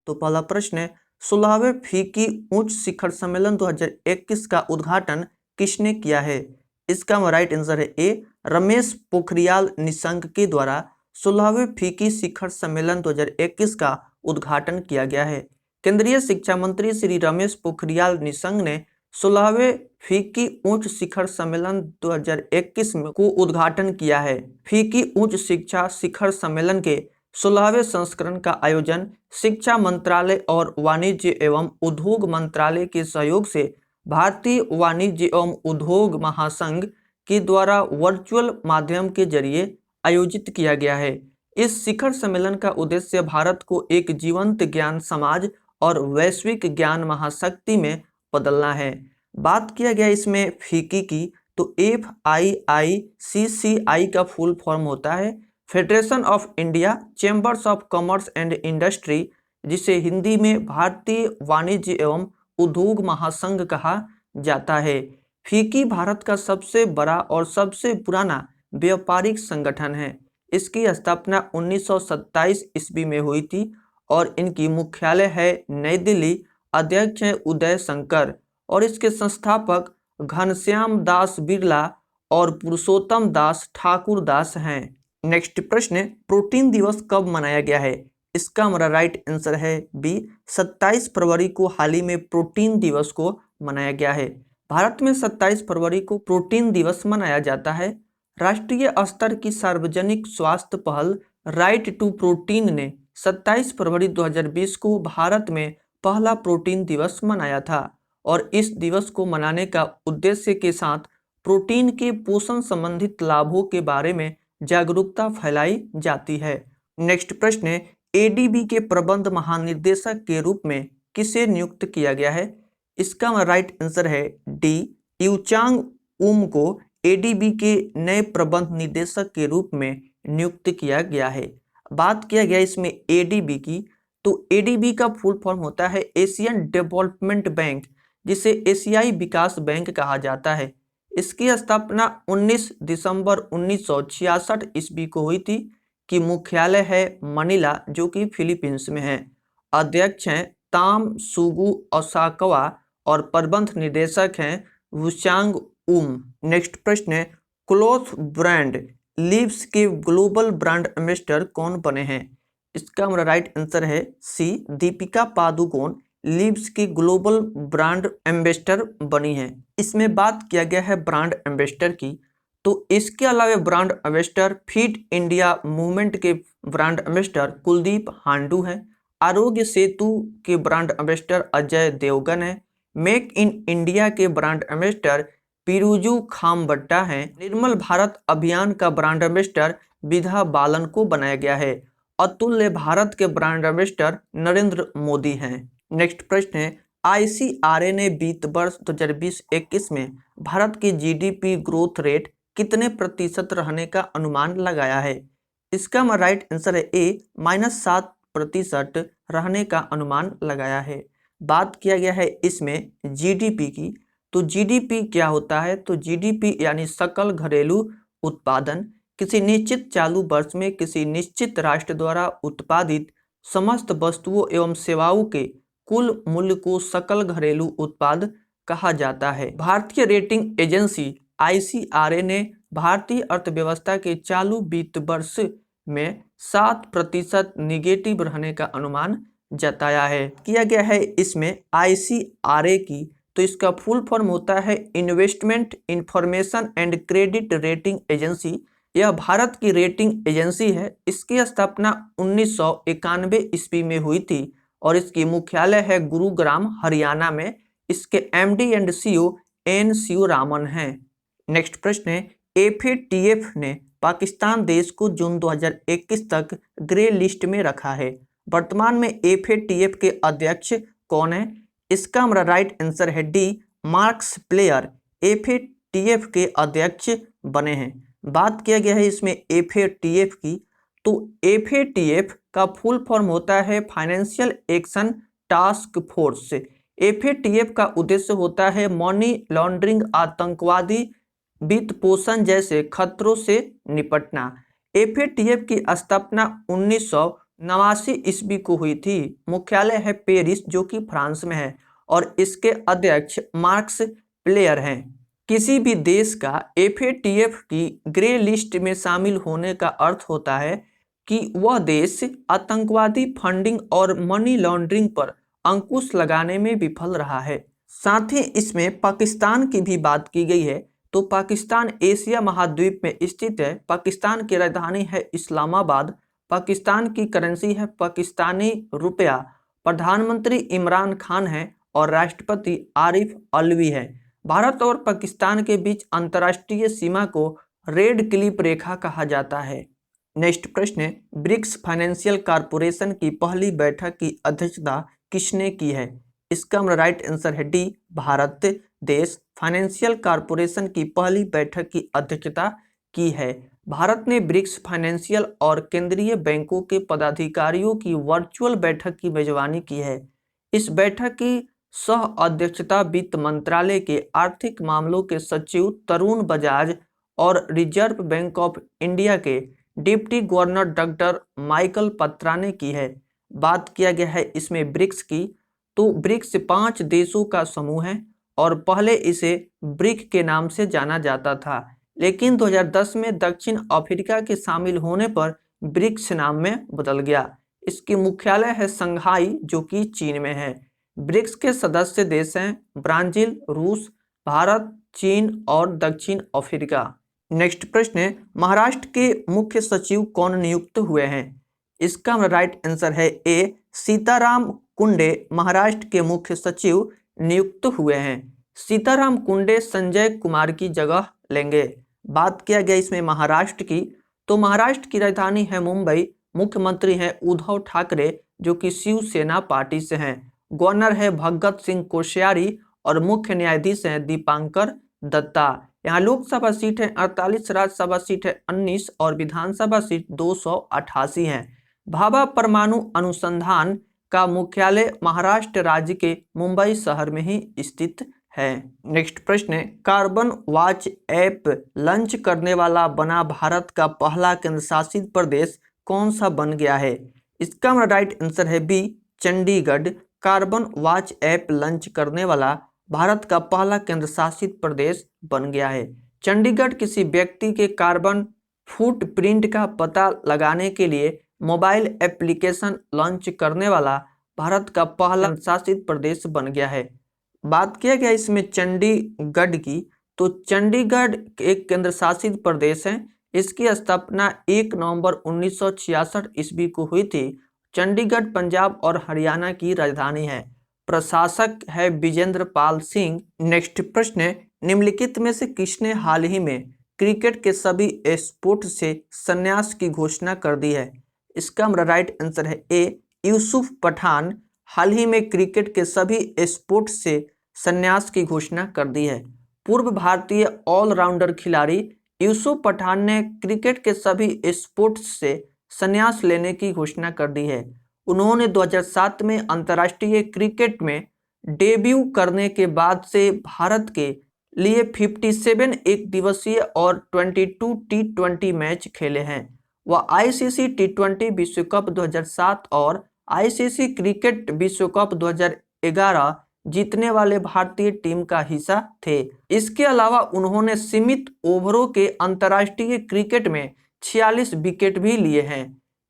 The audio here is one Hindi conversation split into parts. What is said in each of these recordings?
तो पहला प्रश्न है, 16वें फीकी उच्च शिखर सम्मेलन 2021 का उद्घाटन किसने किया है? इसका राइट आंसर है ए, रमेश पोखरियाल निशंक के द्वारा 16वें फीकी शिखर सम्मेलन 2021 का उद्घाटन किया गया है। केंद्रीय शिक्षा मंत्री श्री रमेश पोखरियाल निशंक ने 16वें फीकी उच्च शिखर सम्मेलन 2021 को उद्घाटन किया है। फीकी उच्च शिक्षा शिखर सम्मेलन के 16वें संस्करण का आयोजन शिक्षा मंत्रालय और वाणिज्य एवं उद्योग मंत्रालय के सहयोग से भारतीय वाणिज्य एवं उद्योग महासंघ के द्वारा वर्चुअल माध्यम के जरिए आयोजित किया गया है। इस शिखर सम्मेलन का उद्देश्य भारत को एक जीवंत ज्ञान समाज और वैश्विक ज्ञान महाशक्ति में बदलना है। बात किया गया इसमें फीकी की, तो FIICCI का फुल फॉर्म होता है federation of India chambers of commerce and industry, जिसे हिंदी में भारतीय वाणिज्य एवं उद्योग महासंघ कहा जाता है। फीकी भारत का सबसे बड़ा और सबसे पुराना व्यापारिक संगठन है। इसकी स्थापना 1927 ईस्वी में हुई थी और इनकी मुख्यालय है नई दिल्ली। अध्यक्ष है उदय शंकर और इसके संस्थापक घनश्याम दास बिरला और पुरुषोत्तम दास ठाकुर दास हैं। नेक्स्ट प्रश्न है, प्रोटीन दिवस कब मनाया गया है? इसका हमारा राइट आंसर है बी, 27 फरवरी को हाल ही में प्रोटीन दिवस को मनाया गया है। भारत में 27 फरवरी को प्रोटीन दिवस मनाया जाता है। राष्ट्रीय स्तर की सार्वजनिक स्वास्थ्य पहल राइट टू प्रोटीन ने 27 फरवरी 2020 को भारत में पहला प्रोटीन दिवस मनाया था और इस दिवस को मनाने का उद्देश्य के साथ प्रोटीन के पोषण संबंधित लाभों के बारे में जागरूकता फैलाई जाती है। नेक्स्ट प्रश्न है, एडीबी के प्रबंध महानिदेशक के रूप में किसे नियुक्त किया गया है? इसका राइट आंसर है डी, यूचांग उम को एडीबी के नए प्रबंध निदेशक के रूप में नियुक्त किया गया है। बात किया गया इसमें एडीबी की, तो एडीबी का फुल फॉर्म होता है एशियन डेवलपमेंट बैंक, जिसे एशियाई विकास बैंक कहा जाता है। इसकी स्थापना 19 दिसंबर 1966 ईस्वी को हुई थी कि मुख्यालय है मनीला, जो कि फिलीपींस में है। अध्यक्ष हैं ताम सुगु ओसाकवा और प्रबंध निदेशक हैं वुचांग उम। नेक्स्ट प्रश्न है, क्लॉथ ब्रांड लीव्स के ग्लोबल ब्रांड एम्बेसडर कौन बने हैं? इसका हमारा राइट आंसर है सी, दीपिका पादुकोण लीव्स की ग्लोबल ब्रांड एम्बेसडर बनी है। इसमें बात किया गया है ब्रांड एम्बेसडर की, तो इसके अलावा brand ambassador fit India movement के ब्रांड एम्बेसडर कुलदीप हांडू हैं। आरोग्य सेतु के ब्रांड एम्बेसडर अजय देवगन है। मेक इन इंडिया के ब्रांड एम्बेसडर पिरुजू खामबट्टा हैं। निर्मल भारत अभियान का ब्रांड एम्बेसडर विधा बालन को बनाया गया है। अतुल्य भारत के ब्रांड एम्बेसडर नरेंद्र मोदी हैं। नेक्स्ट प्रश्न है, ICRA ने वित्त वर्ष 2020-21 में भारत की GDP ग्रोथ रेट कितने प्रतिशत रहने का अनुमान लगाया है? इसका राइट आंसर है ए, -7% रहने का अनुमान लगाया है। बात किया गया है इसमें जीडीपी की, तो जीडीपी क्या होता है? तो जीडीपी यानी सकल घरेलू उत्पादन किसी निश्चित चालू वर्ष में किसी निश्चित राष्ट्र द्वारा उत्पादित समस्त वस्तुओं एवं सेवाओं के कुल मूल्य को सकल घरेलू उत्पाद कहा जाता है। भारतीय रेटिंग एजेंसी ICRA ने भारतीय अर्थव्यवस्था के चालू वित्त वर्ष में 7% निगेटिव रहने का अनुमान जताया है। किया गया है इसमें ICRA की, तो इसका फुल फॉर्म होता है investment information and credit rating agency. यह भारत की रेटिंग एजेंसी है। इसकी स्थापना 1991 ईस्वी में हुई थी और इसकी मुख्यालय है गुरुग्राम हरियाणा में। इसके MD and CEO N Sivaraman हैं। नेक्स्ट प्रश्न है, FATF ने पाकिस्तान देश को जून 2021 तक ग्रे लिस्ट में रखा है। वर्तमान में FATF के अध्यक्ष कौन है? इसका हमारा राइट आंसर है डी, मार्क्स प्लेयर FATF के अध्यक्ष बने हैं। बात किया गया है इसमें FATF की, तो FATF का फुल फॉर्म होता है financial action task force. FATF का उद्देश्य होता है मनी लॉन्ड्रिंग, आतंकवादी वित्त पोषण जैसे खतरों से निपटना। FATF की स्थापना 89 ईस्वी को हुई थी। मुख्यालय है पेरिस, जो कि फ्रांस में है, और इसके अध्यक्ष मार्क्स प्लेयर हैं। किसी भी देश का FATF की ग्रे लिस्ट में शामिल होने का अर्थ होता है कि वह देश आतंकवादी फंडिंग और मनी लॉन्ड्रिंग पर अंकुश लगाने में विफल रहा है। साथ ही इसमें पाकिस्तान की भी बात की गई है। तो पाकिस्तान एशिया महाद्वीप में स्थित है। पाकिस्तान की राजधानी है इस्लामाबाद। पाकिस्तान की करेंसी है पाकिस्तानी रुपया। प्रधानमंत्री इमरान खान है और राष्ट्रपति आरिफ अलवी है। भारत और पाकिस्तान के बीच अंतर्राष्ट्रीय सीमा को रेड क्लिफ रेखा कहा जाता है। नेक्स्ट प्रश्न है, ब्रिक्स फाइनेंशियल कॉरपोरेशन की पहली बैठक की अध्यक्षता किसने की है? इसका राइट आंसर है डी, भारत देश फाइनेंशियल कॉरपोरेशन की पहली बैठक की अध्यक्षता की है। भारत ने ब्रिक्स फाइनेंशियल और केंद्रीय बैंकों के पदाधिकारियों की वर्चुअल बैठक की मेजबानी की है। इस बैठक की सह अध्यक्षता वित्त मंत्रालय के आर्थिक मामलों के सचिव तरुण बजाज और रिजर्व बैंक ऑफ इंडिया के डिप्टी गवर्नर डॉक्टर माइकल पत्रा ने की है। बात किया गया है इसमें ब्रिक्स की, तो ब्रिक्स 5 देशों का समूह है और पहले इसे ब्रिक के नाम से जाना जाता था, लेकिन 2010 में दक्षिण अफ्रीका के शामिल होने पर ब्रिक्स नाम में बदल गया। इसकी मुख्यालय है शंघाई, जो कि चीन में है। ब्रिक्स के सदस्य देश हैं ब्राजील, रूस, भारत, चीन और दक्षिण अफ्रीका। नेक्स्ट प्रश्न है, महाराष्ट्र के मुख्य सचिव कौन नियुक्त हुए हैं? इसका राइट आंसर है ए, सीताराम कुंडे महाराष्ट्र के मुख्य सचिव नियुक्त हुए हैं। सीताराम कुंडे संजय कुमार की जगह लेंगे। बात किया गया इसमें महाराष्ट्र की, तो महाराष्ट्र की राजधानी है मुंबई। मुख्यमंत्री हैं उद्धव ठाकरे, जो कि शिवसेना पार्टी से हैं। गवर्नर है भगत सिंह कोश्यारी और मुख्य न्यायाधीश हैं दीपांकर दत्ता। यहाँ लोकसभा सीट है 48, राज्यसभा सीट है 19 और विधानसभा सीट 288 है। भाभा परमाणु अनुसंधान का मुख्यालय महाराष्ट्र राज्य के मुंबई शहर में ही स्थित है। नेक्स्ट प्रश्न है, कार्बन वॉच ऐप लॉन्च करने वाला बना भारत का पहला केंद्र शासित प्रदेश कौन सा बन गया है? इसका राइट आंसर है B, Chandigarh. Carbon watch app launch करने वाला भारत का पहला केंद्र शासित प्रदेश बन गया है। चंडीगढ़ किसी व्यक्ति के कार्बन फुटप्रिंट का पता लगाने के लिए मोबाइल एप्लीकेशन लॉन्च करने वाला भारत का पहला शासित प्रदेश बन गया है। बात किया गया इसमें चंडीगढ़ की, तो चंडीगढ़ एक केंद्र शासित प्रदेश है। इसकी स्थापना 1 नवंबर 1966 ईस्वी को हुई थी। चंडीगढ़ पंजाब और हरियाणा की राजधानी है। प्रशासक है विजेंद्र पाल सिंह। नेक्स्ट प्रश्न है, निम्नलिखित में से किसने हाल ही में क्रिकेट के सभी स्पोर्ट से संन्यास की घोषणा कर दी है? इसका राइट आंसर है ए, यूसुफ पठान हाल ही में क्रिकेट के सभी स्पोर्ट से संन्यास की घोषणा कर दी है। पूर्व भारतीय ऑलराउंडर खिलाड़ी यूसुफ पठान ने क्रिकेट के सभी स्पोर्ट्स से संन्यास लेने की घोषणा कर दी है। उन्होंने 2007 में अंतर्राष्ट्रीय क्रिकेट में डेब्यू करने के बाद से भारत के लिए 57 एक दिवसीय और 22 T20 मैच खेले हैं। वह ICC T20 विश्व कप 2007 और ICC क्रिकेट विश्व कप 2011 जीतने वाले भारतीय टीम का हिस्सा थे। इसके अलावा उन्होंने सीमित ओवरों के अंतर्राष्ट्रीय क्रिकेट में 46 विकेट भी लिए हैं।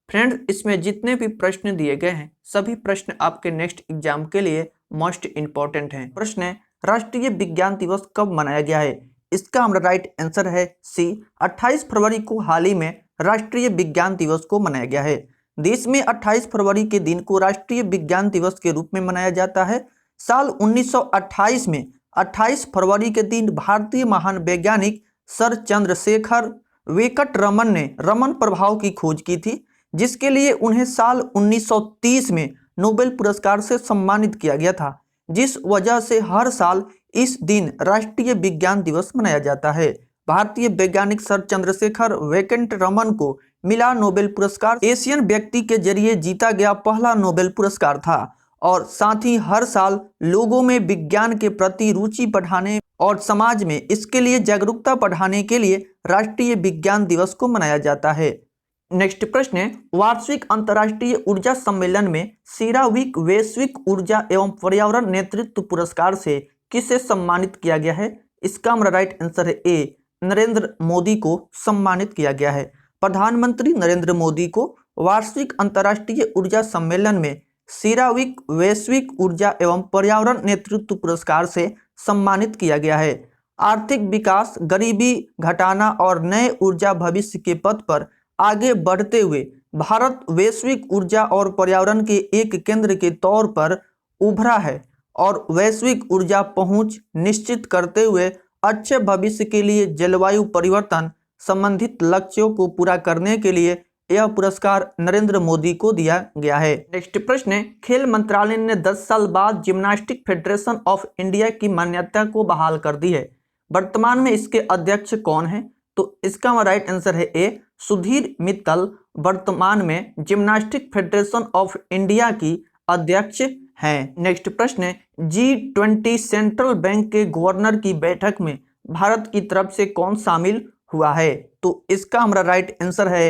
फ्रेंड्स, इसमें जितने भी प्रश्न दिए गए हैं सभी प्रश्न आपके नेक्स्ट एग्जाम के लिए मोस्ट इंपॉर्टेंट हैं। प्रश्न है, राष्ट्रीय विज्ञान दिवस कब मनाया गया है? इसका हमारा राइट आंसर है सी, 28 फरवरी को हाल ही में राष्ट्रीय विज्ञान दिवस को मनाया गया है। देश में 28 फरवरी के दिन को राष्ट्रीय विज्ञान दिवस के रूप में मनाया जाता है। साल 1928 में 28 फरवरी के दिन भारतीय महान वैज्ञानिक सर चंद्रशेखर वेंकट रमन ने रमन प्रभाव की खोज की थी, जिसके लिए उन्हें साल 1930 में नोबेल पुरस्कार से सम्मानित किया गया था, जिस वजह से हर साल इस दिन राष्ट्रीय विज्ञान दिवस मनाया जाता है। भारतीय वैज्ञानिक सर चंद्रशेखर वेंकट रमन को मिला नोबेल पुरस्कार एशियन व्यक्ति के जरिए जीता गया पहला नोबेल पुरस्कार था और साथ ही हर साल लोगों में विज्ञान के प्रति रुचि बढ़ाने और समाज में इसके लिए जागरूकता बढ़ाने के लिए राष्ट्रीय विज्ञान दिवस को मनाया जाता है। नेक्स्ट प्रश्न है, वार्षिक अंतर्राष्ट्रीय ऊर्जा सम्मेलन में सीरावीक वैश्विक ऊर्जा एवं पर्यावरण नेतृत्व पुरस्कार से किसे सम्मानित किया गया है? इसका हमारा राइट आंसर है ए, नरेंद्र मोदी को सम्मानित किया गया है। प्रधानमंत्री नरेंद्र मोदी को वार्षिक अंतर्राष्ट्रीय ऊर्जा सम्मेलन में सीरावीक वैश्विक ऊर्जा एवं पर्यावरण नेतृत्व पुरस्कार से सम्मानित किया गया है। आर्थिक विकास, गरीबी घटाना और नए ऊर्जा भविष्य के पथ पर आगे बढ़ते हुए भारत वैश्विक ऊर्जा और पर्यावरण के एक केंद्र के तौर पर उभरा है और वैश्विक ऊर्जा पहुंच निश्चित करते हुए अच्छे भविष्य के लिए जलवायु परिवर्तन संबंधित लक्ष्यों को पूरा करने के लिए यह पुरस्कार नरेंद्र मोदी को दिया गया है। नेक्स्ट प्रश्न है, खेल मंत्रालय ने 10 साल बाद जिम्नास्टिक फेडरेशन ऑफ इंडिया की मान्यता को बहाल कर दी है। वर्तमान में इसके अध्यक्ष कौन है? तो इसका राइट आंसर है ए, सुधीर मित्तल वर्तमान में जिम्नास्टिक फेडरेशन ऑफ इंडिया की अध्यक्ष हैं। नेक्स्ट प्रश्न है, G20 सेंट्रल बैंक के गवर्नर की बैठक में भारत की तरफ से कौन शामिल हुआ है? तो इसका हमारा राइट आंसर है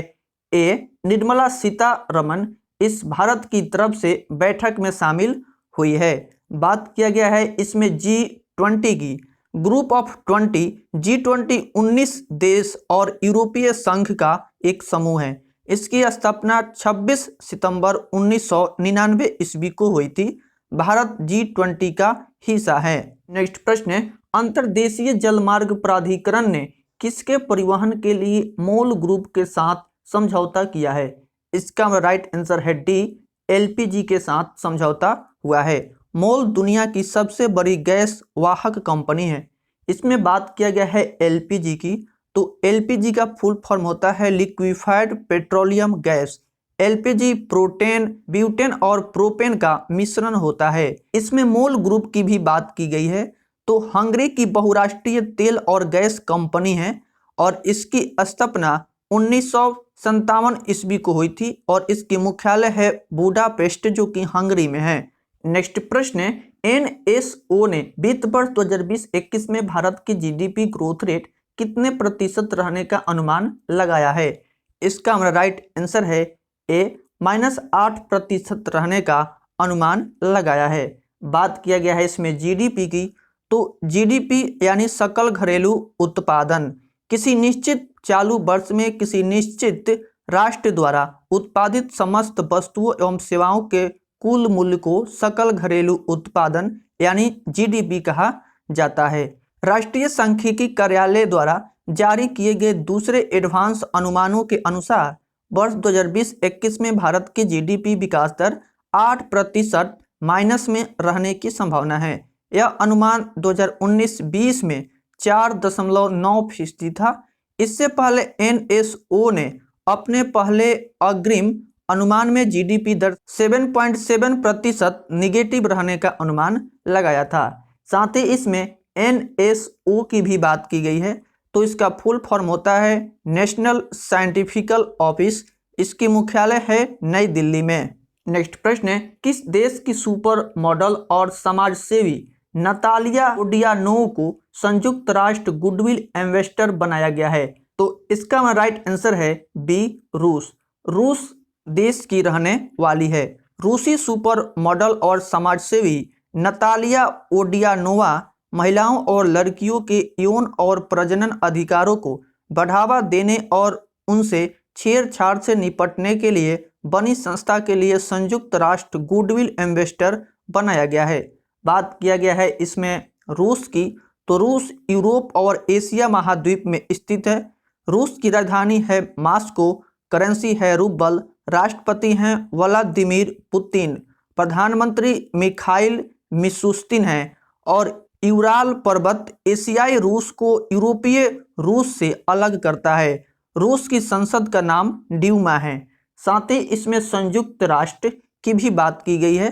ए, निर्मला सीतारमण इस भारत की तरफ से बैठक में शामिल हुई है। बात किया गया है इसमें G20 की, ग्रुप ऑफ 20, G20 19 देश और यूरोपीय संघ का एक समूह है। इसकी स्थापना 26 सितंबर 1999 ईस्वी को हुई थी। भारत G20 का हिस्सा है। नेक्स्ट प्रश्न है, अंतर्देशीय जलमार्ग प्राधिकरण ने किसके परिवहन के लिए मोल ग्रुप के साथ समझौता किया है? इसका राइट आंसर है डी, एलपीजी के साथ समझौता हुआ है। मोल दुनिया की सबसे बड़ी गैस वाहक कंपनी है। इसमें बात किया गया है एलपीजी की, तो एलपीजी का फुल फॉर्म होता है liquefied petroleum gas. LPG protein, butane और प्रोपेन का मिश्रण होता है। इसमें मोल ग्रुप की भी बात की गई है, तो हंगरी की बहुराष्ट्रीय तेल और गैस कंपनी है और इसकी स्थापना 1957 ईस्वी को हुई थी और इसकी मुख्यालय है बुडापेस्ट जो कि हंगरी में है। नेक्स्ट प्रश्न है, एनएसओ ने वित्त वर्ष 2020-21 में भारत की जीडीपी ग्रोथ रेट कितने प्रतिशत रहने का अनुमान लगाया है? इसका हमारा राइट आंसर है ए, -8% रहने का अनुमान लगाया है। बात किया गया है इसमें जीडीपी की, तो जीडीपी यानी सकल घरेलू उत्पादन किसी निश्चित चालू वर्ष में किसी निश्चित राष्ट्र द्वारा उत्पादित समस्त वस्तुओं एवं सेवाओं के कुल मूल्य को सकल घरेलू उत्पादन यानी जीडीपी कहा जाता है। राष्ट्रीय सांख्यिकी कार्यालय द्वारा जारी किए गए दूसरे एडवांस अनुमानों के अनुसार वर्ष 2020-21 में भारत की जीडीपी विकास दर 8% माइनस में रहने की संभावना है। यह अनुमान 2019-20 में 4.9% था। इससे पहले एनएसओ ने अपने पहले अग्रिम अनुमान में जीडीपी दर 7.7% निगेटिव रहने का अनुमान लगाया था। साथ ही इसमें एनएसओ की भी बात की गई है, तो इसका फुल फॉर्म होता है नेशनल साइंटिफिकल ऑफिस। इसकी मुख्यालय है नई दिल्ली में। नेक्स्ट प्रश्न है, किस देश की सुपर मॉडल और समाजसेवी नतालिया ओडियानोव को संयुक्त राष्ट्र गुडविल एम्बेसडर बनाया गया है? तो इसका राइट आंसर है बी, रूस। रूस देश की रहने वाली है। रूसी सुपर मॉडल और समाजसेवी नतालिया ओडियानोवा महिलाओं और लड़कियों के यौन और प्रजनन अधिकारों को बढ़ावा देने और उनसे छेड़छाड़ से निपटने के लिए बनी संस्था के लिए संयुक्त राष्ट्र गुडविल एम्बेसडर बनाया गया है। बात किया गया है इसमें रूस की, तो रूस यूरोप और एशिया महाद्वीप में स्थित है। रूस की राजधानी है मॉस्को, करेंसी है रूबल, राष्ट्रपति हैं व्लादिमीर पुतिन, प्रधानमंत्री मिखाइल मिशुस्तिन हैं और यूराल पर्वत एशियाई रूस को यूरोपीय रूस से अलग करता है। रूस की संसद का नाम ड्यूमा है। साथ ही इसमें संयुक्त राष्ट्र की भी बात की गई है,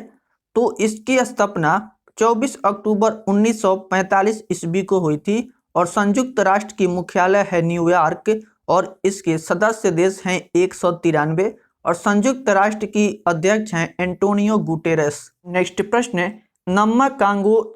तो इसकी स्थापना 24 अक्टूबर 1945 ईस्वी को हुई थी और संयुक्त राष्ट्र की मुख्यालय है न्यूयॉर्क और इसके सदस्य देश हैं 193 और संयुक्त राष्ट्र की अध्यक्ष हैं एंटोनियो गुटेरेस। नेक्स्ट प्रश्न है, नम्मा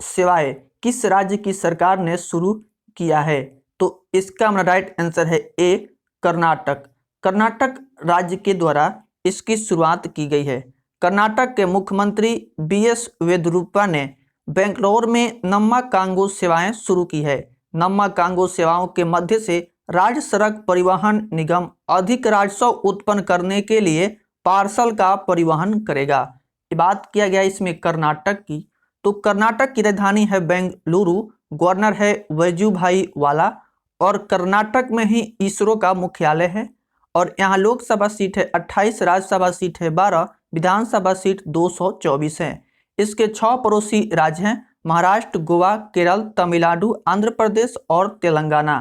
सेवाएं किस राज्य की सरकार ने शुरू किया है? तो इसका राइट आंसर है ए, कर्नाटक। कर्नाटक राज्य के द्वारा इसकी शुरुआत की गई है। कर्नाटक के मुख्यमंत्री बीएस येदियुरप्पा ने बेंगलोर में नम्मा कांगो सेवाएं शुरू की है। नम्मा कांगो सेवाओं के मध्य से राज्य सड़क परिवहन निगम अधिक राजस्व उत्पन्न करने के लिए पार्सल का परिवहन करेगा। बात किया गया इसमें कर्नाटक की, तो कर्नाटक की राजधानी है बेंगलुरु, गवर्नर है वजुभाई वाला और कर्नाटक में ही इसरो का मुख्यालय है। और यहाँ लोकसभा सीट है 28, राज्यसभा सीट है 12, विधानसभा सीट 224 है। इसके 6 पड़ोसी राज्य हैं, महाराष्ट्र, गोवा, केरल, तमिलनाडु, आंध्र प्रदेश और तेलंगाना।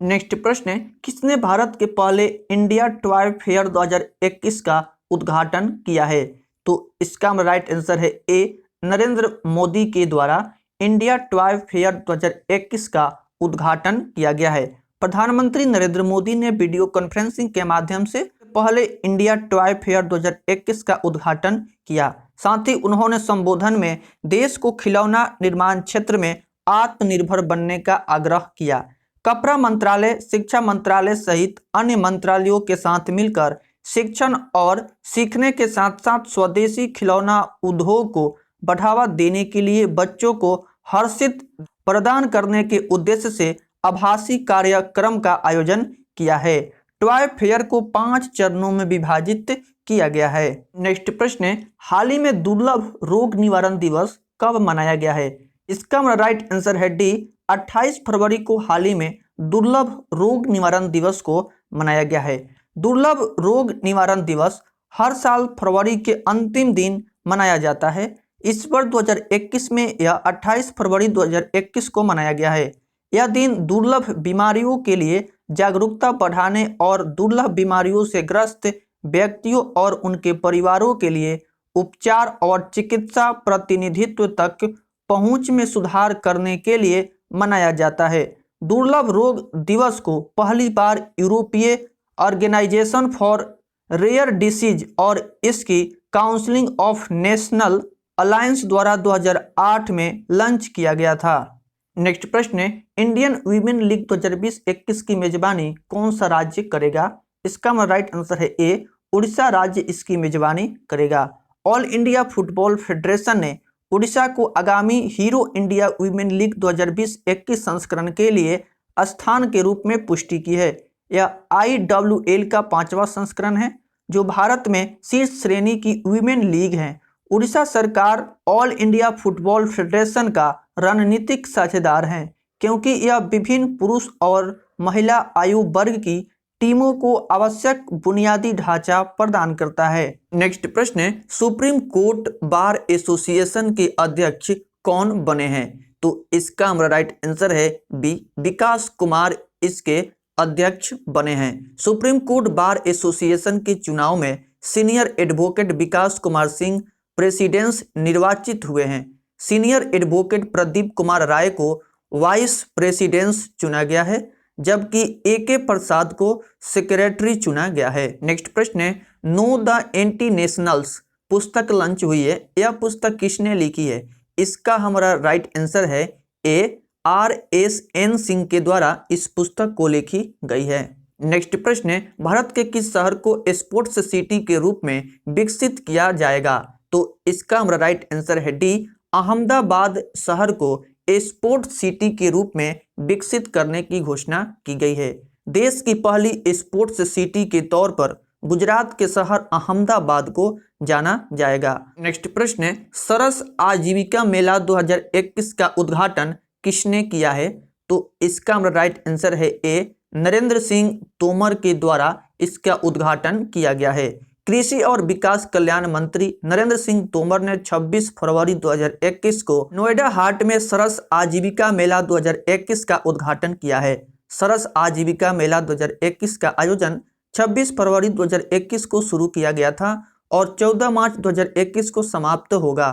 नेक्स्ट प्रश्न है, किसने भारत के पहले इंडिया टॉय फेयर 2021 का उद्घाटन किया है? तो इसका राइट आंसर है ए, नरेंद्र मोदी के द्वारा इंडिया टॉय फेयर 2021 का उद्घाटन किया गया है। प्रधानमंत्री नरेंद्र मोदी ने वीडियो कॉन्फ्रेंसिंग के माध्यम से पहले इंडिया टॉय फेयर 2021 का उद्घाटन किया। साथ ही उन्होंने संबोधन में देश को खिलौना निर्माण क्षेत्र में आत्मनिर्भर बनने का आग्रह किया। कपड़ा मंत्रालय, शिक्षा मंत्रालय सहित अन्य मंत्रालयों के साथ मिलकर शिक्षण और सीखने के साथ साथ स्वदेशी खिलौना उद्योग को बढ़ावा देने के लिए बच्चों को हर्षित प्रदान करने के उद्देश्य से आभासी कार्यक्रम का आयोजन किया है। टॉय फेयर को 5 चरणों में विभाजित किया गया है। नेक्स्ट प्रश्न है, हाल ही में दुर्लभ रोग निवारण दिवस कब मनाया गया है? इसका राइट आंसर है डी, 28 फरवरी को हाल ही में दुर्लभ रोग निवारण दिवस को मनाया गया है। दुर्लभ रोग निवारण दिवस हर साल फरवरी के अंतिम दिन मनाया जाता है। इस वर्ष 2021 में यह 28 फरवरी 2021 को मनाया गया है। यह दिन दुर्लभ बीमारियों के लिए जागरूकता बढ़ाने और दुर्लभ बीमारियों से ग्रस्त व्यक्तियों और उनके परिवारों के लिए उपचार और चिकित्सा प्रतिनिधित्व तक पहुंच में सुधार करने के लिए मनाया जाता है। दुर्लभ रोग दिवस को पहली बार यूरोपीय ऑर्गेनाइजेशन फॉर रेयर डिसीज और इसकी काउंसिल ऑफ नेशनल अलायंस द्वारा 2008 में लॉन्च किया गया था। नेक्स्ट प्रश्न है, इंडियन वीमेन लीग 2020-21 की मेजबानी कौन सा राज्य करेगा? इसका राइट आंसर है ए, उड़ीसा राज्य इसकी मेजबानी करेगा। ऑल इंडिया फुटबॉल फेडरेशन ने उड़ीसा को आगामी हीरो इंडिया वीमेन लीग 2020-21 संस्करण के लिए स्थान के रूप में पुष्टि की है। यह IWL का 5वां संस्करण है जो भारत में शीर्ष श्रेणी की वीमेन लीग है। उड़ीसा सरकार ऑल इंडिया फुटबॉल फेडरेशन का रणनीतिक साझेदार है क्योंकि यह विभिन्न पुरुष और महिला आयु वर्ग की टीमों को आवश्यक बुनियादी ढांचा प्रदान करता है। नेक्स्ट प्रश्न है, सुप्रीम कोर्ट बार एसोसिएशन के अध्यक्ष कौन बने हैं? तो इसका राइट आंसर है बी, विकास कुमार इसके अध्यक्ष बने हैं। सुप्रीम कोर्ट बार एसोसिएशन के चुनाव में सीनियर एडवोकेट विकास कुमार सिंह प्रेसिडेंस निर्वाचित हुए हैं। सीनियर एडवोकेट प्रदीप कुमार राय को वाइस प्रेसिडेंस चुना गया है जबकि AK प्रसाद को सेक्रेटरी चुना गया है। नेक्स्ट प्रश्न है, नो द एंटी नेशनल्स पुस्तक लॉन्च हुई है। यह पुस्तक किसने लिखी है? इसका हमारा राइट आंसर है ए, RSN सिंह के द्वारा इस पुस्तक को लिखी गई है। नेक्स्ट प्रश्न है, भारत के किस शहर को स्पोर्ट्स सिटी के रूप में विकसित किया जाएगा? तो इसका हमारा राइट आंसर है डी, अहमदाबाद शहर को स्पोर्ट्स सिटी के रूप में विकसित करने की घोषणा की गई है। देश की पहली स्पोर्ट्स सिटी के तौर पर गुजरात के शहर अहमदाबाद को जाना जाएगा। नेक्स्ट प्रश्न है, सरस आजीविका मेला 2021 का उद्घाटन किसने किया है? तो इसका हमारा राइट आंसर है ए, नरेंद्र सिंह तोमर के द्वारा इसका उद्घाटन किया गया है। कृषि और विकास कल्याण मंत्री नरेंद्र सिंह तोमर ने 26 फरवरी 2021 को नोएडा हाट में सरस आजीविका मेला 2021 का उद्घाटन किया है। सरस आजीविका मेला 2021 का आयोजन 26 फरवरी 2021 को शुरू किया गया था और 14 मार्च 2021 को समाप्त होगा।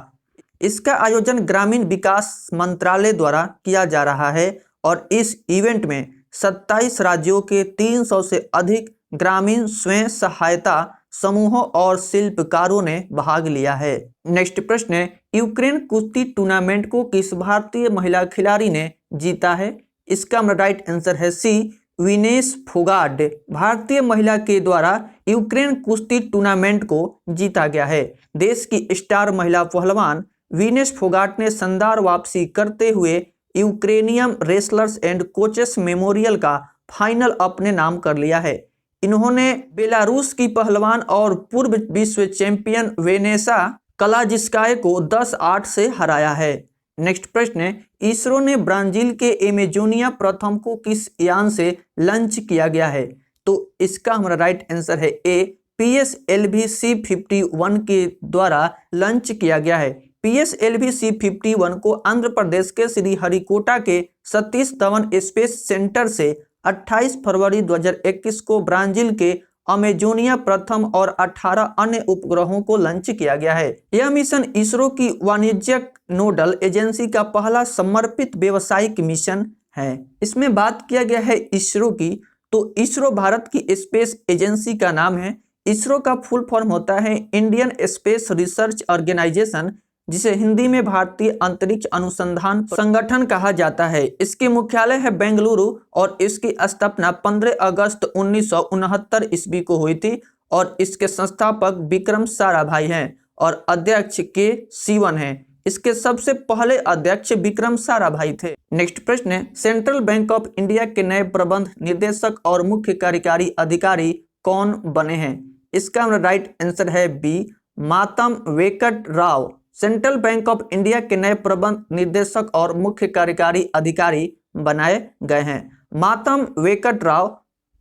इसका आयोजन ग्रामीण विकास मंत्रालय द्वारा किया जा रहा है और इस इवेंट में 27 राज्यों के 300 से अधिक ग्रामीण स्वयं सहायता समूहों और शिल्पकारों ने भाग लिया है। नेक्स्ट प्रश्न है, यूक्रेन कुश्ती टूर्नामेंट को किस भारतीय महिला खिलाड़ी ने जीता है? इसका राइट आंसर है सी, विनेश फोगाट भारतीय महिला के द्वारा यूक्रेन कुश्ती टूर्नामेंट को जीता गया है। देश की स्टार महिला पहलवान विनेश फोगाट ने शानदार वापसी करते हुए Ukrainian wrestlers and coaches memorial का फाइनल अपने नाम कर लिया है। इन्होंने बेलारूस की पहलवान और पूर्व विश्व चैंपियन वेनेसा कलाजिस्काय को 10-8 से हराया है। नेक्स्ट प्रश्न है, इसरो ने ब्राजील के एमेजोनिया प्रथम को किस यान से लॉन्च किया गया है? तो इसका हमारा राइट आंसर है ए, PSLV C-51 के द्वारा लॉन्च किया गया है। PSLV C-51 को आंध्र प्रदेश के श्रीहरिकोटा के सतीश धवन स्पेस सेंटर से 28 फरवरी 2021 को ब्राजील के अमेजोनिया प्रथम और 18 अन्य उपग्रहों को लॉन्च किया गया है। यह मिशन इसरो की वाणिज्यिक नोडल एजेंसी का पहला समर्पित व्यावसायिक मिशन है। इसमें बात किया गया है इसरो की, तो इसरो भारत की स्पेस एजेंसी का नाम है। इसरो का फुल फॉर्म होता है इंडियन स्पेस रिसर्च ऑर्गेनाइजेशन, जिसे हिंदी में भारतीय अंतरिक्ष अनुसंधान संगठन कहा जाता है। इसके मुख्यालय है बेंगलुरु और इसकी स्थापना 15 अगस्त 1969 ईस्वी को हुई थी और इसके संस्थापक विक्रम साराभाई हैं और अध्यक्ष के सीवन हैं। इसके सबसे पहले अध्यक्ष विक्रम साराभाई थे। नेक्स्ट प्रश्न है, सेंट्रल बैंक ऑफ इंडिया के नए प्रबंध निदेशक और मुख्य कार्यकारी अधिकारी कौन बने हैं? इसका हमारा राइट आंसर है B, Matam Venkat Rao central bank of India के नए प्रबंध निदेशक और मुख्य कार्यकारी अधिकारी बनाए गए हैं। मातम वेंकट राव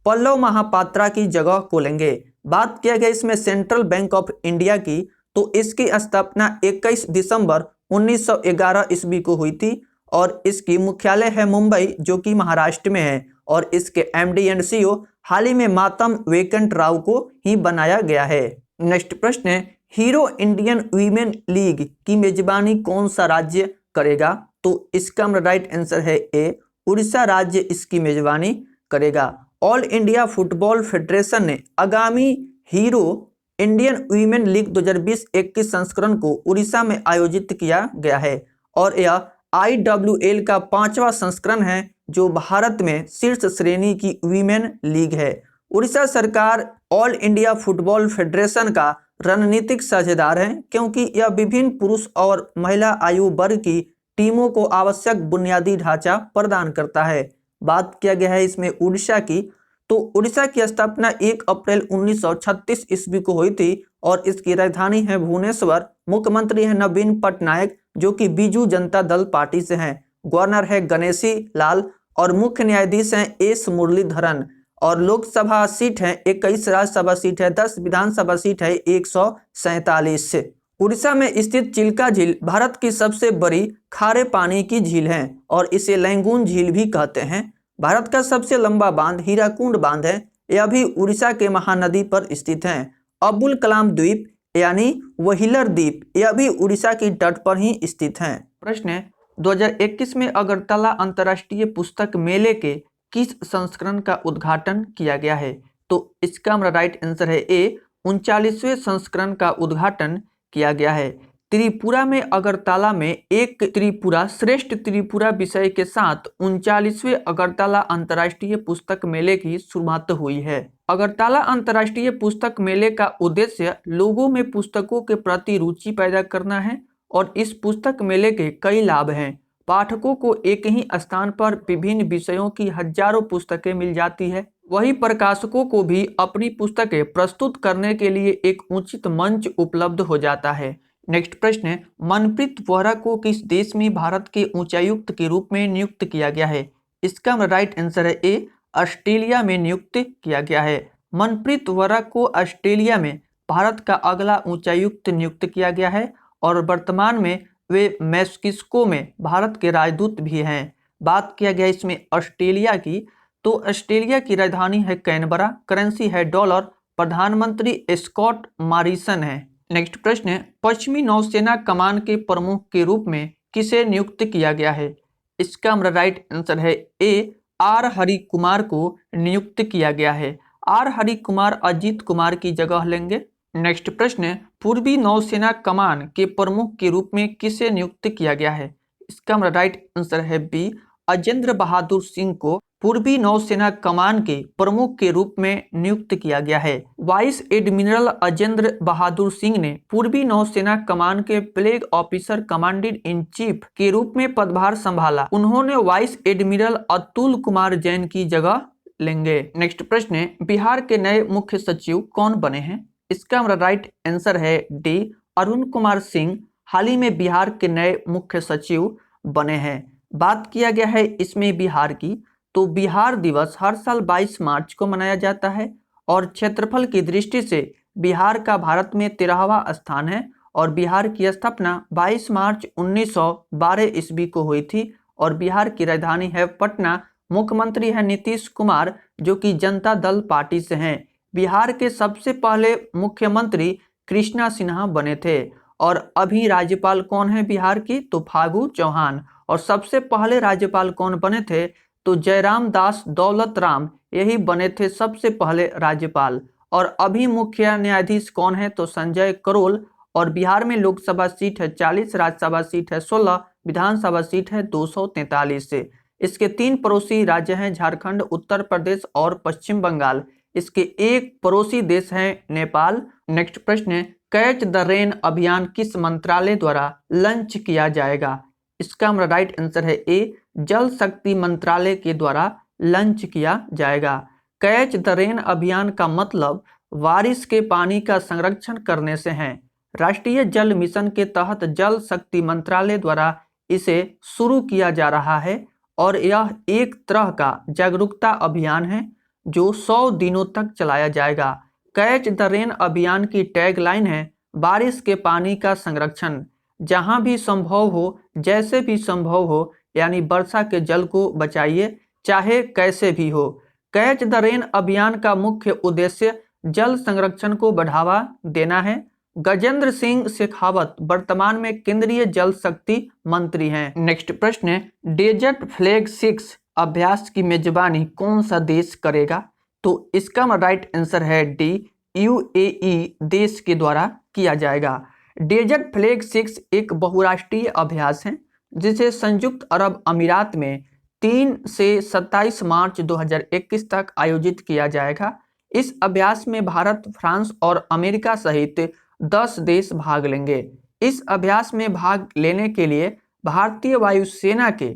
पल्लव महापात्रा की जगह को लेंगे। बात किया गया इसमें सेंट्रल बैंक ऑफ इंडिया की, तो इसकी स्थापना 21 दिसंबर 1911 ईस्वी को हुई थी और इसकी मुख्यालय है मुंबई, जो कि महाराष्ट्र में है और इसके MD एंड CEO हाल ही में मातम वेंकट राव को ही बनाया गया है। नेक्स्ट प्रश्न है, हीरो इंडियन वीमेन लीग की मेजबानी कौन सा राज्य करेगा? तो इसका राइट आंसर है ए, उड़ीसा राज्य इसकी मेजबानी करेगा। ऑल इंडिया फुटबॉल फेडरेशन ने आगामी हीरो इंडियन वीमेन लीग 2020-21 संस्करण को उड़ीसा में आयोजित किया गया है और यह IWL का 5वां संस्करण है जो भारत में शीर्ष श्रेणी की वीमेन लीग है। उड़ीसा सरकार ऑल इंडिया फुटबॉल फेडरेशन का रणनीतिक साझेदार है क्योंकि यह विभिन्न पुरुष और महिला आयु वर्ग की टीमों को आवश्यक बुनियादी ढांचा प्रदान करता है। बात किया गया है इसमें उड़ीसा की, तो उड़ीसा की स्थापना 1 अप्रैल 1936 ईस्वी को हुई थी और इसकी राजधानी है भुवनेश्वर। मुख्यमंत्री है नवीन पटनायक जो कि बीजू जनता दल पार्टी से हैं। गवर्नर है गणेशी लाल और मुख्य न्यायाधीश हैं एस मुरलीधरन और लोकसभा सीट है 21, राज्यसभा सीट है 10, विधानसभा सीट है 147। उड़ीसा में स्थित चिल्का झील भारत की सबसे बड़ी खारे पानी की झील है और इसे लैंगून झील भी कहते हैं। भारत का सबसे लंबा बांध हीराकुंड बांध है, यह भी उड़ीसा के महानदी पर स्थित है। अब्दुल कलाम द्वीप यानी व्हीलर द्वीप, यह भी उड़ीसा की तट पर ही स्थित है। प्रश्न है, 2021 में अगरतला अंतर्राष्ट्रीय पुस्तक मेले के किस संस्करण का उद्घाटन किया गया है? तो इसका हमारा राइट आंसर है ए, 39वें संस्करण का उद्घाटन किया गया है। त्रिपुरा में अगरतला में एक त्रिपुरा श्रेष्ठ त्रिपुरा विषय के साथ 39वें अगरतला अंतर्राष्ट्रीय पुस्तक मेले की शुरुआत हुई है। अगरतला अंतर्राष्ट्रीय पुस्तक मेले का उद्देश्य लोगों में पुस्तकों के प्रति रुचि पैदा करना है और इस पुस्तक मेले के कई लाभ हैं। पाठकों को एक ही स्थान पर विभिन्न विषयों की हजारों पुस्तकें मिल जाती है, वही प्रकाशकों को भी अपनी पुस्तकें प्रस्तुत करने के लिए एक उचित मंच उपलब्ध हो जाता है। नेक्स्ट प्रश्न है, मनप्रीत वोहरा को किस देश में भारत के उच्चायुक्त के रूप में नियुक्त किया गया है? इसका राइट आंसर है ए, ऑस्ट्रेलिया में नियुक्त किया गया है। मनप्रीत वोहरा को ऑस्ट्रेलिया में भारत का अगला उच्चायुक्त नियुक्त किया गया है और वर्तमान में वे मैक्सिको में भारत के राजदूत भी हैं। बात किया गया इसमें ऑस्ट्रेलिया की, तो ऑस्ट्रेलिया की राजधानी है कैनबरा, करेंसी है डॉलर, प्रधानमंत्री स्कॉट मॉरिसन है। नेक्स्ट प्रश्न है, पश्चिमी नौसेना कमान के प्रमुख के रूप में किसे नियुक्त किया गया है? इसका हमारा राइट आंसर है ए, आर हरि कुमार को नियुक्त किया गया है। आर हरि कुमार अजीत कुमार की जगह लेंगे। नेक्स्ट प्रश्न है, पूर्वी नौसेना कमान के प्रमुख के रूप में किसे नियुक्त किया गया है? इसका हमारा राइट आंसर है बी, अजेंद्र बहादुर सिंह को पूर्वी नौसेना कमान के प्रमुख के रूप में नियुक्त किया गया है। वाइस एडमिरल अजेंद्र बहादुर सिंह ने पूर्वी नौसेना कमान के flag officer commandant in chief के रूप में पदभार संभाला। उन्होंने वाइस एडमिरल अतुल कुमार जैन की जगह लेंगे। नेक्स्ट प्रश्न है, बिहार के नए मुख्य सचिव कौन बने हैं? इसका हमारा राइट आंसर है डी, अरुण कुमार सिंह हाल ही में बिहार के नए मुख्य सचिव बने हैं। बात किया गया है इसमें बिहार की, तो बिहार दिवस हर साल 22 मार्च को मनाया जाता है और क्षेत्रफल की दृष्टि से बिहार का भारत में 13वां स्थान है और बिहार की स्थापना 22 मार्च 1912 ईस्वी को हुई थी और बिहार की राजधानी है पटना। मुख्यमंत्री है नीतीश कुमार जो कि जनता दल पार्टी से हैं। बिहार के सबसे पहले मुख्यमंत्री कृष्णा सिन्हा बने थे और अभी राज्यपाल कौन है बिहार की? तो फागू चौहान। और सबसे पहले राज्यपाल कौन बने थे? तो जयराम दास दौलत राम, यही बने थे सबसे पहले राज्यपाल। और अभी मुख्य न्यायाधीश कौन है? तो संजय करोल। और बिहार में लोकसभा सीट है 40, राज्यसभा सीट है 16, विधानसभा सीट है 243 से। इसके 3 पड़ोसी राज्य हैं झारखंड, उत्तर प्रदेश और पश्चिम बंगाल। इसके एक पड़ोसी देश है नेपाल। नेक्स्ट प्रश्न है, कैच द रेन अभियान किस मंत्रालय द्वारा लॉन्च किया जाएगा? इसका हमारा राइट आंसर है ए, जल शक्ति मंत्रालय के द्वारा लॉन्च किया जाएगा। कैच द रेन अभियान का मतलब बारिश के पानी का संरक्षण करने से है। राष्ट्रीय जल मिशन के तहत जल शक्ति मंत्रालय द्वारा इसे शुरू किया जा रहा है और यह एक तरह का जागरूकता अभियान है जो 100 दिनों तक चलाया जाएगा। कैच द रेन अभियान की टैगलाइन है बारिश के पानी का संरक्षण, जहां भी संभव हो, जैसे भी संभव हो, यानी वर्षा के जल को बचाइए चाहे कैसे भी हो। कैच द रेन अभियान का मुख्य उद्देश्य जल संरक्षण को बढ़ावा देना है। गजेंद्र सिंह शेखावत वर्तमान में केंद्रीय जल शक्ति मंत्री हैं। नेक्स्ट प्रश्न है, डेजर्ट फ्लैग 6 अभ्यास की मेजबानी कौन सा देश करेगा? तो इसका राइट आंसर है डी, यूएई देश के द्वारा किया जाएगा। डेजर्ट फ्लैग 6 एक बहुराष्ट्रीय अभ्यास है जिसे संयुक्त अरब अमीरात में 3 से 27 मार्च 2021 तक आयोजित किया जाएगा। इस अभ्यास में भारत, फ्रांस और अमेरिका सहित 10 देश भाग लेंगे। इस अभ्यास में भाग लेने के लिए भारतीय वायुसेना के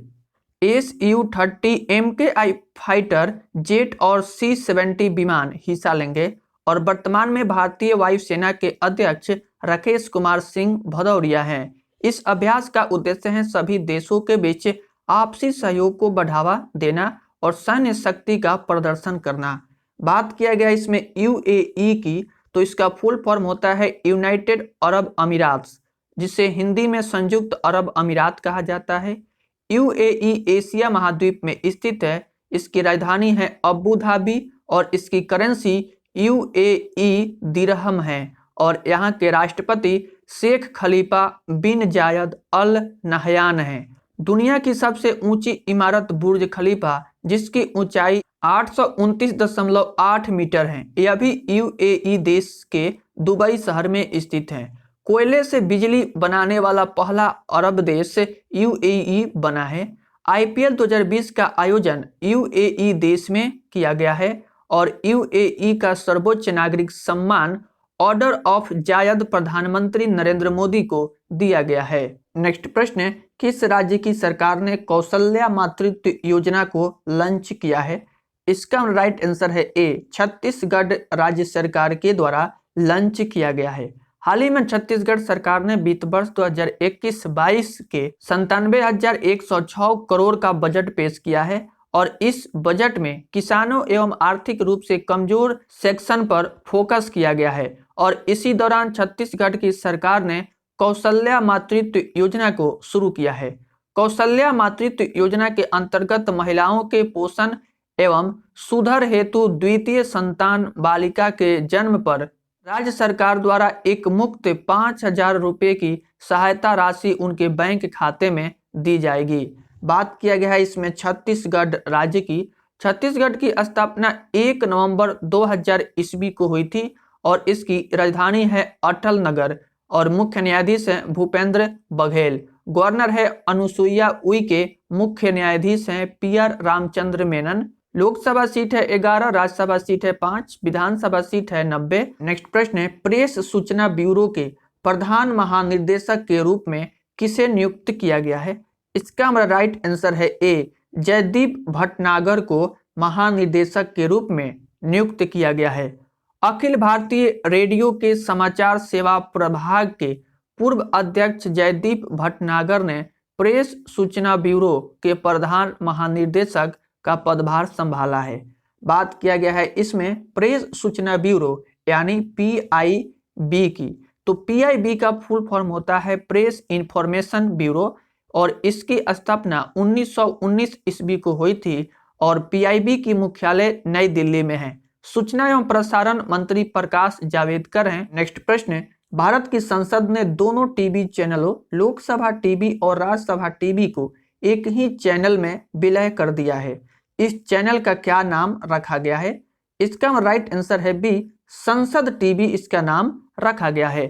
Su-30 MKI फाइटर जेट और C-70 विमान हिस्सा लेंगे और वर्तमान में भारतीय वायुसेना के अध्यक्ष राकेश कुमार सिंह भदौरिया हैं। इस अभ्यास का उद्देश्य है सभी देशों के बीच आपसी सहयोग को बढ़ावा देना और सैन्य शक्ति का प्रदर्शन करना। बात किया गया इसमें यूएई की, तो इसका फुल फॉर्म होता है यूनाइटेड अरब अमीरात्स, जिसे हिंदी में संयुक्त अरब अमीरात कहा जाता है। यूएई एशिया महाद्वीप में स्थित है। इसकी राजधानी है अबू धाबी और इसकी करेंसी यूएई दिरहम है और यहाँ के राष्ट्रपति शेख खलीफा बिन जायद अल नहयान हैं। दुनिया की सबसे ऊंची इमारत बुर्ज खलीफा, जिसकी ऊंचाई 829.8 मीटर है, यह भी यूएई देश के दुबई शहर में स्थित है। कोयले से बिजली बनाने वाला पहला अरब देश यूएई बना है। आईपीएल 2020 का आयोजन यूएई देश में किया गया है और यूएई का सर्वोच्च नागरिक सम्मान ऑर्डर ऑफ जायद प्रधानमंत्री नरेंद्र मोदी को दिया गया है। नेक्स्ट प्रश्न है, किस राज्य की सरकार ने कौशल्या मातृत्व योजना को लॉन्च किया है? इसका राइट आंसर है ए, छत्तीसगढ़ राज्य सरकार के द्वारा लॉन्च किया गया है। हाल ही में छत्तीसगढ़ सरकार ने वित्त वर्ष 2021-22 के 97,106 करोड़ का बजट पेश किया है और इस बजट में किसानों एवं आर्थिक रूप से कमजोर सेक्शन पर फोकस किया गया है और इसी दौरान छत्तीसगढ़ की सरकार ने कौशल्या मातृत्व योजना को शुरू किया है। कौशल्या मातृत्व योजना के अंतर्गत महिलाओं के पोषण एवं सुधार हेतु द्वितीय संतान बालिका के जन्म पर राज्य सरकार द्वारा एक मुफ्त 5,000 रुपये की सहायता राशि उनके बैंक खाते में दी जाएगी। बात किया गया है इसमें छत्तीसगढ़ राज्य की। छत्तीसगढ़ की स्थापना 1 नवंबर 2000 ईस्वी को हुई थी और इसकी राजधानी है अटल नगर और मुख्य न्यायाधीश है भूपेंद्र बघेल गवर्नर है अनुसुईया उइके, मुख्य न्यायाधीश हैं PR रामचंद्र मेनन। लोकसभा सीट है 11, राज्यसभा सीट है 5, विधानसभा सीट है 90। नेक्स्ट प्रश्न है, प्रेस सूचना ब्यूरो के प्रधान महानिर्देशक के रूप में किसे नियुक्त किया गया है? इसका हमारा राइट आंसर है ए, जयदीप भटनागर को महानिदेशक के रूप में नियुक्त किया गया है। अखिल भारतीय रेडियो के समाचार सेवा प्रभाग के पूर्व अध्यक्ष जयदीप भटनागर ने प्रेस सूचना ब्यूरो के प्रधान महानिदेशक का पदभार संभाला है। बात किया गया है इसमें प्रेस सूचना ब्यूरो यानी PIB की। तो PIB का फुल फॉर्म होता है प्रेस इंफॉर्मेशन ब्यूरो और इसकी स्थापना 1919 ईस्वी को हुई थी और PIB की मुख्यालय नई दिल्ली में है। सूचना एवं प्रसारण मंत्री प्रकाश जावड़ेकर हैं। नेक्स्ट प्रश्न, भारत की संसद ने दोनों टीवी चैनलों लोकसभा टीवी और राज्यसभा टीवी को एक ही चैनल में विलय कर दिया है। इस चैनल का क्या नाम रखा गया है? इसका राइट आंसर है बी, संसद टीवी इसका नाम रखा गया है।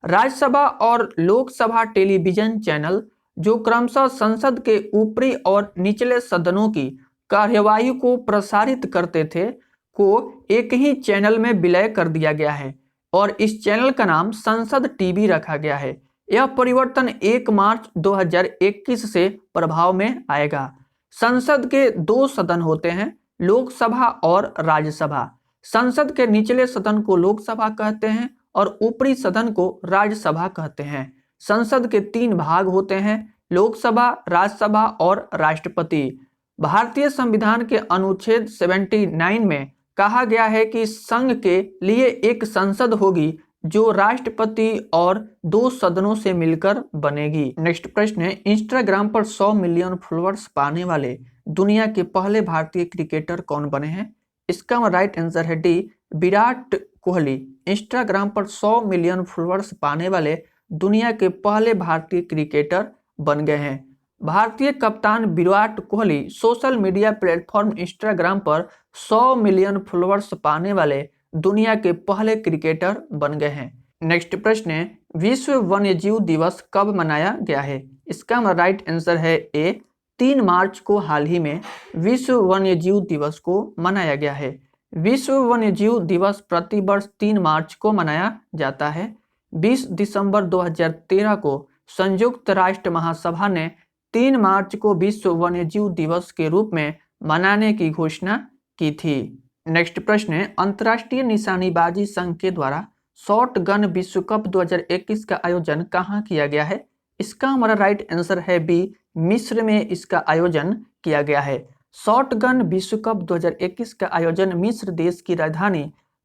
राज्यसभा और लोकसभा टेलीविजन चैनल जो क्रमशः संसद के ऊपरी और निचले सदनों की कार्यवाही को प्रसारित करते थे को एक ही चैनल में विलय कर दिया गया है और इस चैनल का नाम संसद टीवी रखा गया है। यह परिवर्तन 1 मार्च 2021 से प्रभाव में आएगा। संसद के 2 सदन होते हैं, लोकसभा और राज्यसभा। संसद के निचले सदन को लोकसभा कहते हैं और ऊपरी सदन को राज्यसभा कहते हैं। संसद के 3 भाग होते हैं, लोकसभा, राज्यसभा और राष्ट्रपति। भारतीय संविधान के अनुच्छेद 79 में कहा गया है कि संघ के लिए एक संसद होगी जो राष्ट्रपति और 2 सदनों से मिलकर बनेगी। नेक्स्ट प्रश्न है, इंस्टाग्राम पर 100 मिलियन फॉलोअर्स पाने वाले दुनिया के पहले भारतीय क्रिकेटर कौन बने हैं? इसका राइट आंसर है डी, विराट कोहली। इंस्टाग्राम पर 100 मिलियन फॉलोअर्स पाने वाले दुनिया के पहले भारतीय क्रिकेटर बन गए हैं। भारतीय कप्तान Virat Kohli social media platform Instagram पर 100 मिलियन फॉलोअर्स पाने वाले दुनिया के पहले क्रिकेटर बन गए हैं। नेक्स्ट प्रश्न है, विश्व वन्यजीव दिवस कब मनाया गया है? इसका राइट आंसर है ए, 3 मार्च को हाल ही में विश्व वन्यजीव दिवस को मनाया गया है। विश्व वन्यजीव दिवस प्रतिवर्ष 3 मार्च को मनाया जाता है। 20 दिसंबर 2013 को संयुक्त राष्ट्र महासभा ने 3 मार्च को विश्व वन्यजीव दिवस के रूप में मनाने की घोषणा की थी। नेक्स्ट प्रश्न है, अंतर्राष्ट्रीय निशानेबाजी संघ के द्वारा शॉट गन विश्व कप 2021 का आयोजन कहाँ किया गया है? इसका हमारा राइट आंसर है बी, मिस्र में इसका आयोजन किया गया है। शॉट गन विश्व कप 2021 का आयोजन मिस्र देश की राजधानी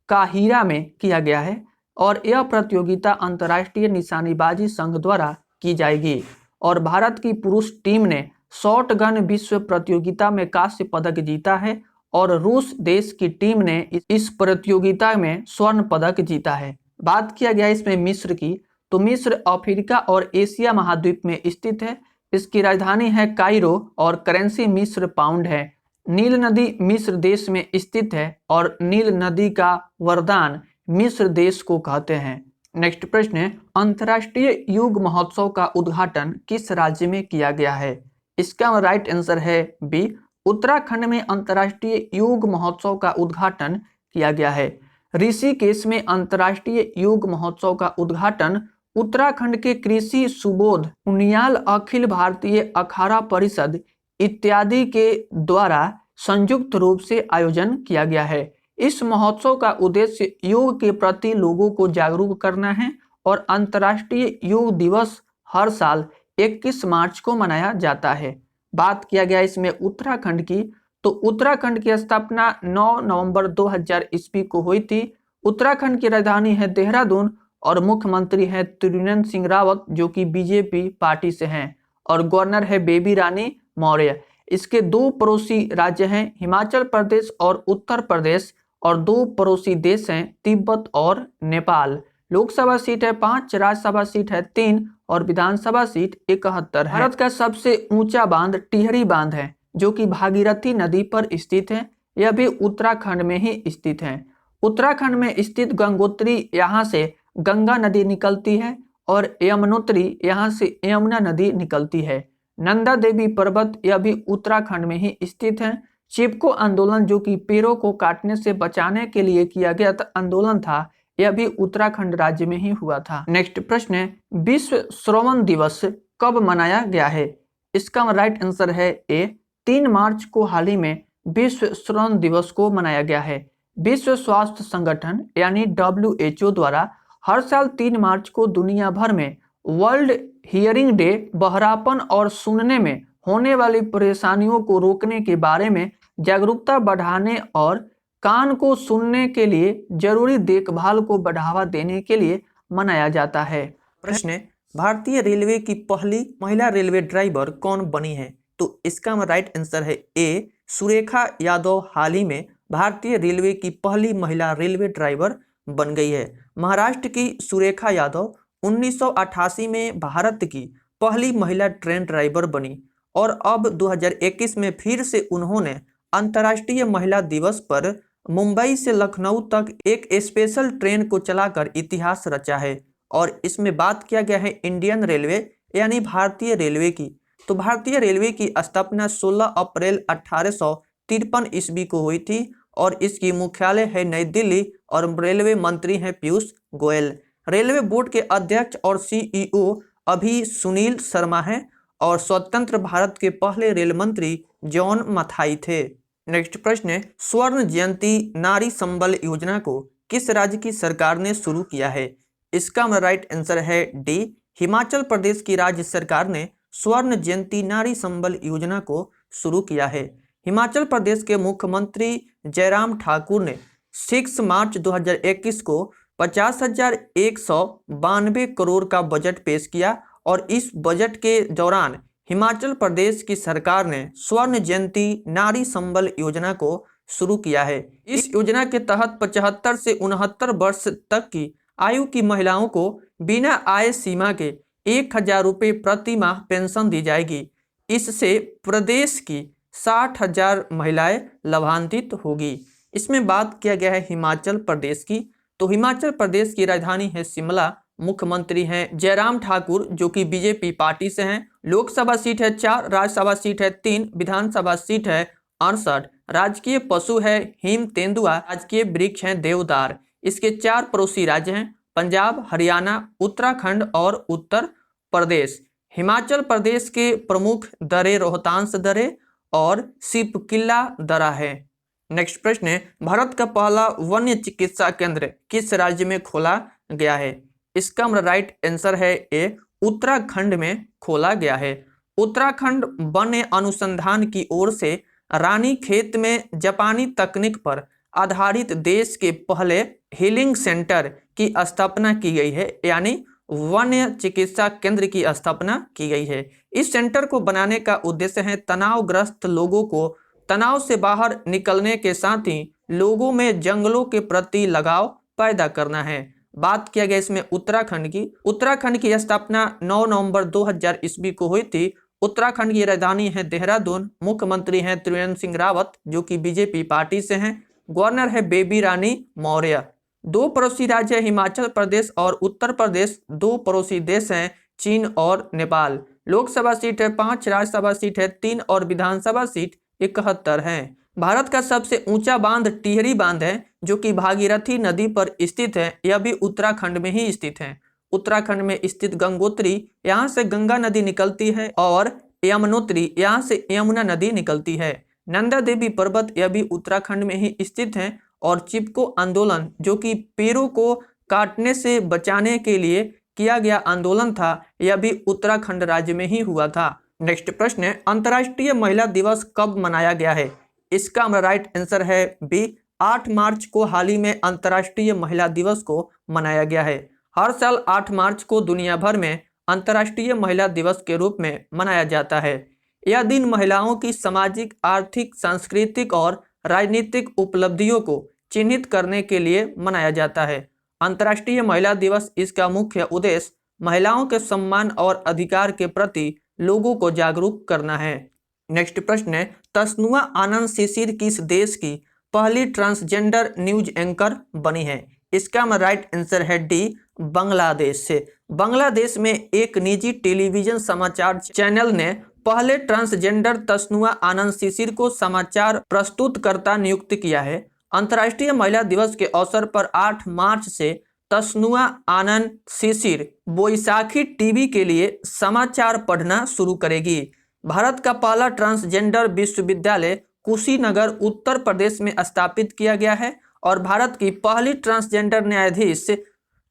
काहिरा में किया गया है और यह प्रतियोगिता अंतर्राष्ट्रीय निशानेबाजी संघ द्वारा की जाएगी और भारत की पुरुष टीम ने शॉट गन विश्व प्रतियोगिता में कांस्य पदक जीता है और रूस देश की टीम ने इस प्रतियोगिता में स्वर्ण पदक जीता है। बात किया गया इसमें मिस्र की, तो मिस्र अफ्रीका और एशिया महाद्वीप में स्थित है। इसकी राजधानी है कायरो और करेंसी मिस्र पाउंड है। नील नदी मिस्र देश में स्थित है और नील नदी का वरदान मिस्र देश को कहते हैं। नेक्स्ट प्रश्न है, अंतर्राष्ट्रीय योग महोत्सव का उद्घाटन किस राज्य में किया गया है? इसका राइट आंसर है बी, उत्तराखंड में अंतर्राष्ट्रीय योग महोत्सव का उद्घाटन किया गया है। ऋषिकेश में अंतर्राष्ट्रीय योग महोत्सव का उद्घाटन उत्तराखंड के कृषि सुबोध उनियाल, अखिल भारतीय अखाड़ा परिषद इत्यादि के द्वारा संयुक्त रूप से आयोजन किया गया है। इस महोत्सव का उद्देश्य योग के प्रति लोगों को जागरूक करना है और अंतर्राष्ट्रीय योग दिवस हर साल 21 मार्च को मनाया जाता है। बात किया गया इसमें उत्तराखंड की, तो उत्तराखंड की स्थापना 9 नवंबर 2000 ईस्वी को हुई थी। उत्तराखंड की राजधानी है देहरादून और मुख्यमंत्री है त्रिवेंद्र सिंह रावत जो कि बीजेपी पार्टी से हैं और गवर्नर है बेबी रानी मौर्य। इसके 2 पड़ोसी राज्य हैं, हिमाचल प्रदेश और उत्तर प्रदेश, और 2 पड़ोसी देश हैं, तिब्बत और नेपाल। लोकसभा सीट है 5, राज्यसभा सीट है 3 और विधानसभा सीट 71 है। भारत का सबसे ऊंचा बांध टिहरी बांध है जो कि भागीरथी नदी पर स्थित है। यह भी उत्तराखंड में ही स्थित है। उत्तराखंड में स्थित गंगोत्री, यहाँ से गंगा नदी निकलती है और यमुनोत्री यहाँ से यमुना नदी निकलती है। नंदा देवी पर्वत यह भी उत्तराखंड में ही स्थित है। चिपको आंदोलन जो कि पेड़ों को काटने से बचाने के लिए किया गया आंदोलन था, यह भी उत्तराखंड राज्य में ही हुआ था। नेक्स्ट प्रश्न है, विश्व श्रवण दिवस कब मनाया गया है? इसका राइट आंसर है ए, 3 मार्च को हाल ही में विश्व श्रवण दिवस को मनाया गया है। विश्व स्वास्थ्य संगठन यानी WHO द्वारा हर साल 3 मार्च को दुनिया भर में वर्ल्ड हियरिंग डे बहरापन और सुनने में होने वाली परेशानियों को रोकने के बारे में जागरूकता बढ़ाने और कान को सुनने के लिए जरूरी देखभाल को बढ़ावा देने के लिए मनाया जाता है। प्रश्न है, भारतीय रेलवे की पहली महिला रेलवे ड्राइवर कौन बनी है? तो इसका राइट आंसर है ए, सुरेखा यादव हाल ही में भारतीय रेलवे की पहली महिला रेलवे ड्राइवर बन गई है। महाराष्ट्र की सुरेखा यादव 1988 में भारत की पहली महिला ट्रेन ड्राइवर बनी और अब 2021 में फिर से उन्होंने अंतर्राष्ट्रीय महिला दिवस पर मुंबई से लखनऊ तक एक स्पेशल ट्रेन को चलाकर इतिहास रचा है। और इसमें बात किया गया है इंडियन रेलवे यानी भारतीय रेलवे की। तो भारतीय रेलवे की स्थापना 16 अप्रैल 1853 ईस्वी को हुई थी और इसकी मुख्यालय है नई दिल्ली और रेलवे मंत्री हैं पीयूष गोयल। रेलवे बोर्ड के अध्यक्ष और CEO अभी सुनील शर्मा हैं और स्वतंत्र भारत के पहले रेल मंत्री जॉन मथाई थे। नेक्स्ट प्रश्न है, स्वर्ण जयंती नारी संबल योजना को किस राज्य की सरकार ने शुरू किया है? इसका राइट आंसर है डी, हिमाचल प्रदेश की राज्य सरकार ने स्वर्ण जयंती नारी संबल योजना को शुरू किया है। हिमाचल प्रदेश के मुख्यमंत्री जयराम ठाकुर ने 6 मार्च 2021 को 50,192 करोड़ का बजट पेश किया और इस बजट के दौरान हिमाचल प्रदेश की सरकार ने स्वर्ण जयंती नारी संबल योजना को शुरू किया है। इस योजना के तहत 75 से 69 वर्ष तक की आयु की महिलाओं को बिना आय सीमा के 1,000 रुपये प्रति माह पेंशन दी जाएगी। इससे प्रदेश की 60,000 महिलाएं लाभान्वित होगी। इसमें बात किया गया है हिमाचल प्रदेश की। तो हिमाचल प्रदेश की राजधानी है शिमला। मुख्यमंत्री हैं जयराम ठाकुर जो कि बीजेपी पार्टी से हैं। लोकसभा सीट है 4, राज्यसभा सीट है 3, विधानसभा सीट है 68। राजकीय पशु है हिम तेंदुआ, राजकीय वृक्ष है देवदार। इसके 4 पड़ोसी राज्य हैं पंजाब, हरियाणा, उत्तराखंड और उत्तर प्रदेश। हिमाचल प्रदेश के प्रमुख दर्रे रोहतांग दर्रे और सिपकिल्ला दर्रा है। नेक्स्ट प्रश्न है, भारत का पहला वन्य चिकित्सा केंद्र किस राज्य में खोला गया है? इसका राइट आंसर है ए, उत्तराखंड में खोला गया है। उत्तराखंड वन्य अनुसंधान की ओर से रानीखेत में जापानी तकनीक पर आधारित देश के पहले हीलिंग सेंटर की स्थापना की गई है, यानी वन्य चिकित्सा केंद्र की स्थापना की गई है। इस सेंटर को बनाने का उद्देश्य है तनावग्रस्त लोगों को तनाव से बाहर निकलने के साथ ही लोगों में जंगलों के प्रति लगाव पैदा करना है। बात किया गया इसमें उत्तराखंड की स्थापना 9 नवंबर 2000 ईस्वी को हुई थी। उत्तराखंड की राजधानी है देहरादून। मुख्यमंत्री हैं त्रिवेंद्र सिंह रावत जो कि बीजेपी पार्टी से हैं। गवर्नर है बेबी रानी मौर्य। 2 पड़ोसी राज्य हिमाचल प्रदेश और उत्तर प्रदेश। 2 पड़ोसी देश हैं चीन और नेपाल। लोकसभा सीट है 5, राज्यसभा सीट है 3 और विधानसभा सीट 71 है। भारत का सबसे ऊंचा बांध टिहरी बांध है जो कि भागीरथी नदी पर स्थित है। यह भी उत्तराखंड में ही स्थित है। उत्तराखंड में स्थित गंगोत्री, यहाँ से गंगा नदी निकलती है और यमुनोत्री, यहाँ से यमुना नदी निकलती है। नंदा देवी पर्वत, यह भी उत्तराखंड में ही स्थित है। और चिपको आंदोलन जो कि पेड़ों को काटने से बचाने के लिए किया गया आंदोलन था, यह भी उत्तराखंड राज्य में ही हुआ था। नेक्स्ट प्रश्न है, अंतर्राष्ट्रीय महिला दिवस कब मनाया गया है? इसका राइट आंसर है बी, 8 मार्च को हाल ही में अंतर्राष्ट्रीय महिला दिवस को मनाया गया है। हर साल 8 मार्च को दुनिया भर में अंतर्राष्ट्रीय महिला दिवस के रूप में मनाया जाता है। यह दिन महिलाओं की सामाजिक, आर्थिक, सांस्कृतिक और राजनीतिक उपलब्धियों को चिन्हित करने के लिए मनाया जाता है। अंतर्राष्ट्रीय महिला दिवस, इसका मुख्य उद्देश्य महिलाओं के सम्मान और अधिकार के प्रति लोगों को जागरूक करना है। नेक्स्ट प्रश्न है, तस्नुआ आनंद शिशिर किस देश की पहली ट्रांसजेंडर न्यूज एंकर बनी है? इसका राइट आंसर है डी, बांग्लादेश से। बांग्लादेश में एक निजी टेलीविजन समाचार चैनल ने पहले ट्रांसजेंडर तस्नुआ आनंद शिशिर को समाचार प्रस्तुतकर्ता नियुक्त किया है। अंतर्राष्ट्रीय महिला दिवस के अवसर पर 8 मार्च से तस्नुआ आनंद शिशिर बोईसाखी टीवी के लिए समाचार पढ़ना शुरू करेगी। भारत का पहला ट्रांसजेंडर विश्वविद्यालय कुशीनगर उत्तर प्रदेश में स्थापित किया गया है और भारत की पहली ट्रांसजेंडर न्यायाधीश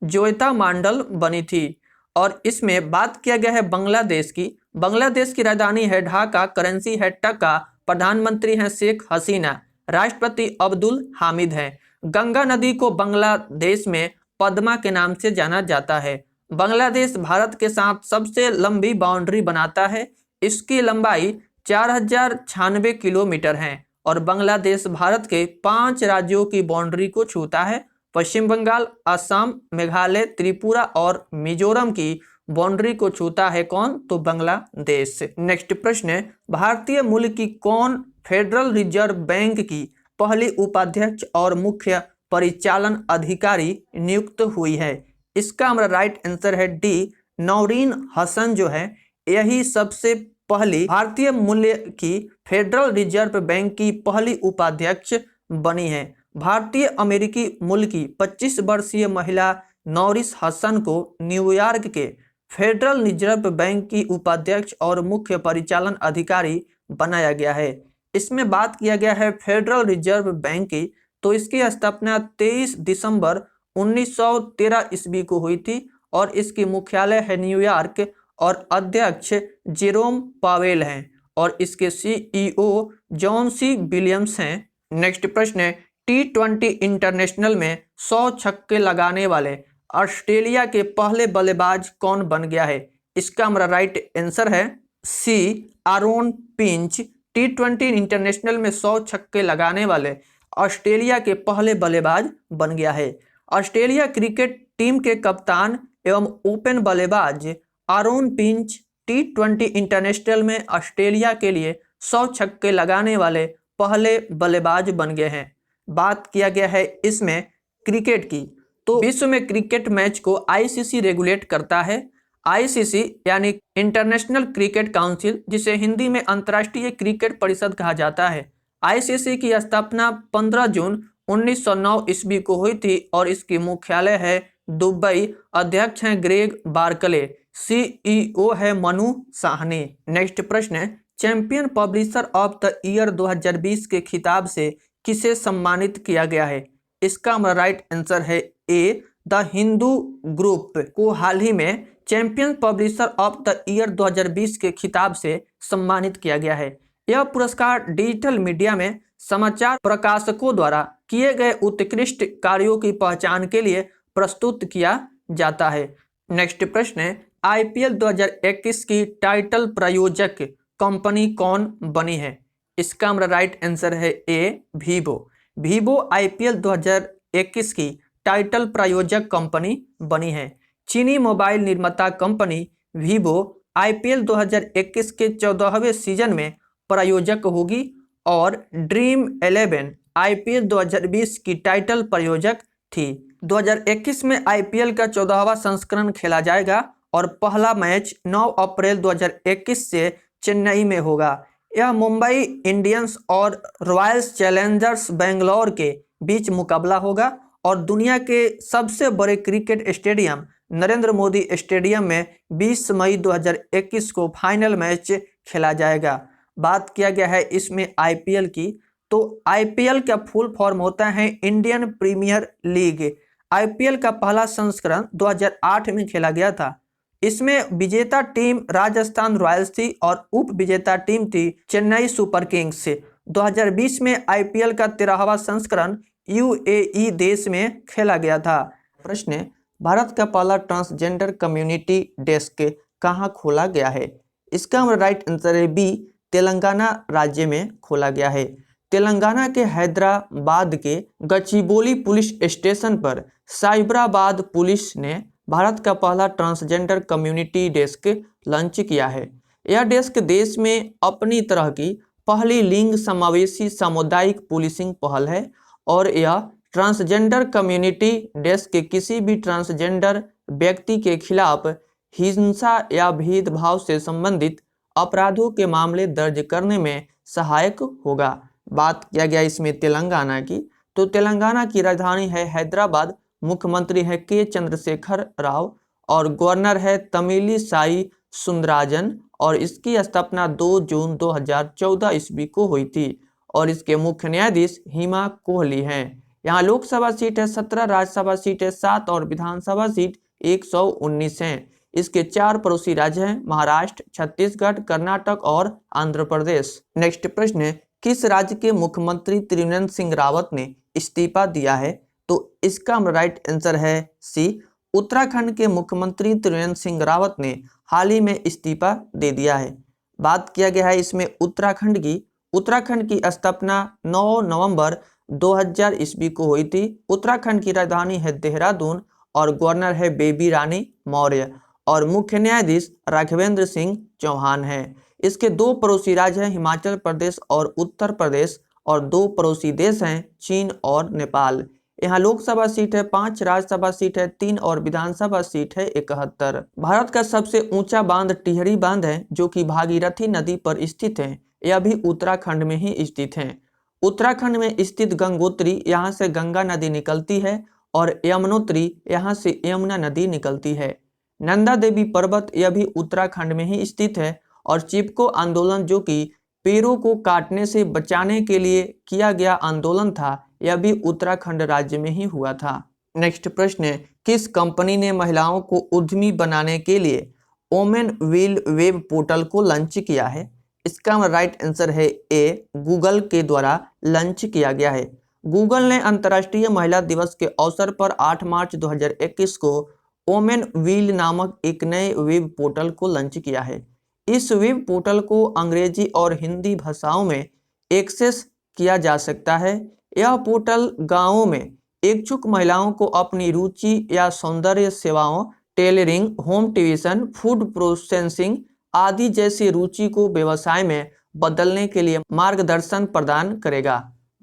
जोयता मांडल बनी थी। और इसमें बात किया गया है बांग्लादेश की। बांग्लादेश की राजधानी है ढाका, करेंसी है टका, प्रधानमंत्री हैं शेख हसीना, राष्ट्रपति अब्दुल हामिद हैं। गंगा नदी को बांग्लादेश में पद्मा के नाम से जाना जाता है। बांग्लादेश भारत के साथ सबसे लंबी बाउंड्री बनाता है। इसकी लंबाई 4096 किलोमीटर है और बांग्लादेश भारत के 5 राज्यों की बाउंड्री को छूता है। पश्चिम बंगाल, असम, मेघालय, त्रिपुरा और मिजोरम की बाउंड्री को छूता है कौन? तो बांग्लादेश। नेक्स्ट प्रश्न है, भारतीय मूल की कौन फेडरल रिजर्व बैंक की पहली उपाध्यक्ष और मुख्य परिचालन अधिकारी नियुक्त हुई है? इसका हमारा राइट आंसर है डी, नौरीन हसन जो है यही सबसे पहली भारतीय मूल्य की फेडरल रिजर्व बैंक की पहली उपाध्यक्ष बनी है। भारतीय अमेरिकी मूल की 25 वर्षीय महिला नौरिस हसन को न्यूयॉर्क के फेडरल रिजर्व बैंक की उपाध्यक्ष और मुख्य परिचालन अधिकारी बनाया गया है। इसमें बात किया गया है फेडरल रिजर्व बैंक की, तो इसकी स्थापना 23 दिसंबर 1913 ईस्वी को हुई थी और इसकी मुख्यालय है न्यूयॉर्क और अध्यक्ष जेरोम पावेल हैं और इसके सीईओ जॉन सी विलियम्स हैं। नेक्स्ट प्रश्न है, T20 इंटरनेशनल में 100 छक्के लगाने वाले ऑस्ट्रेलिया के पहले बल्लेबाज कौन बन गया है? इसका हमारा राइट आंसर है सी, आरोन फिंच। T20 इंटरनेशनल में 100 छक्के लगाने वाले ऑस्ट्रेलिया के पहले बल्लेबाज बन गया है। ऑस्ट्रेलिया क्रिकेट टीम के कप्तान एवं ओपन बल्लेबाज आरोन फिंच T20 इंटरनेशनल में ऑस्ट्रेलिया के लिए 100 छक्के लगाने वाले पहले बल्लेबाज बन गए हैं। बात किया गया है इसमें क्रिकेट की, तो विश्व में क्रिकेट मैच को आईसीसी रेगुलेट करता है। आईसीसी यानी इंटरनेशनल क्रिकेट काउंसिल, जिसे हिंदी में अंतर्राष्ट्रीय क्रिकेट परिषद कहा जाता है। आईसीसी की स्थापना 15 जून 1909 ईस्वी को हुई थी और इसकी मुख्यालय है दुबई। अध्यक्ष हैं ग्रेग बार्कले, सीईओ है मनु साहनी। नेक्स्ट प्रश्न है, champion publisher of the year 2020 के खिताब से किसे सम्मानित किया गया है? इसका हमारा राइट आंसर है ए, द हिंदू ग्रुप को हाल ही में champion publisher of the year 2020 के खिताब से सम्मानित किया गया है। यह पुरस्कार डिजिटल मीडिया में समाचार प्रकाशकों द्वारा किए गए उत्कृष्ट कार्यों की पहचान के लिए प्रस्तुत किया जाता है। नेक्स्ट प्रश्न है, आईपीएल 2021 की टाइटल प्रायोजक कंपनी कौन बनी है? इसका हमारा राइट आंसर है ए, वीवो। वीवो आईपीएल 2021 की टाइटल प्रायोजक कंपनी बनी है। चीनी मोबाइल निर्माता कंपनी वीवो आईपीएल 2021 के 14वें सीजन में प्रायोजक होगी और ड्रीम 11 आईपीएल 2020 की टाइटल प्रायोजक थी। 2021 में आईपीएल का 14वां संस्करण खेला जाएगा और पहला मैच 9 अप्रैल 2021 से चेन्नई में होगा। यह मुंबई इंडियंस और रॉयल्स चैलेंजर्स बेंगलोर के बीच मुकाबला होगा और दुनिया के सबसे बड़े cricket stadium Narendra Modi stadium में 20 मई 2021 को फाइनल मैच खेला जाएगा। बात किया गया है इसमें आईपीएल की, तो आईपीएल का फुल फॉर्म होता है इंडियन प्रीमियर लीग। आईपीएल का पहला संस्करण 2008 में खेला गया था। इसमें विजेता टीम राजस्थान रॉयल्स थी और उप विजेता टीम थी चेन्नई सुपर किंग्स। 2020 में आईपीएल का 13वां संस्करण यूएई देश में खेला गया था। प्रश्न है, भारत का पहला ट्रांसजेंडर कम्युनिटी डेस्क कहाँ खोला गया है? इसका हमारा राइट आंसर है बी, तेलंगाना राज्य में खोला गया है। तेलंगाना के हैदराबाद के गचिबोली पुलिस स्टेशन पर साइबराबाद पुलिस ने भारत का पहला ट्रांसजेंडर कम्युनिटी डेस्क लॉन्च किया है। यह डेस्क देश में अपनी तरह की पहली लिंग समावेशी सामुदायिक पुलिसिंग पहल है और यह ट्रांसजेंडर कम्युनिटी देश के किसी भी ट्रांसजेंडर व्यक्ति के खिलाफ हिंसा या भेदभाव से संबंधित अपराधों के मामले दर्ज करने में सहायक होगा। बात किया गया इसमें तेलंगाना की, तो तेलंगाना की राजधानी है हैदराबाद, मुख्यमंत्री है के चंद्रशेखर राव और गवर्नर है तमिलिसाई सुंदरराजन और इसकी स्थापना 2 जून 2014 ईस्वी को हुई थी और इसके मुख्य न्यायाधीश हिमा कोहली हैं। यहाँ लोकसभा सीट है 17, राज्यसभा सीट है 7 और विधानसभा सीट 119 हैं। इसके 4 पड़ोसी राज्य हैं महाराष्ट्र, छत्तीसगढ़, कर्नाटक और आंध्र प्रदेश। नेक्स्ट प्रश्न है, किस राज्य के मुख्यमंत्री त्रिवेंद्र सिंह रावत ने इस्तीफा दिया है? तो इसका राइट आंसर है सी, उत्तराखंड के मुख्यमंत्री त्रिवेंद्र सिंह रावत ने हाल ही में इस्तीफा दे दिया है। बात किया गया है इसमें उत्तराखंड की स्थापना 9 नवंबर 2000 ईस्वी को हुई थी। उत्तराखंड की राजधानी है देहरादून और गवर्नर है बेबी रानी मौर्य और मुख्य न्यायाधीश राघवेंद्र सिंह चौहान है। इसके 2 पड़ोसी राज्य हैं हिमाचल प्रदेश और उत्तर प्रदेश और 2 पड़ोसी देश हैं चीन और नेपाल। यहाँ लोकसभा सीट है 5, राज्यसभा सीट है 3 और विधानसभा सीट है 71। भारत का सबसे ऊंचा बांध टिहरी बांध है जो कि भागीरथी नदी पर स्थित है। यह भी उत्तराखंड में ही स्थित है। उत्तराखंड में स्थित गंगोत्री, यहाँ से गंगा नदी निकलती है और यमुनोत्री, यहाँ से यमुना नदी निकलती है। नंदा देवी पर्वत, यह भी उत्तराखंड में ही स्थित है और चिपको आंदोलन जो कि पेड़ों को काटने से बचाने के लिए किया गया आंदोलन था, यह भी उत्तराखंड राज्य में ही हुआ था। नेक्स्ट प्रश्न है, किस कंपनी ने महिलाओं को उद्यमी बनाने के लिए वोमेन व्हील वेब पोर्टल को लॉन्च किया है? इसका राइट आंसर है ए, गूगल के द्वारा लॉन्च किया गया है। गूगल ने अंतर्राष्ट्रीय महिला दिवस के अवसर पर 8 मार्च 2021 को वोमेन व्हील नामक एक नए वेब पोर्टल को लॉन्च किया है। इस वेब पोर्टल को अंग्रेजी और हिंदी भाषाओं में एक्सेस किया जा सकता है। यह पोर्टल गांवों में इच्छुक महिलाओं को अपनी रुचि या सौंदर्य सेवाओं, tailoring, home tuition, food processing आदि जैसी रुचि को व्यवसाय में बदलने के लिए मार्गदर्शन प्रदान करेगा।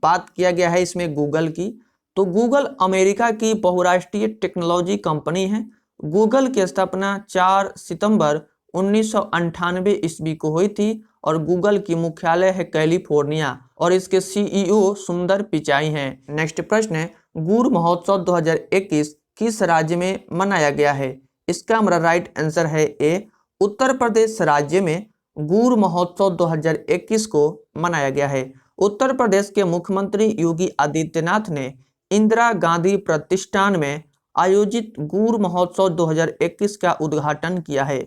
बात किया गया है इसमें गूगल की, तो गूगल अमेरिका की बहुराष्ट्रीय टेक्नोलॉजी कंपनी है। गूगल की स्थापना 4 सितंबर 1998 ईस्वी को हुई थी और गूगल की मुख्यालय है कैलिफोर्निया और इसके सीईओ सुंदर पिचाई हैं। नेक्स्ट प्रश्न है, गुड़ महोत्सव 2021 किस राज्य में मनाया गया है? इसका हमारा राइट आंसर है ए, उत्तर प्रदेश राज्य में गुड़ महोत्सव 2021 को मनाया गया है। उत्तर प्रदेश के मुख्यमंत्री योगी आदित्यनाथ ने इंदिरा गांधी प्रतिष्ठान में आयोजित गुड़ महोत्सव 2021 का उद्घाटन किया है।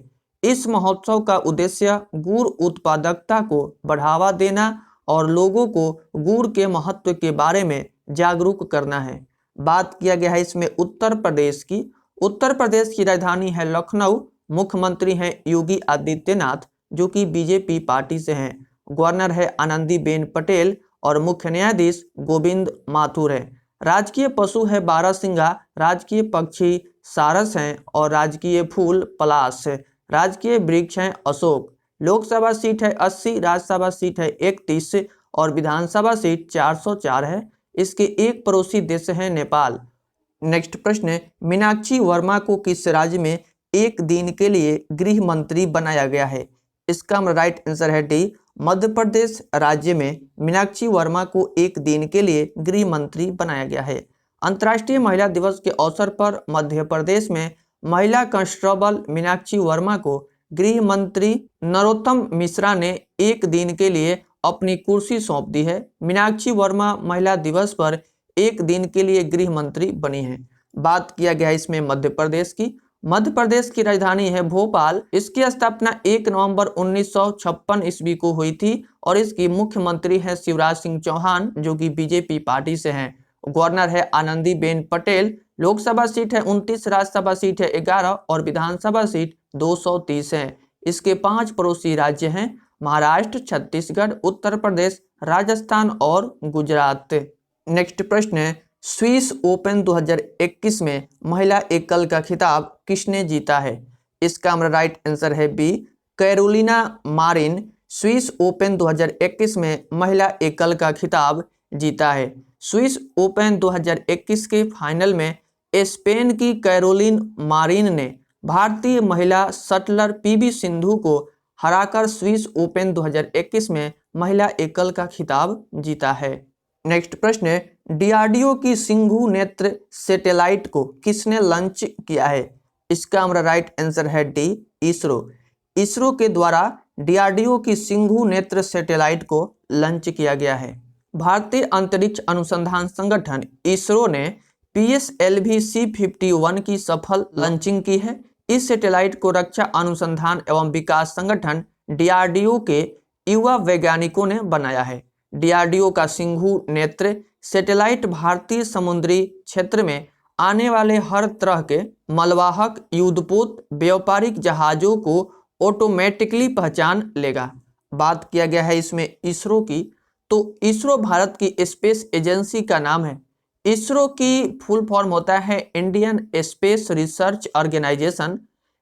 इस महोत्सव का उद्देश्य गुड़ उत्पादकता को बढ़ावा देना और लोगों को गुड़ के महत्व के बारे में जागरूक करना है। बात किया गया है इसमें उत्तर प्रदेश की। उत्तर प्रदेश की राजधानी है लखनऊ, मुख्यमंत्री हैं योगी आदित्यनाथ जो कि बीजेपी पार्टी से हैं। गवर्नर है आनंदीबेन पटेल और मुख्य न्यायाधीश गोविंद माथुर है। राजकीय पशु है बारहसिंगा, राजकीय पक्षी सारस हैं और राजकीय फूल पलाश है। राजकीय वृक्ष हैं अशोक। लोकसभा सीट है 80, राज्यसभा सीट है 31 और विधानसभा सीट 404 है। इसके 1 पड़ोसी देश है नेपाल। नेक्स्ट प्रश्न है, मीनाक्षी वर्मा को किस राज्य में 1 दिन के लिए गृह मंत्री बनाया गया है? इसका राइट आंसर है डी, मध्य प्रदेश राज्य में मीनाक्षी वर्मा को 1 दिन के लिए गृह मंत्री बनाया गया है। अंतर्राष्ट्रीय महिला दिवस के अवसर पर मध्य प्रदेश में महिला कांस्टेबल मीनाक्षी वर्मा को गृह मंत्री नरोत्तम मिश्रा ने 1 दिन के लिए अपनी कुर्सी सौंप दी है। मीनाक्षी वर्मा महिला दिवस पर 1 दिन के लिए गृह मंत्री बनी है। बात किया गया इसमें मध्य प्रदेश की। मध्य प्रदेश की राजधानी है भोपाल। इसकी स्थापना 1 नवंबर 1956 ईस्वी को हुई थी और इसकी मुख्यमंत्री है शिवराज सिंह चौहान जो कि बीजेपी पार्टी से हैं। गवर्नर है आनंदीबेन पटेल। लोकसभा सीट है 29, राज्यसभा सीट है 11 और विधानसभा सीट 230 है। इसके 5 पड़ोसी राज्य हैं महाराष्ट्र, छत्तीसगढ़, उत्तर प्रदेश, राजस्थान और गुजरात। नेक्स्ट प्रश्न है, स्विस ओपन 2021 में महिला एकल का खिताब किसने जीता है? इसका हमारा राइट आंसर है B, Carolina Marin Swiss Open 2021 में महिला एकल का खिताब जीता है। स्विस ओपन 2021 के फाइनल में स्पेन की कैरोलिन मारिन ने भारतीय महिला शटलर पीवी सिंधु को हराकर स्विस ओपन 2021 में महिला एकल का खिताब जीता है। नेक्स्ट प्रश्न है, डीआरडीओ की सिंघु नेत्र सैटेलाइट को किसने लॉन्च किया है? इसका हमारा राइट आंसर है डी, इसरो। इसरो के द्वारा डीआरडीओ की सिंघु नेत्र सैटेलाइट को लॉन्च किया गया है। भारतीय अंतरिक्ष अनुसंधान संगठन इसरो ने PSLV C51 की सफल लॉन्चिंग की है। इस सैटेलाइट को रक्षा अनुसंधान एवं विकास संगठन डीआरडीओ के युवा वैज्ञानिकों ने बनाया है। डीआरडीओ का सिंघु नेत्र सैटेलाइट भारतीय समुद्री क्षेत्र में आने वाले हर तरह के मलवाहक, युद्धपोत, व्यापारिक जहाजों को ऑटोमेटिकली पहचान लेगा। बात किया गया है इसमें इसरो की, तो इसरो भारत की स्पेस एजेंसी का नाम है। इसरो की फुल फॉर्म होता है इंडियन स्पेस रिसर्च ऑर्गेनाइजेशन,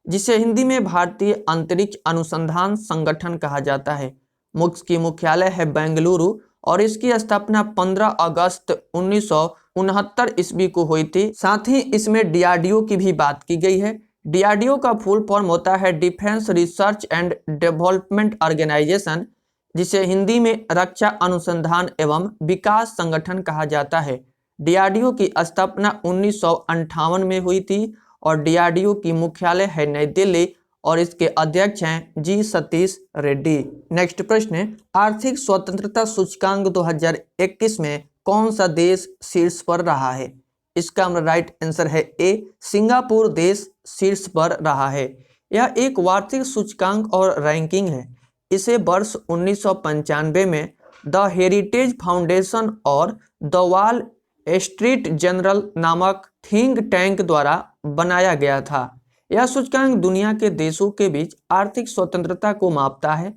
जिसे हिंदी में भारतीय अंतरिक्ष अनुसंधान संगठन कहा जाता है। की मुख्यालय है बेंगलुरु और इसकी स्थापना 15 अगस्त 1969 ईस्वी को हुई थी। साथ ही इसमें डीआरडीओ की भी बात की गई है। डीआरडीओ का फुल फॉर्म होता है defence research and development organisation, जिसे हिंदी में रक्षा अनुसंधान एवं विकास संगठन कहा जाता है। डीआरडीओ की स्थापना 1958 में हुई थी और डीआरडीओ की मुख्यालय है नई दिल्ली और इसके अध्यक्ष हैं जी सतीश रेड्डी। नेक्स्ट प्रश्न है, आर्थिक स्वतंत्रता सूचकांक 2021 में कौन सा देश शीर्ष पर रहा है? इसका हमारा राइट आंसर है ए, सिंगापुर देश शीर्ष पर रहा है। यह एक वार्षिक सूचकांक और रैंकिंग है। इसे वर्ष 1995 में द हेरिटेज फाउंडेशन और द वॉल स्ट्रीट जर्नल नामक थिंक टैंक द्वारा बनाया गया था। यह सूचकांक दुनिया के देशों के बीच आर्थिक स्वतंत्रता को मापता है।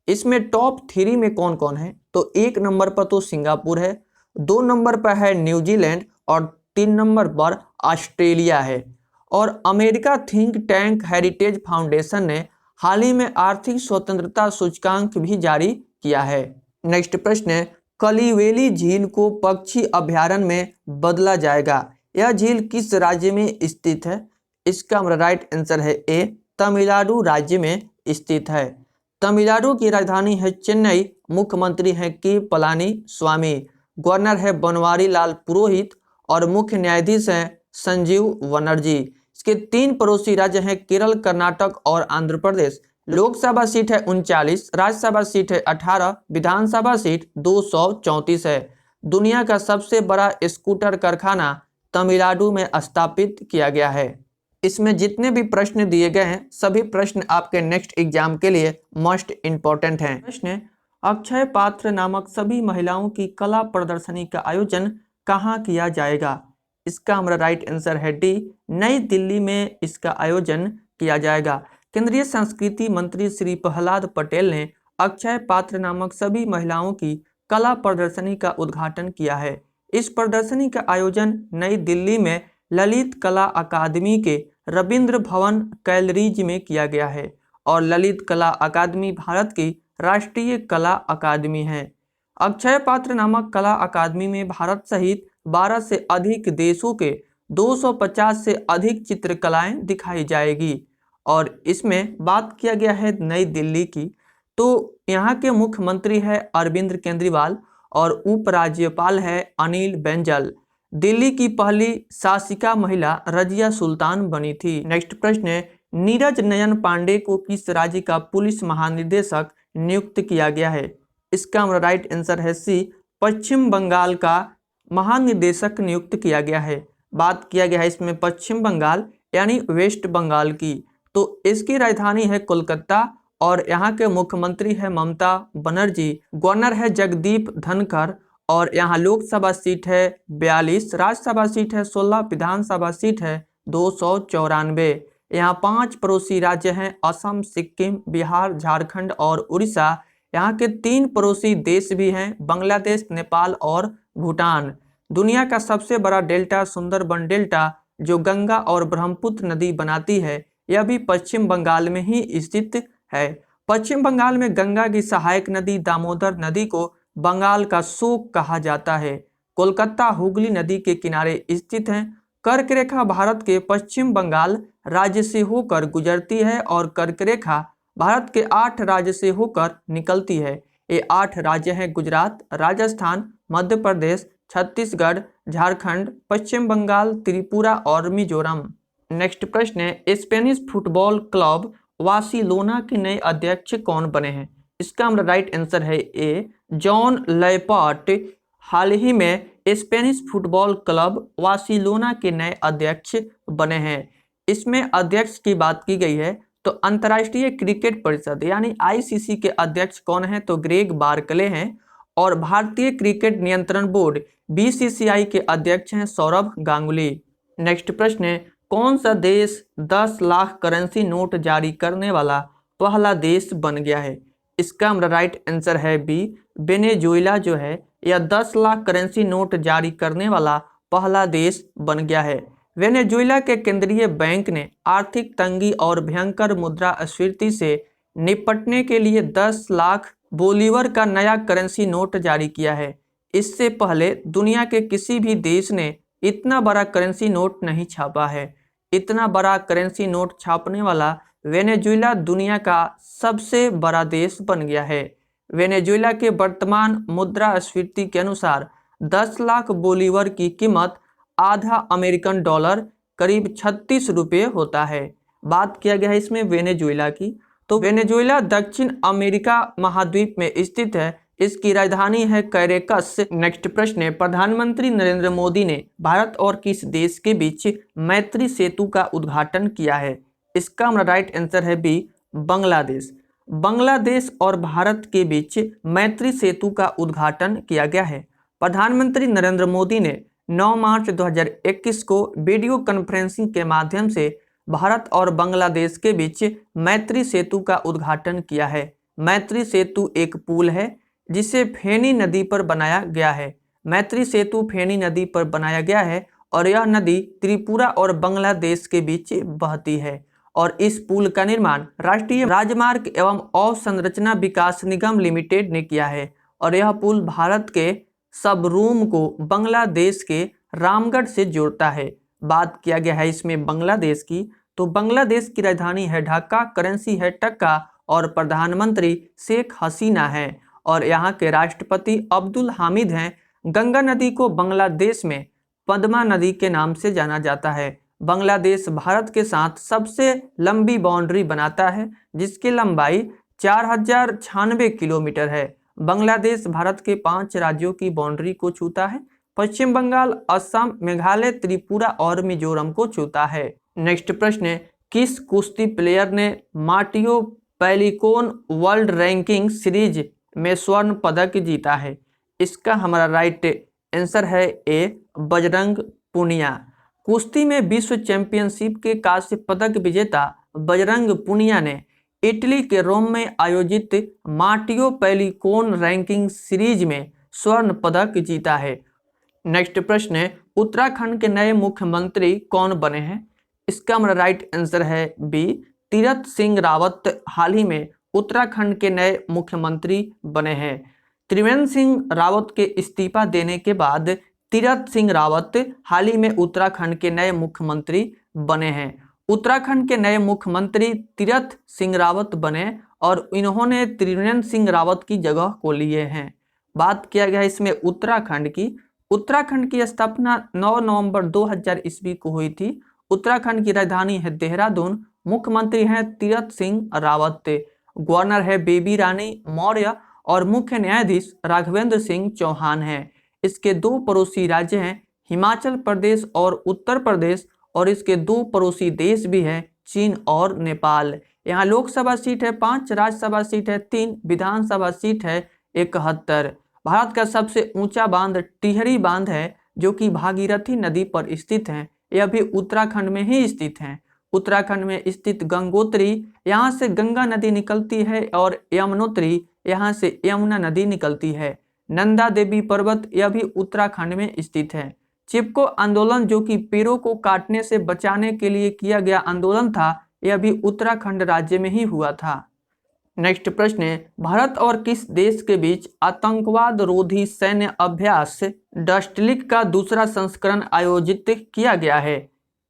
इसमें टॉप 3 में कौन कौन है? तो 1 नंबर पर तो सिंगापुर है, 2 नंबर पर है न्यूजीलैंड और 3 नंबर पर ऑस्ट्रेलिया है। और America think tank heritage foundation ने हाल ही में आर्थिक स्वतंत्रता सूचकांक भी जारी किया है। नेक्स्ट प्रश्न है, कलिवेली झील को पक्षी अभ्यारण्य में बदला जाएगा। यह झील किस राज्य में स्थित है? इसका हमारा राइट आंसर है ए, तमिलनाडु राज्य में स्थित है। तमिलनाडु की राजधानी है चेन्नई। मुख्यमंत्री है के पलानी स्वामी, गवर्नर है बनवारी लाल पुरोहित और मुख्य न्यायाधीश हैं संजीव बनर्जी। इसके 3 पड़ोसी राज्य हैं केरल, कर्नाटक और आंध्र प्रदेश। लोकसभा सीट है 39, राज्यसभा सीट है 18, विधानसभा सीट 234 है। दुनिया का सबसे बड़ा स्कूटर कारखाना तमिलनाडु में स्थापित किया गया है। इसमें जितने भी प्रश्न दिए गए हैं सभी प्रश्न आपके नेक्स्ट एग्जाम के लिए मोस्ट इंपॉर्टेंट हैं। प्रश्न, अक्षय पात्र नामक सभी महिलाओं की कला प्रदर्शनी का आयोजन कहाँ किया जाएगा? इसका हमारा राइट आंसर है डी, नई दिल्ली में इसका आयोजन किया जाएगा। केंद्रीय संस्कृति मंत्री श्री प्रहलाद पटेल ने अक्षय पात्र नामक सभी महिलाओं की कला प्रदर्शनी का उद्घाटन किया है। इस प्रदर्शनी का आयोजन नई दिल्ली में ललित कला अकादमी के रविंद्र भवन कैलरीज में किया गया है और ललित कला अकादमी भारत की राष्ट्रीय कला अकादमी है। अक्षय पात्र नामक कला अकादमी में भारत सहित 12 से अधिक देशों के 250 से अधिक चित्रकलाएं दिखाई जाएगी। और इसमें बात किया गया है नई दिल्ली की, तो यहाँ के मुख्यमंत्री है अरविंद केजरीवाल और उपराज्यपाल है अनिल बैजल। दिल्ली की पहली शासिका महिला रजिया सुल्तान बनी थी। नेक्स्ट प्रश्न है, नीरज नयन पांडे को किस राज्य का पुलिस महानिदेशक नियुक्त किया गया है? इसका हमारा राइट आंसर है सी, पश्चिम बंगाल का महानिदेशक नियुक्त किया गया है। बात किया गया है इसमें पश्चिम बंगाल यानी वेस्ट बंगाल की, तो इसकी राजधानी है कोलकाता और यहाँ के मुख्यमंत्री है ममता बनर्जी। गवर्नर है जगदीप धनखड़ और यहाँ लोकसभा सीट है 42, राज्यसभा सीट है 16, विधानसभा सीट है 294। यहाँ 5 पड़ोसी राज्य हैं असम, सिक्किम, बिहार, झारखंड और उड़ीसा। यहाँ के 3 पड़ोसी देश भी हैं बांग्लादेश, नेपाल और भूटान। दुनिया का सबसे बड़ा डेल्टा सुंदरबन डेल्टा जो गंगा और ब्रह्मपुत्र नदी बनाती है, यह भी पश्चिम बंगाल में ही स्थित है। पश्चिम बंगाल में गंगा की सहायक नदी दामोदर नदी को बंगाल का शोक कहा जाता है। कोलकाता हुगली नदी के किनारे स्थित है। कर्क रेखा भारत के पश्चिम बंगाल राज्य से होकर गुजरती है और कर्क रेखा भारत के 8 राज्य से होकर निकलती है। ये 8 राज्य हैं गुजरात, राजस्थान, मध्य प्रदेश, छत्तीसगढ़, झारखंड, पश्चिम बंगाल, त्रिपुरा और मिजोरम। नेक्स्ट प्रश्न है, स्पेनिश फुटबॉल क्लब बार्सिलोना के नए अध्यक्ष कौन बने हैं? इसका हमारा राइट आंसर है ए, जॉन लैपार्ट हाल ही में स्पेनिश फुटबॉल क्लब बार्सिलोना के नए अध्यक्ष बने हैं। इसमें अध्यक्ष की बात की गई है तो अंतर्राष्ट्रीय क्रिकेट परिषद यानी आईसीसी के अध्यक्ष कौन है? तो ग्रेग बार्कले हैं। और भारतीय क्रिकेट नियंत्रण बोर्ड बीसीसीआई के अध्यक्ष हैं सौरभ गांगुली। नेक्स्ट प्रश्न है, कौन सा देश 10 लाख करेंसी नोट जारी करने वाला पहला देश बन गया है? इसका हमारा राइट आंसर है बी, वेनेजुएला जो है यह 10 लाख करेंसी नोट जारी करने वाला पहला देश बन गया है। वेनेजुएला के केंद्रीय बैंक ने आर्थिक तंगी और भयंकर मुद्रास्फीति से निपटने के लिए 10 लाख बोलीवर का नया करेंसी नोट जारी किया है। इससे पहले दुनिया के किसी भी देश ने इतना बड़ा करेंसी नोट नहीं छापा है। इतना बड़ा करेंसी नोट छापने वाला वेनेजुएला दुनिया का सबसे बड़ा देश बन गया है। वेनेजुएला के वर्तमान मुद्रास्फीति के अनुसार 10 लाख बोलीवर की कीमत आधा अमेरिकन डॉलर करीब 36 रुपये होता है। बात किया गया है इसमें वेनेजुएला की, तो वेनेजुएला दक्षिण अमेरिका महाद्वीप में स्थित है। इसकी राजधानी है कैरेकस। नेक्स्ट प्रश्न है, प्रधानमंत्री नरेंद्र मोदी ने भारत और किस देश के बीच मैत्री सेतु का उद्घाटन किया है? इसका हमारा राइट आंसर है बी, बांग्लादेश। बांग्लादेश और भारत के बीच मैत्री सेतु का उद्घाटन किया गया है। प्रधानमंत्री नरेंद्र मोदी ने 9 मार्च 2021 को वीडियो कॉन्फ्रेंसिंग के माध्यम से भारत और बांग्लादेश के बीच मैत्री सेतु का उद्घाटन किया है। मैत्री सेतु एक पुल है जिसे फेनी नदी पर बनाया गया है। मैत्री सेतु फेनी नदी पर बनाया गया है और यह नदी त्रिपुरा और बांग्लादेश के बीच बहती है। और इस पुल का निर्माण राष्ट्रीय राजमार्ग एवं अवसंरचना विकास निगम लिमिटेड ने किया है। और यह पुल भारत के सबरूम को बांग्लादेश के रामगढ़ से जोड़ता है। बात किया गया है इसमें बांग्लादेश की, तो बांग्लादेश की राजधानी है ढाका, करेंसी है टक्का और प्रधानमंत्री शेख हसीना है। और यहाँ के राष्ट्रपति अब्दुल हामिद हैं। गंगा नदी को बांग्लादेश में पद्मा नदी के नाम से जाना जाता है। बांग्लादेश भारत के साथ सबसे लंबी बाउंड्री बनाता है जिसकी लंबाई 4096 किलोमीटर है। बांग्लादेश भारत के 5 राज्यों की बाउंड्री को छूता है। पश्चिम बंगाल, असम, मेघालय, त्रिपुरा और मिजोरम को छूता है। नेक्स्ट प्रश्न है, किस कुश्ती प्लेयर ने मार्टियो पैलिकोन वर्ल्ड रैंकिंग सीरीज में स्वर्ण पदक जीता है? इसका हमारा राइट आंसर है ए, बजरंग पुनिया। कुश्ती में विश्व चैंपियनशिप के कांस्य पदक विजेता बजरंग पुनिया ने इटली के रोम में आयोजित मार्टियो पैलिकोन रैंकिंग सीरीज में स्वर्ण पदक जीता है। नेक्स्ट प्रश्न है, उत्तराखंड के नए मुख्यमंत्री कौन बने हैं? इसका हमारा राइट आंसर है बी, तीरथ सिंह रावत हाल ही में उत्तराखंड के नए मुख्यमंत्री बने हैं। त्रिवेंद्र सिंह रावत के इस्तीफा देने के बाद तीरथ सिंह रावत हाल ही में उत्तराखंड के नए मुख्यमंत्री बने हैं। उत्तराखंड के नए मुख्यमंत्री तीरथ सिंह रावत बने और इन्होंने त्रिवेंद्र सिंह रावत की जगह को लिए हैं। बात किया गया इसमें उत्तराखंड की। उत्तराखंड की स्थापना 9 नवंबर 2000 ईस्वी को हुई थी। उत्तराखंड की राजधानी है देहरादून। मुख्यमंत्री हैं तीरथ सिंह रावत। गवर्नर है बेबी रानी मौर्य और मुख्य न्यायाधीश राघवेंद्र सिंह चौहान हैं। इसके 2 पड़ोसी राज्य हैं हिमाचल प्रदेश और उत्तर प्रदेश, और इसके 2 पड़ोसी देश भी हैं चीन और नेपाल। यहाँ लोकसभा सीट है 5, राज्यसभा सीट है 3, विधानसभा सीट है 71। भारत का सबसे ऊंचा बांध टिहरी बांध है जो कि भागीरथी नदी पर स्थित है। यह भी उत्तराखंड में ही स्थित है। उत्तराखंड में स्थित गंगोत्री, यहाँ से गंगा नदी निकलती है और यमुनोत्री, यहाँ से यमुना नदी निकलती है। नंदा देवी पर्वत, यह भी उत्तराखंड में स्थित है। चिपको आंदोलन जो कि पेड़ों को काटने से बचाने के लिए किया गया आंदोलन था, यह भी उत्तराखंड राज्य में ही हुआ था। नेक्स्ट प्रश्न है, भारत और किस देश के बीच आतंकवाद रोधी सैन्य अभ्यास डस्टलिक का दूसरा संस्करण आयोजित किया गया है?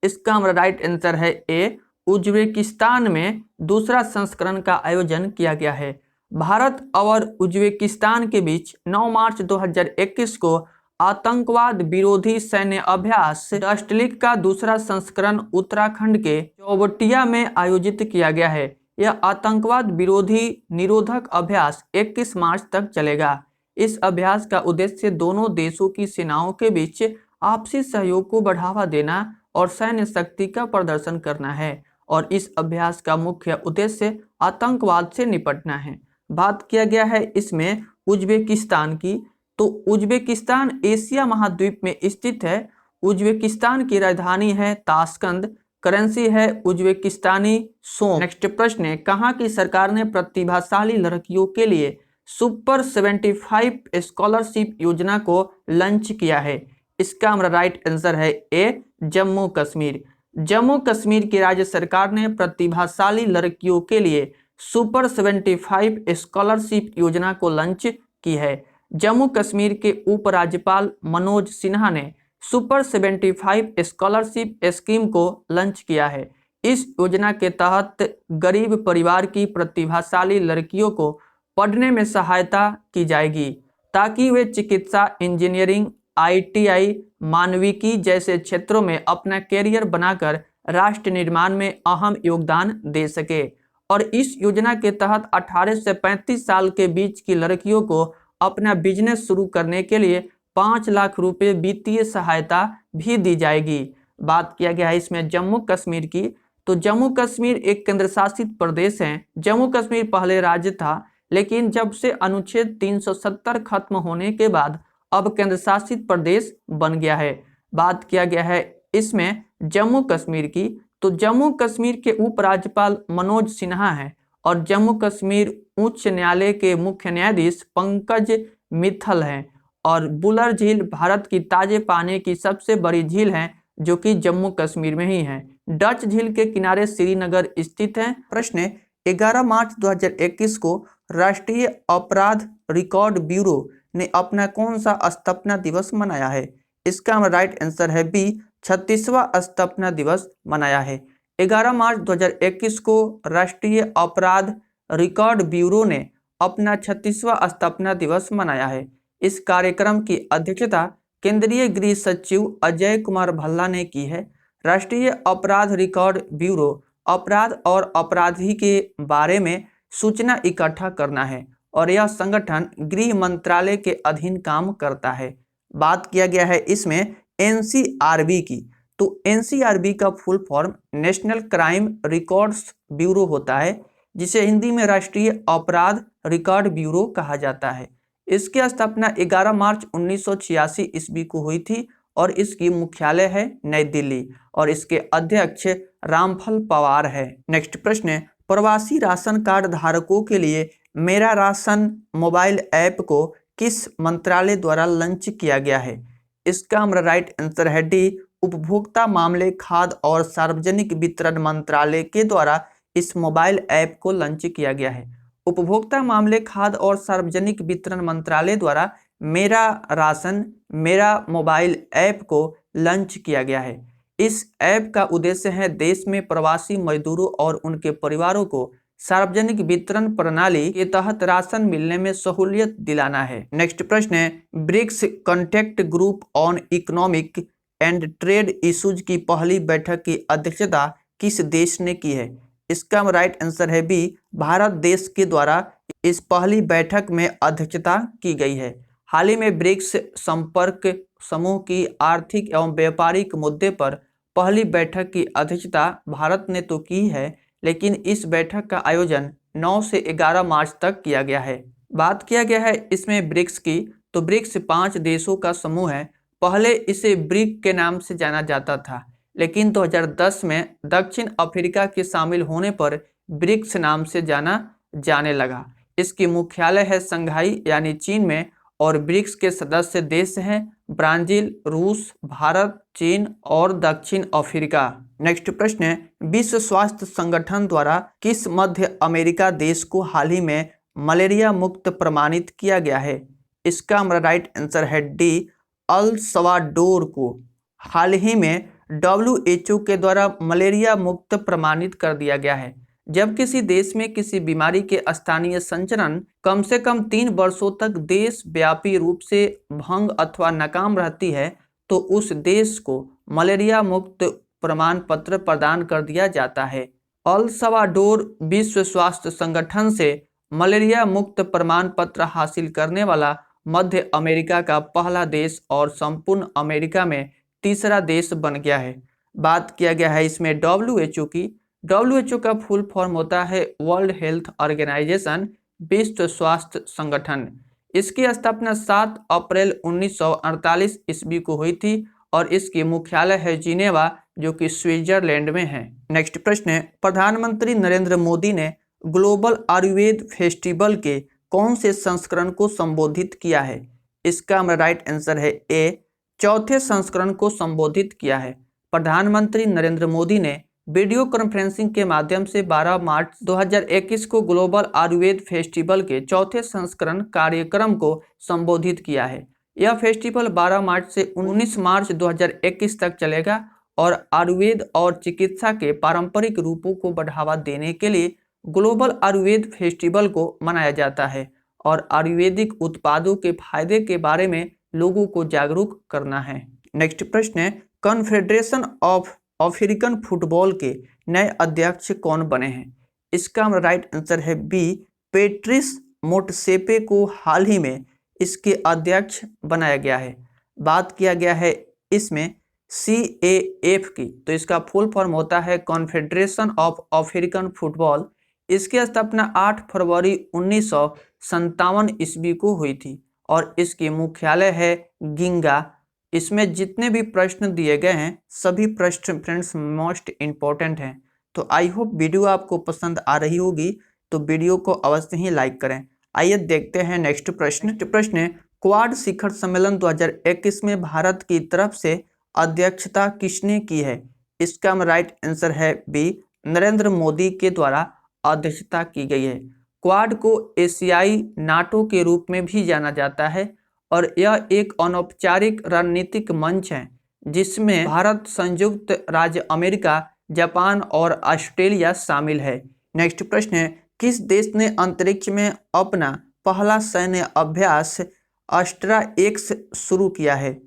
इसका हमारा राइट आंसर है ए, उज्बेकिस्तान में दूसरा संस्करण का आयोजन किया गया है। भारत और उज्बेकिस्तान के बीच 9 मार्च 2021 को आतंकवाद विरोधी सैन्य अभ्यास डस्टलिक का दूसरा संस्करण उत्तराखंड के चौबटिया में आयोजित किया गया है। यह आतंकवाद विरोधी निरोधक अभ्यास 21 मार्च तक चलेगा। इस अभ्यास का उद्देश्य दोनों देशों की सेनाओं के बीच आपसी सहयोग को बढ़ावा देना और सैन्य शक्ति का प्रदर्शन करना है और इस अभ्यास का मुख्य उद्देश्य आतंकवाद से निपटना है। बात किया गया है इसमें उज्बेकिस्तान की, तो उज्बेकिस्तान एशिया महाद्वीप में स्थित है। उज्बेकिस्तान की राजधानी है ताशकंद, करेंसी है उज्बेकिस्तानी सोम। नेक्स्ट प्रश्न है, कहाँ की सरकार ने प्रतिभाशाली लड़कियों के लिए सुपर 75 स्कॉलरशिप योजना को लॉन्च किया है? इसका हमारा राइट आंसर है ए, जम्मू कश्मीर। जम्मू कश्मीर की राज्य सरकार ने प्रतिभाशाली लड़कियों के लिए सुपर 75 स्कॉलरशिप योजना को लॉन्च की है। जम्मू कश्मीर के उपराज्यपाल मनोज सिन्हा ने सुपर 75 स्कॉलरशिप स्कीम को लॉन्च किया है। इस योजना के तहत गरीब परिवार की प्रतिभाशाली लड़कियों को पढ़ने में सहायता की जाएगी ताकि वे चिकित्सा, इंजीनियरिंग, ITI, मानविकी जैसे क्षेत्रों में अपना कैरियर बनाकर राष्ट्र निर्माण में अहम योगदान दे सके। और इस योजना के तहत 18 से 35 साल के बीच की लड़कियों को अपना बिजनेस शुरू करने के लिए 5 लाख रुपए वित्तीय सहायता भी दी जाएगी। बात किया गया है इसमें जम्मू कश्मीर की, तो जम्मू कश्मीर एक केंद्र शासित प्रदेश है। जम्मू कश्मीर पहले राज्य था, लेकिन जब से अनुच्छेद 370 खत्म होने के बाद अब केंद्र शासित प्रदेश बन गया है। बात किया गया है इसमें जम्मू कश्मीर की, तो जम्मू कश्मीर के उपराज्यपाल मनोज सिन्हा हैं और जम्मू कश्मीर उच्च न्यायालय के मुख्य न्यायाधीश पंकज मित्तल हैं। और बुलर झील भारत की ताजे पानी की सबसे बड़ी झील है जो कि जम्मू कश्मीर में ही है। डच झील के किनारे श्रीनगर स्थित है। प्रश्न 11 मार्च 2021 को राष्ट्रीय अपराध रिकॉर्ड ब्यूरो ने अपना कौन सा स्थापना दिवस मनाया है? इसका राइट आंसर है बी, 36वां स्थापना दिवस मनाया है। 11 मार्च 2021 को राष्ट्रीय अपराध रिकॉर्ड ब्यूरो ने अपना 36वां स्थापना दिवस मनाया है। इस कार्यक्रम की अध्यक्षता केंद्रीय गृह सचिव अजय कुमार भल्ला ने की है। राष्ट्रीय अपराध रिकॉर्ड ब्यूरो अपराध और अपराधी के बारे में सूचना इकट्ठा करना है और यह संगठन गृह मंत्रालय के अधीन काम करता है। बात किया गया है इसमें NCRB की, तो NCRB का full form national crime records bureau होता है, जिसे हिंदी में राष्ट्रीय अपराध रिकॉर्ड ब्यूरो कहा जाता है। इसकी स्थापना 11 मार्च 1986 ईस्वी को हुई थी और इसकी मुख्यालय है नई दिल्ली और इसके अध्यक्ष रामफल पवार है। नेक्स्ट प्रश्न है, प्रवासी राशन कार्ड धारकों के लिए मेरा राशन मोबाइल ऐप को किस मंत्रालय द्वारा लॉन्च किया गया है? इसका हमारा राइट आंसर है डी, उपभोक्ता मामले, खाद्य और सार्वजनिक वितरण मंत्रालय के द्वारा इस मोबाइल ऐप को लॉन्च किया गया है। उपभोक्ता मामले, खाद्य और सार्वजनिक वितरण मंत्रालय द्वारा मेरा राशन मेरा मोबाइल ऐप को लॉन्च किया गया है। इस ऐप का उद्देश्य है देश में प्रवासी मजदूरों और उनके परिवारों को सार्वजनिक वितरण प्रणाली के तहत राशन मिलने में सहूलियत दिलाना है। नेक्स्ट प्रश्न है, BRICS contact group on economic and trade issues की पहली बैठक की अध्यक्षता किस देश ने की है? इसका राइट आंसर है बी, भारत देश के द्वारा इस पहली बैठक में अध्यक्षता की गई है। हाल ही में ब्रिक्स संपर्क समूह की आर्थिक एवं व्यापारिक मुद्दे पर पहली बैठक की अध्यक्षता भारत ने तो की है, लेकिन इस बैठक का आयोजन 9 से 11 मार्च तक किया गया है। बात किया गया है इसमें ब्रिक्स की, तो ब्रिक्स 5 देशों का समूह है। पहले इसे ब्रिक के नाम से जाना जाता था, लेकिन 2010 में दक्षिण अफ्रीका के शामिल होने पर ब्रिक्स नाम से जाना जाने लगा। इसकी मुख्यालय है शंघाई यानी चीन में और ब्रिक्स के सदस्य देश हैं ब्राजील, रूस, भारत, चीन और दक्षिण अफ्रीका। नेक्स्ट प्रश्न है, विश्व स्वास्थ्य संगठन द्वारा किस मध्य अमेरिका देश को हाल ही में मलेरिया मुक्त प्रमाणित किया गया है? इसका हमारा राइट आंसर है डी, अल सल्वाडोर को हाल ही में WHO के द्वारा मलेरिया मुक्त प्रमाणित कर दिया गया है। जब किसी देश में किसी बीमारी के स्थानीय संचरण कम से कम 3 वर्षों तक देशव्यापी रूप से भंग अथवा नाकाम रहती है तो उस देश को मलेरिया मुक्त प्रमाण पत्र प्रदान कर दिया जाता है। अल सल्वाडोर विश्व स्वास्थ्य संगठन से मलेरिया मुक्त प्रमाण पत्र हासिल करने वाला मध्य अमेरिका का पहला देश और संपूर्ण अमेरिका में तीसरा देश बन गया है। बात किया गया है इसमें WHO की। WHO का फुल फॉर्म होता है वर्ल्ड हेल्थ ऑर्गेनाइजेशन, विश्व स्वास्थ्य संगठन। इसकी स्थापना 7 अप्रैल 1948 ईस्वी को हुई थी और इसकी मुख्यालय है जिनेवा, जो कि स्विट्जरलैंड में है। नेक्स्ट प्रश्न है, प्रधानमंत्री नरेंद्र मोदी ने ग्लोबल आयुर्वेद फेस्टिवल के कौन से संस्करण को संबोधित किया है? इसका हमारा राइट आंसर है ए, चौथे संस्करण को संबोधित किया है। प्रधानमंत्री नरेंद्र मोदी ने वीडियो कॉन्फ्रेंसिंग के माध्यम से 12 मार्च 2021 को ग्लोबल आयुर्वेद फेस्टिवल के चौथे संस्करण कार्यक्रम को संबोधित किया है। यह फेस्टिवल 12 मार्च से 19 मार्च 2021 तक चलेगा और आयुर्वेद और चिकित्सा के पारंपरिक रूपों को बढ़ावा देने के लिए ग्लोबल आयुर्वेद फेस्टिवल को मनाया जाता है और आयुर्वेदिक उत्पादों के फायदे के बारे में लोगों को जागरूक करना है। नेक्स्ट प्रश्न है, कॉन्फेडरेशन ऑफ अफ्रीकन फुटबॉल के नए अध्यक्ष कौन बने हैं? इसका राइट आंसर है बी, पेट्रिस मोटसेपे को हाल ही में इसके अध्यक्ष बनाया गया है। बात किया गया है इसमें CAF की, तो इसका फुल फॉर्म होता है कॉन्फेडरेशन ऑफ अफ्रीकन फुटबॉल। इसकी स्थापना 8 फरवरी 1957 ईस्वी को हुई थी और इसकी मुख्यालय है गिंगा। इसमें जितने भी प्रश्न दिए गए हैं सभी प्रश्न फ्रेंड्स मोस्ट इम्पोर्टेंट हैं। तो आई होप वीडियो आपको पसंद आ रही होगी, तो वीडियो को अवश्य ही लाइक करें। आइए देखते हैं नेक्स्ट प्रश्न। प्रश्न, क्वाड शिखर सम्मेलन 2021 में भारत की तरफ से अध्यक्षता किसने की है? इसका राइट आंसर है बी, नरेंद्र मोदी के द्वारा अध्यक्षता की गई है। क्वाड को एशियाई नाटो के रूप में भी जाना जाता है और यह एक अनौपचारिक रणनीतिक मंच है जिसमें भारत, संयुक्त राज्य अमेरिका, जापान और ऑस्ट्रेलिया शामिल है। नेक्स्ट प्रश्न है, किस देश ने अंतरिक्ष में अपना पहला सैन्य अभ्यास अस्ट्रा एक्स शुरू किया है?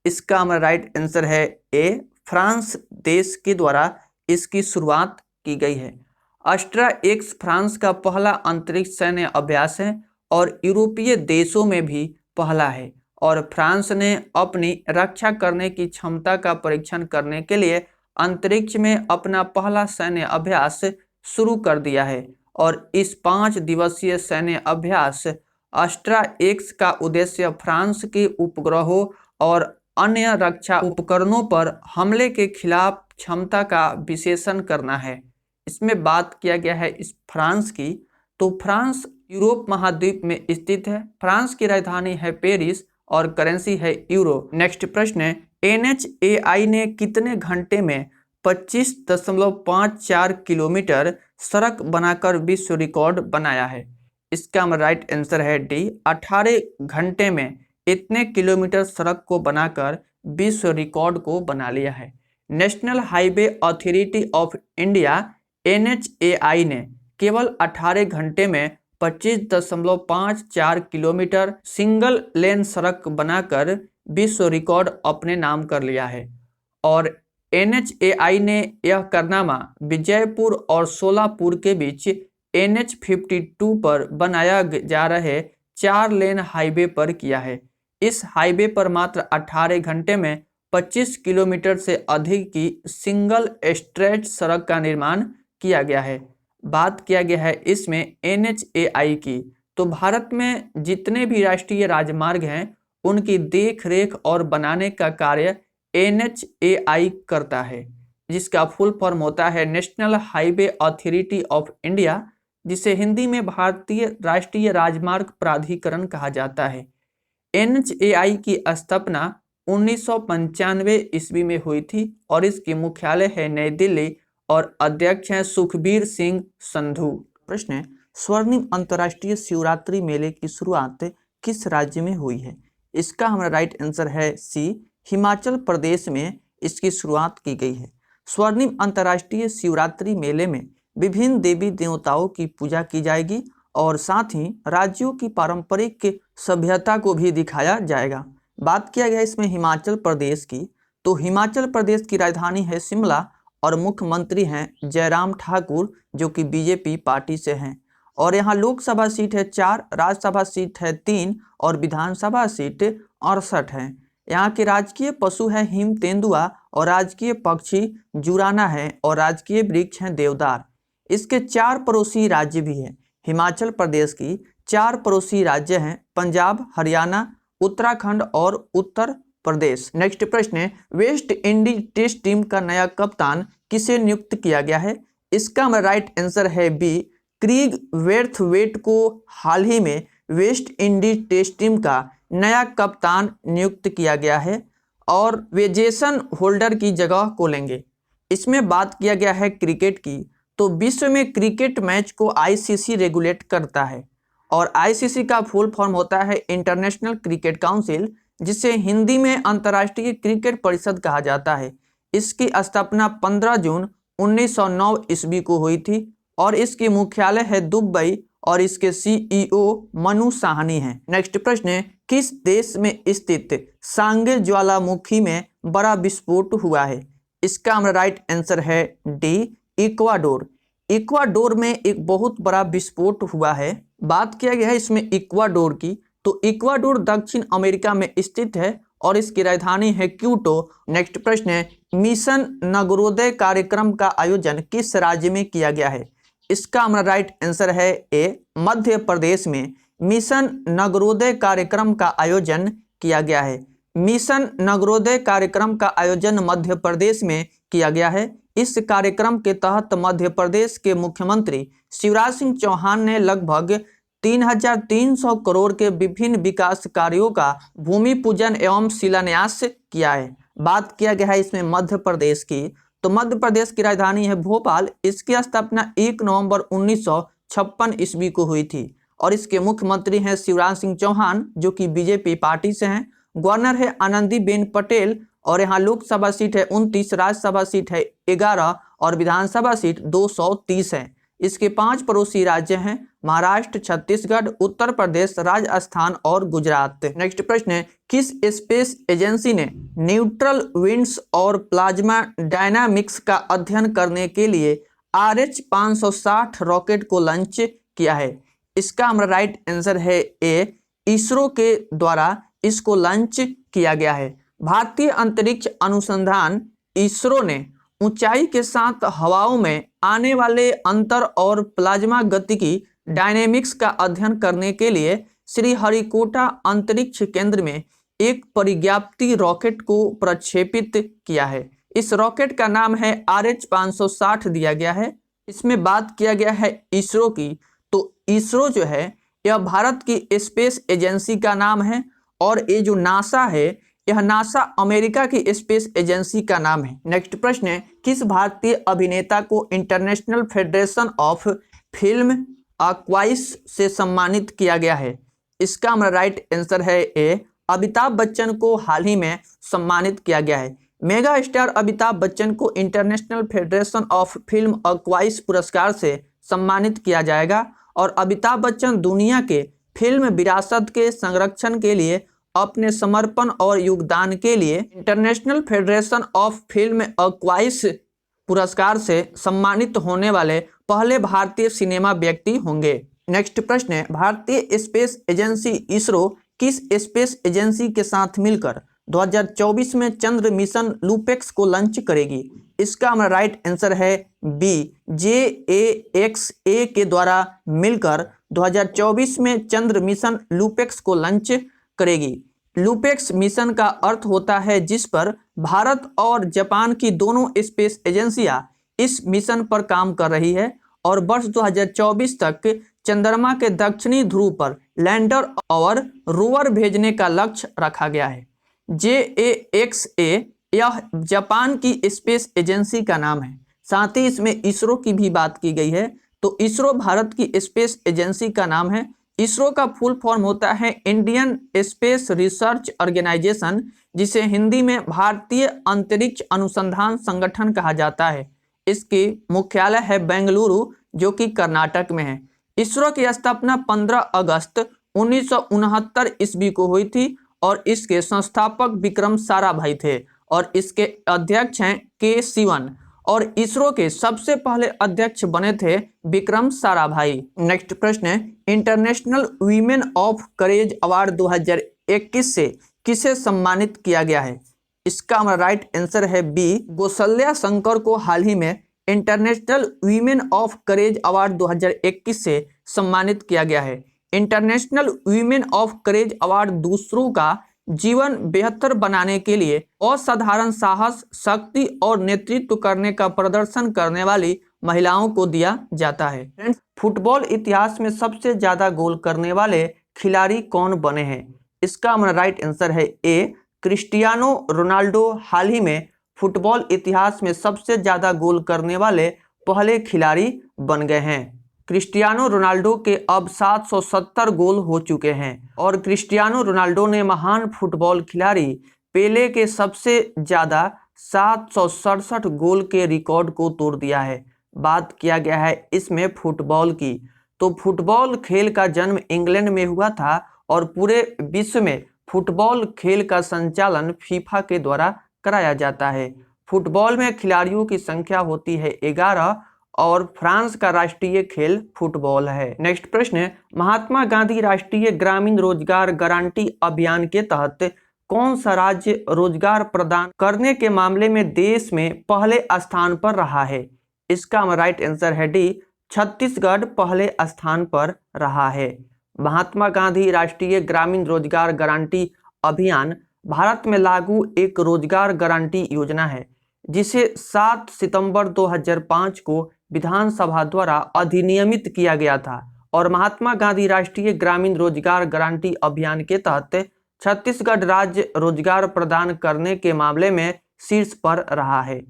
इसका हमारा राइट आंसर है ए, फ्रांस देश के द्वारा इसकी शुरुआत की गई है। अस्ट्रा एक्स फ्रांस का पहला अंतरिक्ष सैन्य अभ्यास है और यूरोपीय देशों में भी पहला है और फ्रांस ने अपनी रक्षा करने की क्षमता का परीक्षण करने के लिए अंतरिक्ष में अपना पहला सैन्य अभ्यास शुरू कर दिया है और इस 5 दिवसीय सैन्य अभ्यास अस्ट्रा एक्स का उद्देश्य फ्रांस के उपग्रहों और अन्य रक्षा उपकरणों पर हमले के खिलाफ क्षमता का विशेषण करना है। इसमें बात किया गया है इस फ्रांस की, तो फ्रांस यूरोप महाद्वीप में स्थित है। फ्रांस की राजधानी है पेरिस और करेंसी है यूरो। नेक्स्ट प्रश्न है, NHAI ने कितने घंटे में 25.54 किलोमीटर सड़क बनाकर विश्व रिकॉर्ड बनाया है? इसका राइट आंसर है डी, 18 घंटे में इतने किलोमीटर सड़क को बनाकर विश्व रिकॉर्ड को बना लिया है। National highway authority of India NHAI ने केवल 18 घंटे में 25.54 किलोमीटर सिंगल लेन सड़क बनाकर विश्व रिकॉर्ड अपने नाम कर लिया है और NHAI ने यह कारनामा विजयपुर और सोलापुर के बीच NH52 पर बनाया जा रहे 4 लेन हाईवे पर किया है। इस हाईवे पर मात्र 18 घंटे में 25 किलोमीटर से अधिक की सिंगल स्ट्रेच सड़क का निर्माण किया गया है। बात किया गया है इसमें NHAI की, तो भारत में जितने भी राष्ट्रीय राजमार्ग हैं उनकी देख रेख और बनाने का कार्य NHAI करता है, जिसका फुल फॉर्म होता है national highway authority of India, जिसे हिंदी में भारतीय राष्ट्रीय राजमार्ग प्राधिकरण कहा जाता है। NHAI की स्थापना 1995 ईस्वी में हुई थी और इसकी मुख्यालय है नई दिल्ली और अध्यक्ष हैं सुखबीर सिंह संधू। प्रश्न है, स्वर्णिम अंतर्राष्ट्रीय शिवरात्रि मेले की शुरुआत किस राज्य में हुई है? इसका हमारा राइट आंसर है सी, हिमाचल प्रदेश में इसकी शुरुआत की गई है। स्वर्णिम अंतर्राष्ट्रीय शिवरात्रि मेले में विभिन्न देवी देवताओं की पूजा की जाएगी और साथ ही राज्यों की पारंपरिक सभ्यता को भी दिखाया जाएगा। बात किया गया इसमें हिमाचल प्रदेश की, तो हिमाचल प्रदेश की राजधानी है शिमला और मुख्यमंत्री हैं जयराम ठाकुर जो कि बीजेपी पार्टी से हैं। और यहाँ लोकसभा सीट है 4, राज्यसभा सीट है 3 और विधानसभा सीट 68 है। यहाँ के राजकीय पशु है हिम तेंदुआ और राजकीय पक्षी जुराना है और राजकीय वृक्ष है देवदार। इसके 4 पड़ोसी राज्य भी हैं। हिमाचल प्रदेश की 4 पड़ोसी राज्य हैं, पंजाब, हरियाणा, उत्तराखंड और उत्तर प्रदेश। नेक्स्ट प्रश्न है, वेस्ट इंडीज टेस्ट टीम का नया कप्तान किसे नियुक्त किया गया है? इसका हमारा राइट आंसर है बी, क्रिग वेर्थवेट को हाल ही में वेस्ट इंडीज टेस्ट टीम का नया कप्तान नियुक्त किया गया है और वे जेसन होल्डर की जगह को लेंगे। इसमें बात किया गया है क्रिकेट की, तो विश्व में क्रिकेट मैच को आईसीसी रेगुलेट करता है और आईसीसी का फुल फॉर्म होता है इंटरनेशनल क्रिकेट काउंसिल, जिसे हिंदी में अंतर्राष्ट्रीय क्रिकेट परिषद कहा जाता है। इसकी स्थापना 15 जून 1909 ईस्वी को हुई थी और इसकी मुख्यालय है दुबई और इसके सीईओ मनु साहनी हैं। नेक्स्ट प्रश्न है, किस देश में स्थित सांगे ज्वालामुखी में बड़ा विस्फोट हुआ है? इसका हमारा राइट आंसर है डी, इक्वाडोर। इक्वाडोर में एक बहुत बड़ा विस्फोट हुआ है। बात किया गया है इसमें इक्वाडोर की, तो इक्वाडोर दक्षिण अमेरिका में स्थित है और इसकी राजधानी है क्यूटो। नेक्स्ट प्रश्न है, मिशन नगरोदय कार्यक्रम का आयोजन किस राज्य में किया गया है? इसका हमारा राइट आंसर है ए, मध्य प्रदेश में मिशन नगरोदय कार्यक्रम का आयोजन किया गया है। मिशन नगरोदय कार्यक्रम का आयोजन मध्य प्रदेश में किया गया है। इस कार्यक्रम के तहत मध्य प्रदेश के मुख्यमंत्री शिवराज सिंह चौहान ने लगभग 3,300 करोड़ के विभिन्न विकास कार्यों का भूमि पूजन एवं शिलान्यास किया है। बात किया गया है इसमें मध्य प्रदेश की, तो मध्य प्रदेश की राजधानी है भोपाल। इसकी स्थापना 1 नवंबर 1956 ईस्वी को हुई थी और इसके मुख्यमंत्री हैं शिवराज सिंह चौहान जो कि बीजेपी पार्टी से हैं। गवर्नर है आनंदीबेन पटेल और यहाँ लोकसभा सीट है 29, राज्यसभा सीट है 11 और विधानसभा सीट 230 है। इसके 5 पड़ोसी राज्य हैं महाराष्ट्र, छत्तीसगढ़, उत्तर प्रदेश, राजस्थान और गुजरात। नेक्स्ट प्रश्न है, किस स्पेस एजेंसी ने न्यूट्रल विंड्स और प्लाज्मा डायनामिक्स का अध्ययन करने के लिए RH-560 रॉकेट को लॉन्च किया है? इसका हमारा राइट आंसर है ए, इसरो के द्वारा इसको लॉन्च किया गया है। भारतीय अंतरिक्ष अनुसंधान इसरो ने ऊंचाई के साथ हवाओं में आने वाले अंतर और प्लाज्मा गतिकी डायनेमिक्स का अध्ययन करने के लिए श्रीहरिकोटा अंतरिक्ष केंद्र में एक परिज्ञाप्ति रॉकेट को प्रक्षेपित किया है। इस रॉकेट का नाम है RH-560 दिया गया है। इसमें बात किया गया है इसरो की, तो इसरो जो है यह भारत की स्पेस एजेंसी का नाम है और ये जो नासा है यह नासा अमेरिका की स्पेस एजेंसी का नाम है। नेक्स्ट प्रश्न है, किस भारतीय अभिनेता को इंटरनेशनल फेडरेशन ऑफ फिल्म एक्वाइस से सम्मानित किया गया है? इसका हमारा राइट आंसर है ए, अमिताभ बच्चन को हाल ही में सम्मानित किया गया है। मेगा स्टार अमिताभ बच्चन को इंटरनेशनल फेडरेशन ऑफ फिल्म एक्वाइस पुरस्कार से सम्मानित किया जाएगा और अमिताभ बच्चन दुनिया के फिल्म विरासत के संरक्षण के लिए अपने समर्पण और योगदान के लिए इंटरनेशनल फेडरेशन ऑफ फिल्म एक्वाइस पुरस्कार से सम्मानित होने वाले पहले भारतीय सिनेमा व्यक्ति होंगे। नेक्स्ट प्रश्न है, भारतीय स्पेस एजेंसी इसरो किस स्पेस एजेंसी के साथ मिलकर 2024 में चंद्र मिशन लूपेक्स को लॉन्च करेगी? इसका हमारा राइट आंसर है बी, JAXA के द्वारा मिलकर 2024 में चंद्र मिशन लूपेक्स को लॉन्च करेगी। लूपेक्स मिशन का अर्थ होता है जिस पर भारत और जापान की दोनों स्पेस एजेंसियां इस मिशन पर काम कर रही है और वर्ष 2024 तक चंद्रमा के दक्षिणी ध्रुव पर लैंडर और रोवर भेजने का लक्ष्य रखा गया है। JAXA यह जापान की स्पेस एजेंसी का नाम है। साथ ही इसमें इसरो की भी बात की गई है। तो इसरो भारत की स्पेस एजेंसी का नाम है। इसरो का फुल फॉर्म होता है इंडियन स्पेस रिसर्च ऑर्गेनाइजेशन, जिसे हिंदी में भारतीय अंतरिक्ष अनुसंधान संगठन कहा जाता है। इसकी मुख्यालय है बेंगलुरु, जो कि कर्नाटक में है। इसरो की स्थापना 15 अगस्त 1969 ईस्वी को हुई थी और इसके संस्थापक विक्रम साराभाई थे और इसके अध्यक्ष हैं के सिवन, और इसरो के सबसे पहले अध्यक्ष बने थे विक्रम साराभाई। नेक्स्ट प्रश्न है, international women of courage award 2021 से किसे सम्मानित किया गया है? इसका हमारा राइट आंसर है बी, कौशल्या शंकर को हाल ही में international women of courage award 2021 से सम्मानित किया गया है। International women of courage award दूसरों का जीवन बेहतर बनाने के लिए असाधारण साहस, शक्ति और नेतृत्व करने का प्रदर्शन करने वाली महिलाओं को दिया जाता है। फ्रेंड्स, फुटबॉल इतिहास में सबसे ज्यादा गोल करने वाले खिलाड़ी कौन बने हैं? इसका हमारा राइट आंसर है ए, क्रिस्टियानो रोनाल्डो हाल ही में फुटबॉल इतिहास में सबसे ज्यादा गोल करने वाले पहले खिलाड़ी बन गए हैं। क्रिस्टियानो रोनाल्डो के अब 770 गोल हो चुके हैं और क्रिस्टियानो रोनाल्डो ने महान फुटबॉल खिलाड़ी पेले के सबसे ज्यादा 767 गोल के रिकॉर्ड को तोड़ दिया है। बात किया गया है इसमें फुटबॉल की, तो फुटबॉल खेल का जन्म इंग्लैंड में हुआ था और पूरे विश्व में फुटबॉल खेल का संचालन फीफा के द्वारा कराया जाता है। फुटबॉल में खिलाड़ियों की संख्या होती है 11 और फ्रांस का राष्ट्रीय खेल फुटबॉल है। नेक्स्ट प्रश्न है, महात्मा गांधी राष्ट्रीय ग्रामीण रोजगार गारंटी अभियान के तहत कौन सा राज्य रोजगार प्रदान करने के मामले में देश में पहले स्थान पर रहा है? इसका राइट आंसर है डी, छत्तीसगढ़ पहले स्थान पर रहा है। महात्मा गांधी राष्ट्रीय ग्रामीण रोजगार गारंटी अभियान भारत में लागू एक रोजगार गारंटी योजना है, जिसे 7 सितंबर 2005 को विधानसभा द्वारा अधिनियमित किया गया था और महात्मा गांधी राष्ट्रीय ग्रामीण रोजगार गारंटी अभियान के तहत छत्तीसगढ़ राज्य रोजगार प्रदान करने के मामले में शीर्ष पर रहा है।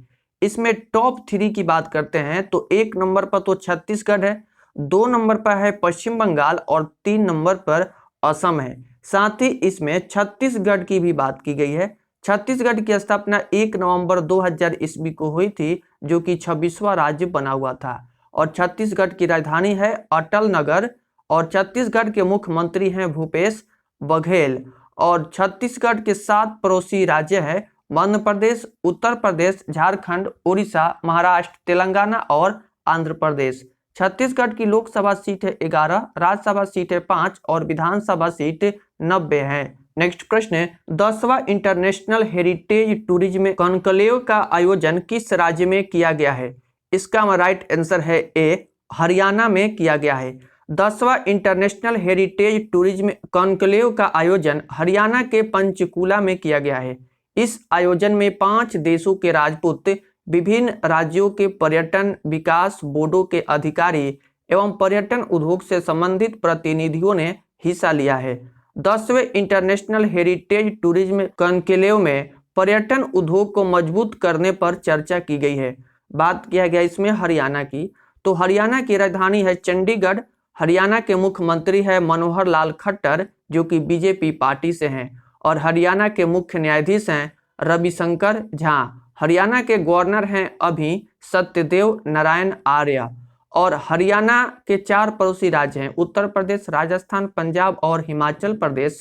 इसमें टॉप 3 की बात करते हैं तो 1 नंबर पर तो छत्तीसगढ़ है, 2 नंबर पर है पश्चिम बंगाल और 3 नंबर पर असम है। साथ ही इसमें छत्तीसगढ़ की भी बात की गई है। छत्तीसगढ़ की स्थापना 1 नवंबर 2000 ईस्वी को हुई थी, जो कि 26वां राज्य बना हुआ था और छत्तीसगढ़ की राजधानी है अटल नगर और छत्तीसगढ़ के मुख्यमंत्री हैं भूपेश बघेल और छत्तीसगढ़ के 7 पड़ोसी राज्य हैं मध्य प्रदेश, उत्तर प्रदेश, झारखंड, उड़ीसा, महाराष्ट्र, तेलंगाना और आंध्र प्रदेश। छत्तीसगढ़ की लोकसभा सीट है 11, राज्यसभा सीट है 5 और विधानसभा सीट 90 है। नेक्स्ट प्रश्न है, 10वां इंटरनेशनल हेरिटेज टूरिज्म कॉन्क्लेव का आयोजन किस राज्य में किया गया है? इसका राइट आंसर है ए, हरियाणा में किया गया है। 10वां इंटरनेशनल हेरिटेज टूरिज्म कॉन्क्लेव का आयोजन हरियाणा के पंचकूला में किया गया है। इस आयोजन में 5 देशों के राजपूत, विभिन्न राज्यों के पर्यटन विकास बोर्डों के अधिकारी एवं पर्यटन उद्योग से संबंधित प्रतिनिधियों ने हिस्सा लिया है। 10वें इंटरनेशनल हेरिटेज टूरिज्म कॉन्क्लेव में पर्यटन उद्योग को मजबूत करने पर चर्चा की गई है। बात किया गया इसमें हरियाणा की, तो हरियाणा की राजधानी है चंडीगढ़। हरियाणा के मुख्यमंत्री है मनोहर लाल खट्टर, जो कि बीजेपी पार्टी से हैं और हरियाणा के मुख्य न्यायाधीश हैं रविशंकर झा। हरियाणा के गवर्नर हैं अभी सत्यदेव नारायण आर्य और हरियाणा के 4 पड़ोसी राज्य हैं उत्तर प्रदेश, राजस्थान, पंजाब और हिमाचल प्रदेश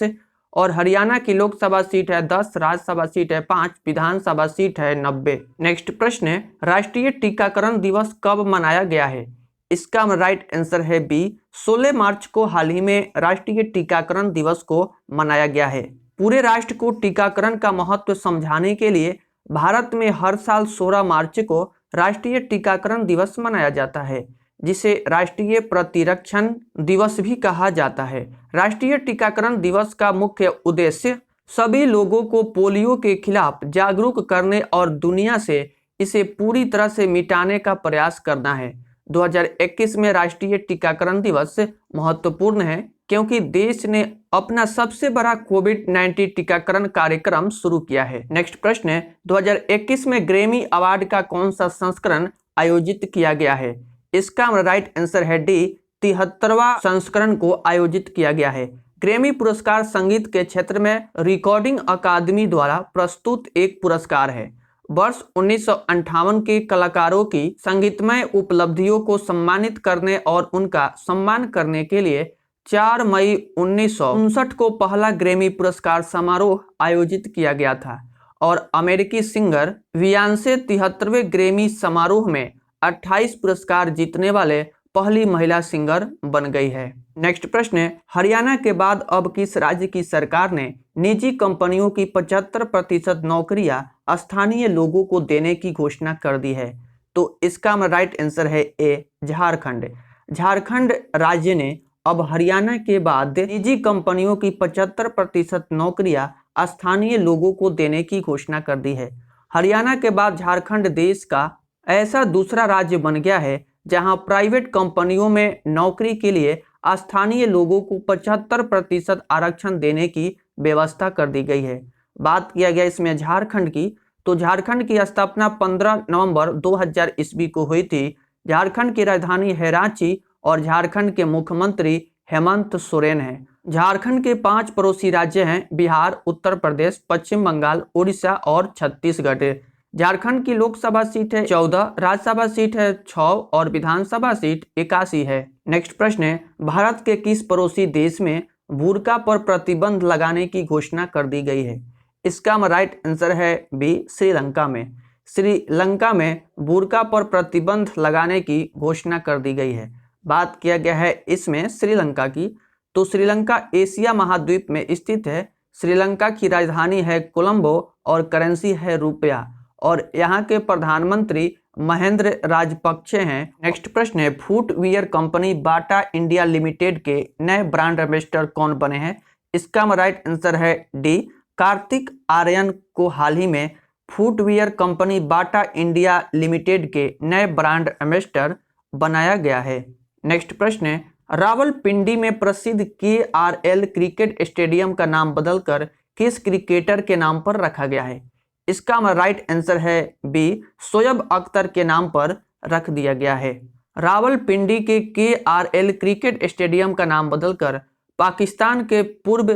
और हरियाणा की लोकसभा सीट है 10, राज्यसभा सीट है 5, विधानसभा सीट है 90। नेक्स्ट प्रश्न है, राष्ट्रीय टीकाकरण दिवस कब मनाया गया है? इसका राइट आंसर है बी, 16 मार्च को हाल ही में राष्ट्रीय टीकाकरण दिवस को मनाया गया है। पूरे राष्ट्र को टीकाकरण का महत्व समझाने के लिए भारत में हर साल 16 मार्च को राष्ट्रीय टीकाकरण दिवस मनाया जाता है, जिसे राष्ट्रीय प्रतिरक्षण दिवस भी कहा जाता है। राष्ट्रीय टीकाकरण दिवस का मुख्य उद्देश्य सभी लोगों को पोलियो के खिलाफ जागरूक करने और दुनिया से इसे पूरी तरह से मिटाने का प्रयास करना है। 2021 में राष्ट्रीय टीकाकरण दिवस महत्वपूर्ण है क्योंकि देश ने अपना सबसे बड़ा कोविड-19 टीकाकरण कार्यक्रम शुरू किया है। नेक्स्ट प्रश्न है, 2021 में ग्रैमी अवार्ड का कौन सा संस्करण आयोजित किया गया है? इसका राइट आंसर है डी, 73वां संस्करण को आयोजित किया गया है। ग्रैमी पुरस्कार संगीत के क्षेत्र में रिकॉर्डिंग अकादमी द्वारा प्रस्तुत एक पुरस्कार है। वर्ष 1958 के कलाकारों की संगीतमय उपलब्धियों को सम्मानित करने और उनका सम्मान करने के लिए 4 मई 1959 को पहला ग्रैमी पुरस्कार समारोह आयोजित किया गया था और अमेरिकी सिंगर बियॉन्से 73वें ग्रैमी समारोह में 28 पुरस्कार जीतने वाले पहली महिला सिंगर बन गई है। नेक्स्ट प्रश्न है, हरियाणा के बाद अब किस राज्य की सरकार ने निजी कंपनियों की 75% नौकरियां स्थानीय लोगों को देने की घोषणा कर दी है? तो इसका राइट आंसर है ए, झारखंड। झारखंड राज्य ने अब हरियाणा के बाद निजी कंपनियों की 75% नौकरियां स्थानीय लोगों को देने की घोषणा कर दी है। हरियाणा के बाद झारखंड देश का ऐसा दूसरा राज्य बन गया है जहां प्राइवेट कंपनियों में नौकरी के लिए स्थानीय लोगों को 75% आरक्षण देने की व्यवस्था कर दी गई है। बात किया गया इसमें झारखंड की, तो झारखंड की स्थापना 15 नवंबर 2000 ईस्वी को हुई थी। झारखंड की राजधानी है रांची और झारखंड के मुख्यमंत्री हेमंत सोरेन हैं। झारखंड के 5 पड़ोसी राज्य हैं बिहार, उत्तर प्रदेश, पश्चिम बंगाल, उड़ीसा और छत्तीसगढ़। झारखंड की लोकसभा सीट है 14, राज्यसभा सीट है 6 और विधानसभा सीट 81 है। नेक्स्ट प्रश्न है, भारत के किस पड़ोसी देश में बुर्का पर प्रतिबंध लगाने की घोषणा कर दी गई है? इसका राइट आंसर है बी, श्रीलंका में। श्रीलंका में बुर्का पर प्रतिबंध लगाने की घोषणा कर दी गई है। बात किया गया है इसमें श्रीलंका की, तो श्रीलंका एशिया महाद्वीप में स्थित है। श्रीलंका की राजधानी है कोलंबो और करेंसी है रुपया और यहाँ के प्रधानमंत्री महेंद्र राजपक्षे हैं। नेक्स्ट प्रश्न है, footwear company Bata India limited के नए ब्रांड एम्बेसडर कौन बने हैं? इसका राइट आंसर है डी, कार्तिक आर्यन को हाल ही में footwear company Bata India limited के नए ब्रांड एम्बेसडर बनाया गया है। नेक्स्ट प्रश्न है, रावलपिंडी में प्रसिद्ध KRL क्रिकेट स्टेडियम का नाम बदलकर किस क्रिकेटर के नाम पर रखा गया है? इसका राइट आंसर है बी, शोएब अख्तर के नाम पर रख दिया गया है। रावलपिंडी के KRL क्रिकेट स्टेडियम का नाम बदलकर पाकिस्तान के पूर्व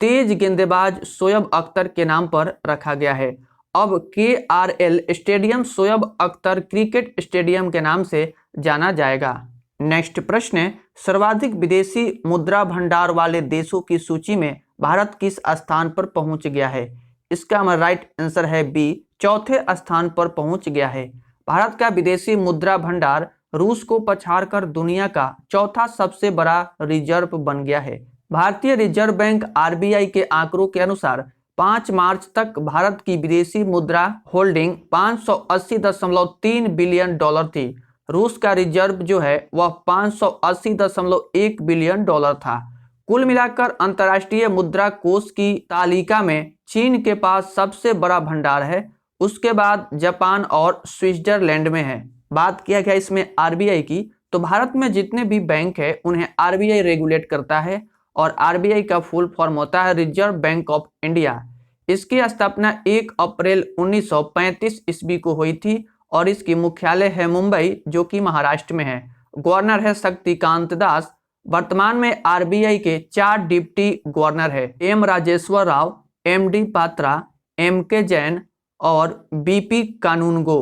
तेज गेंदबाज शोएब अख्तर के नाम पर रखा गया है। अब KRL stadium Shoaib Akhtar cricket stadium के नाम से जाना जाएगा। नेक्स्ट प्रश्न है, सर्वाधिक विदेशी मुद्रा भंडार वाले देशों की सूची में भारत किस स्थान पर पहुंच गया है? इसका राइट आंसर है बी, चौथे स्थान पर पहुंच गया है। भारत का विदेशी मुद्रा भंडार रूस को पछाड़कर दुनिया का चौथा सबसे बड़ा रिजर्व बन गया है। भारतीय रिजर्व बैंक RBI के आंकड़ों के अनुसार 5 मार्च तक भारत की विदेशी मुद्रा होल्डिंग 580.3 बिलियन डॉलर थी। रूस का रिजर्व जो है वह 580.1 बिलियन डॉलर था। कुल मिलाकर अंतर्राष्ट्रीय मुद्रा कोष की तालिका में चीन के पास सबसे बड़ा भंडार है, उसके बाद जापान और स्विट्जरलैंड में है। बात किया गया इसमें RBI की, तो भारत में जितने भी बैंक है उन्हें RBI रेगुलेट करता है और RBI का फुल फॉर्म होता है रिजर्व बैंक ऑफ इंडिया। इसकी स्थापना 1 अप्रैल 1935 ईस्वी को हुई थी और इसकी मुख्यालय है मुंबई, जो कि महाराष्ट्र में है। गवर्नर है शक्तिकांत दास। वर्तमान में RBI के 4 डिप्टी गवर्नर है, M Rajeshwar Rao, MD Patra, MK Jain और BP कानूनगो।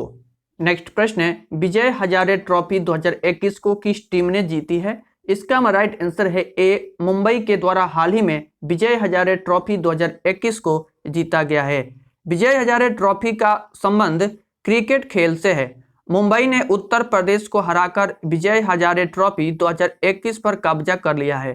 नेक्स्ट प्रश्न है, विजय हजारे ट्रॉफी 2021 को किस टीम ने जीती है? इसका राइट आंसर है ए, मुंबई के द्वारा हाल ही में विजय हजारे ट्रॉफी 2021 को जीता गया है। विजय हजारे ट्रॉफी का संबंध क्रिकेट खेल से है। मुंबई ने उत्तर प्रदेश को हराकर विजय हजारे ट्रॉफी 2021 पर कब्जा कर लिया है।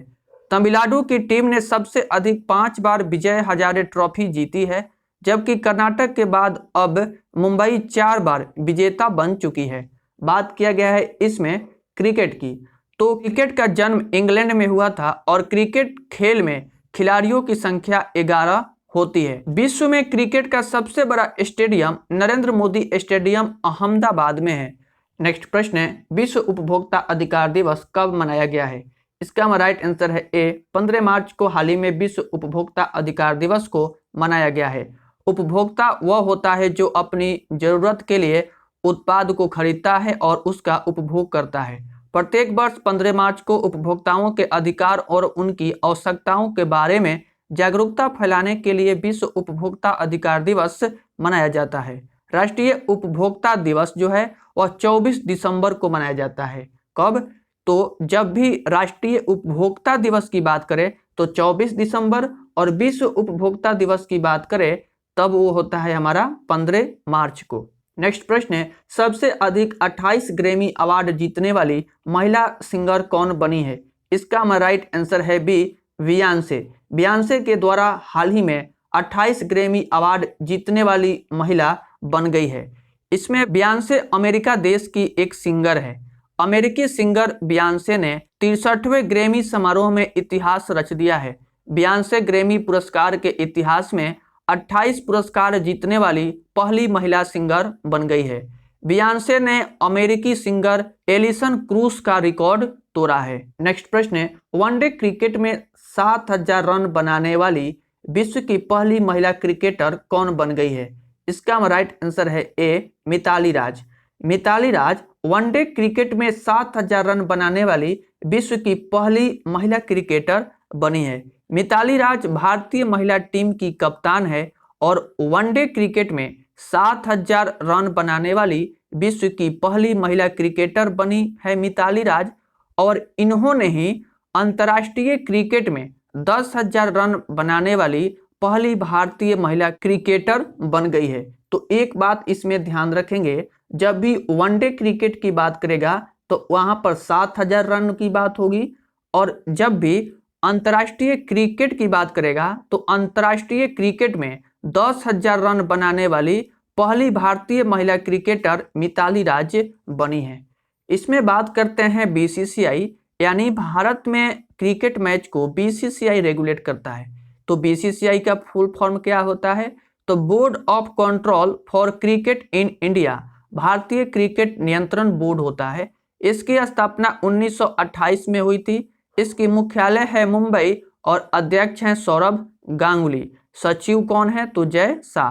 तमिलनाडु की टीम ने सबसे अधिक 5 बार विजय हजारे ट्रॉफी जीती है, जबकि कर्नाटक के बाद अब मुंबई 4 बार विजेता बन चुकी है। बात किया गया है इसमें क्रिकेट की, तो क्रिकेट का जन्म इंग्लैंड में हुआ था और क्रिकेट खेल में खिलाड़ियों की संख्या 11 होती है। विश्व में क्रिकेट का सबसे बड़ा स्टेडियम नरेंद्र मोदी स्टेडियम अहमदाबाद में है। नेक्स्ट प्रश्न है, विश्व उपभोक्ता अधिकार दिवस कब मनाया गया है? इसका हमारा राइट आंसर है ए। 15 मार्च को हाल ही में विश्व उपभोक्ता अधिकार दिवस को मनाया गया है। उपभोक्ता वह होता है जो अपनी जरूरत के लिए उत्पाद को खरीदता है और उसका उपभोग करता है। प्रत्येक वर्ष 15 मार्च को उपभोक्ताओं के अधिकार और उनकी आवश्यकताओं के बारे में जागरूकता फैलाने के लिए विश्व उपभोक्ता अधिकार दिवस मनाया जाता है। राष्ट्रीय उपभोक्ता दिवस जो है वह 24 दिसंबर को मनाया जाता है। कब? तो जब भी राष्ट्रीय उपभोक्ता दिवस की बात करें तो 24 दिसंबर, और विश्व उपभोक्ता दिवस की बात करें तब वो होता है हमारा 15 मार्च को। नेक्स्ट प्रश्न है, सबसे अधिक 28 ग्रैमी अवार्ड जीतने वाली महिला सिंगर कौन बनी है? इसका हमारा राइट आंसर है बी, बियॉन्से। बियॉन्से के द्वारा हाल ही में 28 ग्रैमी अवार्ड जीतने वाली महिला बन गई है। इसमें बियॉन्से अमेरिका देश की एक सिंगर है। अमेरिकी सिंगर बियॉन्से ने 63वें ग्रैमी समारोह में इतिहास रच दिया है। बियॉन्से ग्रैमी पुरस्कार के इतिहास में 28 पुरस्कार जीतने वाली पहली महिला सिंगर बन गई है। बियॉन्से ने अमेरिकी सिंगर एलिसन क्रूज का रिकॉर्ड तोड़ा है। नेक्स्ट प्रश्न है, वनडे क्रिकेट में 7000 रन बनाने वाली विश्व की पहली महिला क्रिकेटर कौन बन गई है? इसका राइट आंसर है ए, मिताली राज। मिताली राज वनडे क्रिकेट में 7000 रन बनाने वाली विश्व की पहली महिला क्रिकेटर बनी है। मिताली राज भारतीय महिला टीम की कप्तान है और वनडे क्रिकेट में 7000 रन बनाने वाली विश्व की पहली महिला क्रिकेटर बनी है मिताली राज, और इन्होंने ही अंतर्राष्ट्रीय क्रिकेट में 10,000 रन बनाने वाली पहली भारतीय महिला क्रिकेटर बन गई है। तो एक बात इसमें ध्यान रखेंगे, जब भी वनडे क्रिकेट की बात करेगा तो वहां पर 7000 रन की बात होगी, और जब भी अंतर्राष्ट्रीय क्रिकेट की बात करेगा तो अंतर्राष्ट्रीय क्रिकेट में 10,000 रन बनाने वाली पहली भारतीय महिला क्रिकेटर मिताली राज बनी है। इसमें बात करते हैं बीसीसीआई, यानी भारत में क्रिकेट मैच को बीसीसीआई रेगुलेट करता है। तो बीसीसीआई का फुल फॉर्म क्या होता है? तो board of control for cricket in India, भारतीय क्रिकेट नियंत्रण बोर्ड होता है। इसकी स्थापना 1928 में हुई थी। इसकी मुख्यालय है मुंबई और अध्यक्ष हैं सौरभ गांगुली। सचिव कौन है? तो जय शाह।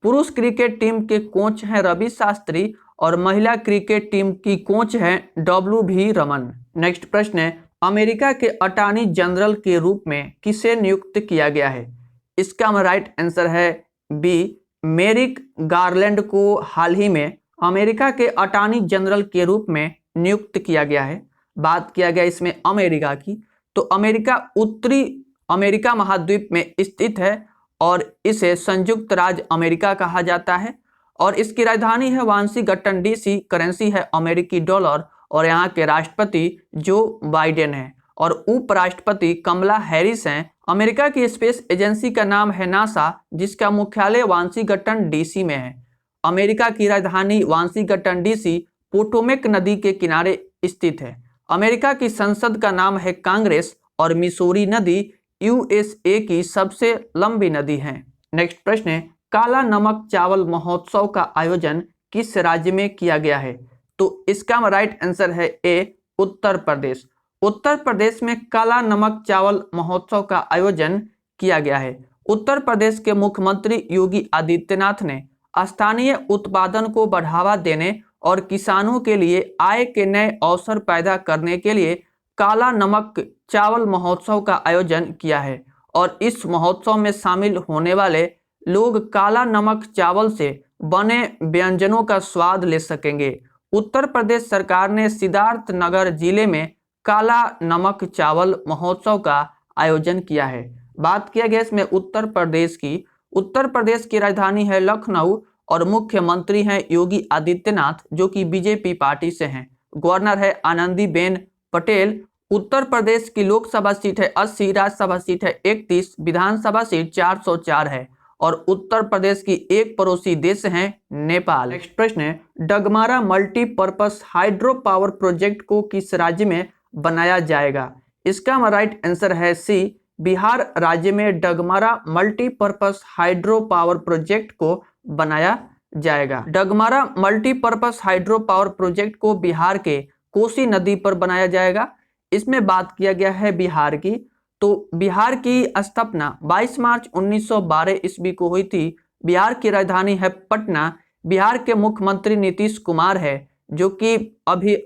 पुरुष क्रिकेट टीम के कोच हैं रवि शास्त्री और महिला क्रिकेट टीम की कोच हैं डब्ल्यू.वी. रमन। नेक्स्ट प्रश्न है, अमेरिका के अटॉर्नी जनरल के रूप में किसे नियुक्त किया गया है? इसका राइट आंसर है बी, मेरिक गारलैंड को हाल ही में अमेरिका के अटॉर्नी जनरल के रूप में नियुक्त किया गया है। बात किया गया इसमें अमेरिका की, तो अमेरिका उत्तरी अमेरिका महाद्वीप में स्थित है और इसे संयुक्त राज्य अमेरिका कहा जाता है, और इसकी राजधानी है वाशिंगटन डीसी। करेंसी है अमेरिकी डॉलर, और यहाँ के राष्ट्रपति जो बाइडेन है और उपराष्ट्रपति कमला हैरिस हैं। अमेरिका की स्पेस एजेंसी का नाम है नासा, जिसका मुख्यालय वाशिंगटन डीसी में है। अमेरिका की राजधानी वाशिंगटन डीसी पोटोमेक नदी के किनारे स्थित है। अमेरिका की संसद का नाम है कांग्रेस, और मिसूरी नदी यूएसए की सबसे लंबी नदी है। नेक्स्ट प्रश्न है, काला नमक चावल महोत्सव का आयोजन किस राज्य में किया गया है? तो इसका राइट आंसर है ए, उत्तर प्रदेश। उत्तर प्रदेश में काला नमक चावल महोत्सव का आयोजन किया गया है। उत्तर प्रदेश के मुख्यमंत्री योगी आदित्यनाथ ने स्थानीय उत्पादन को बढ़ावा देने और किसानों के लिए आय के नए अवसर पैदा करने के लिए काला नमक चावल महोत्सव का आयोजन किया है, और इस महोत्सव में शामिल होने वाले लोग काला नमक चावल से बने व्यंजनों का स्वाद ले सकेंगे। उत्तर प्रदेश सरकार ने सिद्धार्थ नगर जिले में काला नमक चावल महोत्सव का आयोजन किया है। बात किया गया इसमें उत्तर प्रदेश की। उत्तर प्रदेश की राजधानी है लखनऊ और मुख्यमंत्री हैं योगी आदित्यनाथ, जो कि बीजेपी पार्टी से हैं। गवर्नर है आनंदीबेन पटेल। उत्तर प्रदेश की लोकसभा सीट है 80, राज्यसभा सीट है 31, विधानसभा सीट 404 है, और उत्तर प्रदेश की एक पड़ोसी देश है नेपाल। नेक्स्ट प्रश्न है, Dagmara multipurpose hydro power project को किस राज्य में बनाया जाएगा? इसका राइट आंसर है सी, बिहार राज्य में Dagmara multipurpose hydro power project को बनाया जाएगा। Dagmara multipurpose hydro power project को बिहार के कोसी नदी पर बनाया जाएगा। इसमें बात किया गया है बिहार की। तो बिहार की स्थापना 22 मार्च 1912 ईस्वी को हुई थी। बिहार की राजधानी है पटना। बिहार के मुख्यमंत्री नीतीश कुमार है, जो कि अभी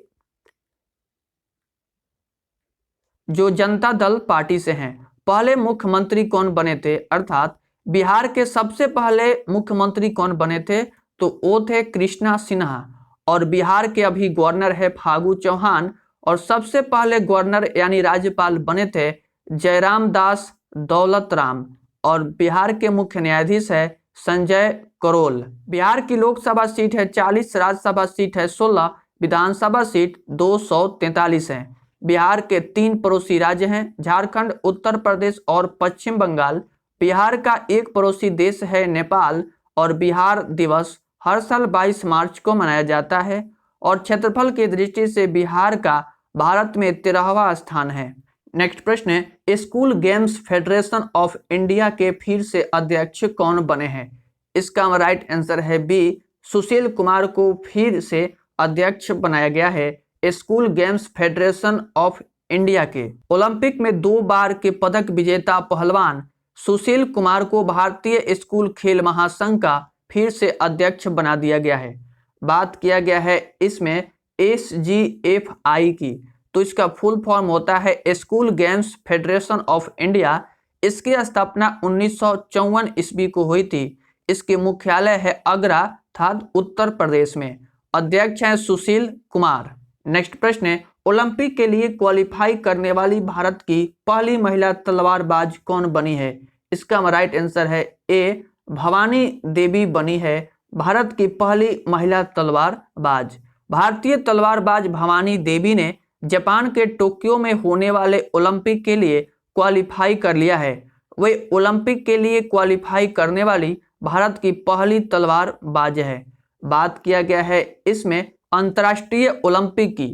जो जनता दल पार्टी से हैं। पहले मुख्यमंत्री कौन बने थे, अर्थात बिहार के सबसे पहले मुख्यमंत्री कौन बने थे, तो वो थे कृष्णा सिन्हा। और बिहार के अभी गवर्नर है फागू चौहान। और सबसे पहले गवर्नर यानी राज्यपाल बने थे जयराम दास दौलत राम। और बिहार के मुख्य न्यायाधीश है संजय करोल। बिहार की लोकसभा सीट है 40, राज्यसभा सीट है 16, विधानसभा सीट 243 है। बिहार के 3 पड़ोसी राज्य हैं, झारखंड, उत्तर प्रदेश और पश्चिम बंगाल। बिहार का एक पड़ोसी देश है नेपाल। और बिहार दिवस हर साल 22 मार्च को मनाया जाता है। और क्षेत्रफल की दृष्टि से बिहार का भारत में 13वां स्थान है। नेक्स्ट प्रश्न है, school games federation of India के फिर से अध्यक्ष कौन बने हैं? इसका राइट आंसर है बी, सुशील कुमार को फिर से अध्यक्ष बनाया गया है school games federation of India के। ओलंपिक में 2 बार के पदक विजेता पहलवान सुशील कुमार को भारतीय स्कूल खेल महासंघ का फिर से अध्यक्ष बना दिया गया है। बात किया गया है इसमें SGFI की। तो इसका फुल फॉर्म होता है school games federation of India. इसकी स्थापना 1954 ईस्वी को हुई थी। इसके मुख्यालय है आगरा था उत्तर प्रदेश में। अध्यक्ष हैं सुशील कुमार। नेक्स्ट प्रश्न है, ओलंपिक के लिए क्वालिफाई करने वाली भारत की पहली महिला तलवारबाज कौन बनी है? इसका राइट आंसर है ए, भवानी देवी बनी है भारत की पहली महिला तलवारबाज। भारतीय तलवारबाज भवानी देवी ने जापान के टोक्यो में होने वाले ओलंपिक के लिए क्वालिफाई कर लिया है। वे ओलंपिक के लिए क्वालिफाई करने वाली भारत की पहली तलवारबाज है। बात किया गया है इसमें अंतर्राष्ट्रीय ओलंपिक की।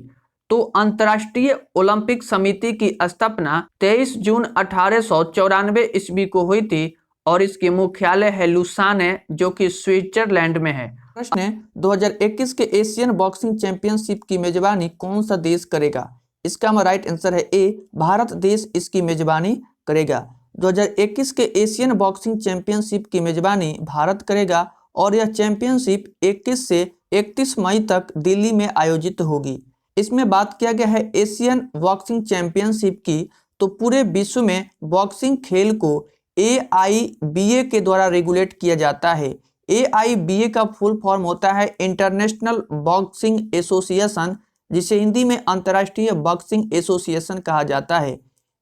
तो अंतर्राष्ट्रीय ओलंपिक समिति की स्थापना 23 जून 1894 ईस्वी को हुई थी। और इसकी मुख्यालय है लुसाने, जो कि स्विट्जरलैंड में है। प्रश्न है, 2021 के एशियन बॉक्सिंग चैंपियनशिप की मेजबानी कौन सा देश करेगा? इसका राइट आंसर है ए, भारत देश इसकी मेजबानी करेगा। 2021 के एशियन बॉक्सिंग चैंपियनशिप की मेजबानी भारत करेगा। और यह चैंपियनशिप 21 से 31 मई तक दिल्ली में आयोजित होगी। इसमें बात किया गया है एशियन बॉक्सिंग चैंपियनशिप की। तो पूरे विश्व में बॉक्सिंग खेल को AIBA के द्वारा रेगुलेट किया जाता है। AIBA का फुल फॉर्म होता है इंटरनेशनल बॉक्सिंग एसोसिएशन, जिसे हिंदी में अंतर्राष्ट्रीय बॉक्सिंग एसोसिएशन कहा जाता है।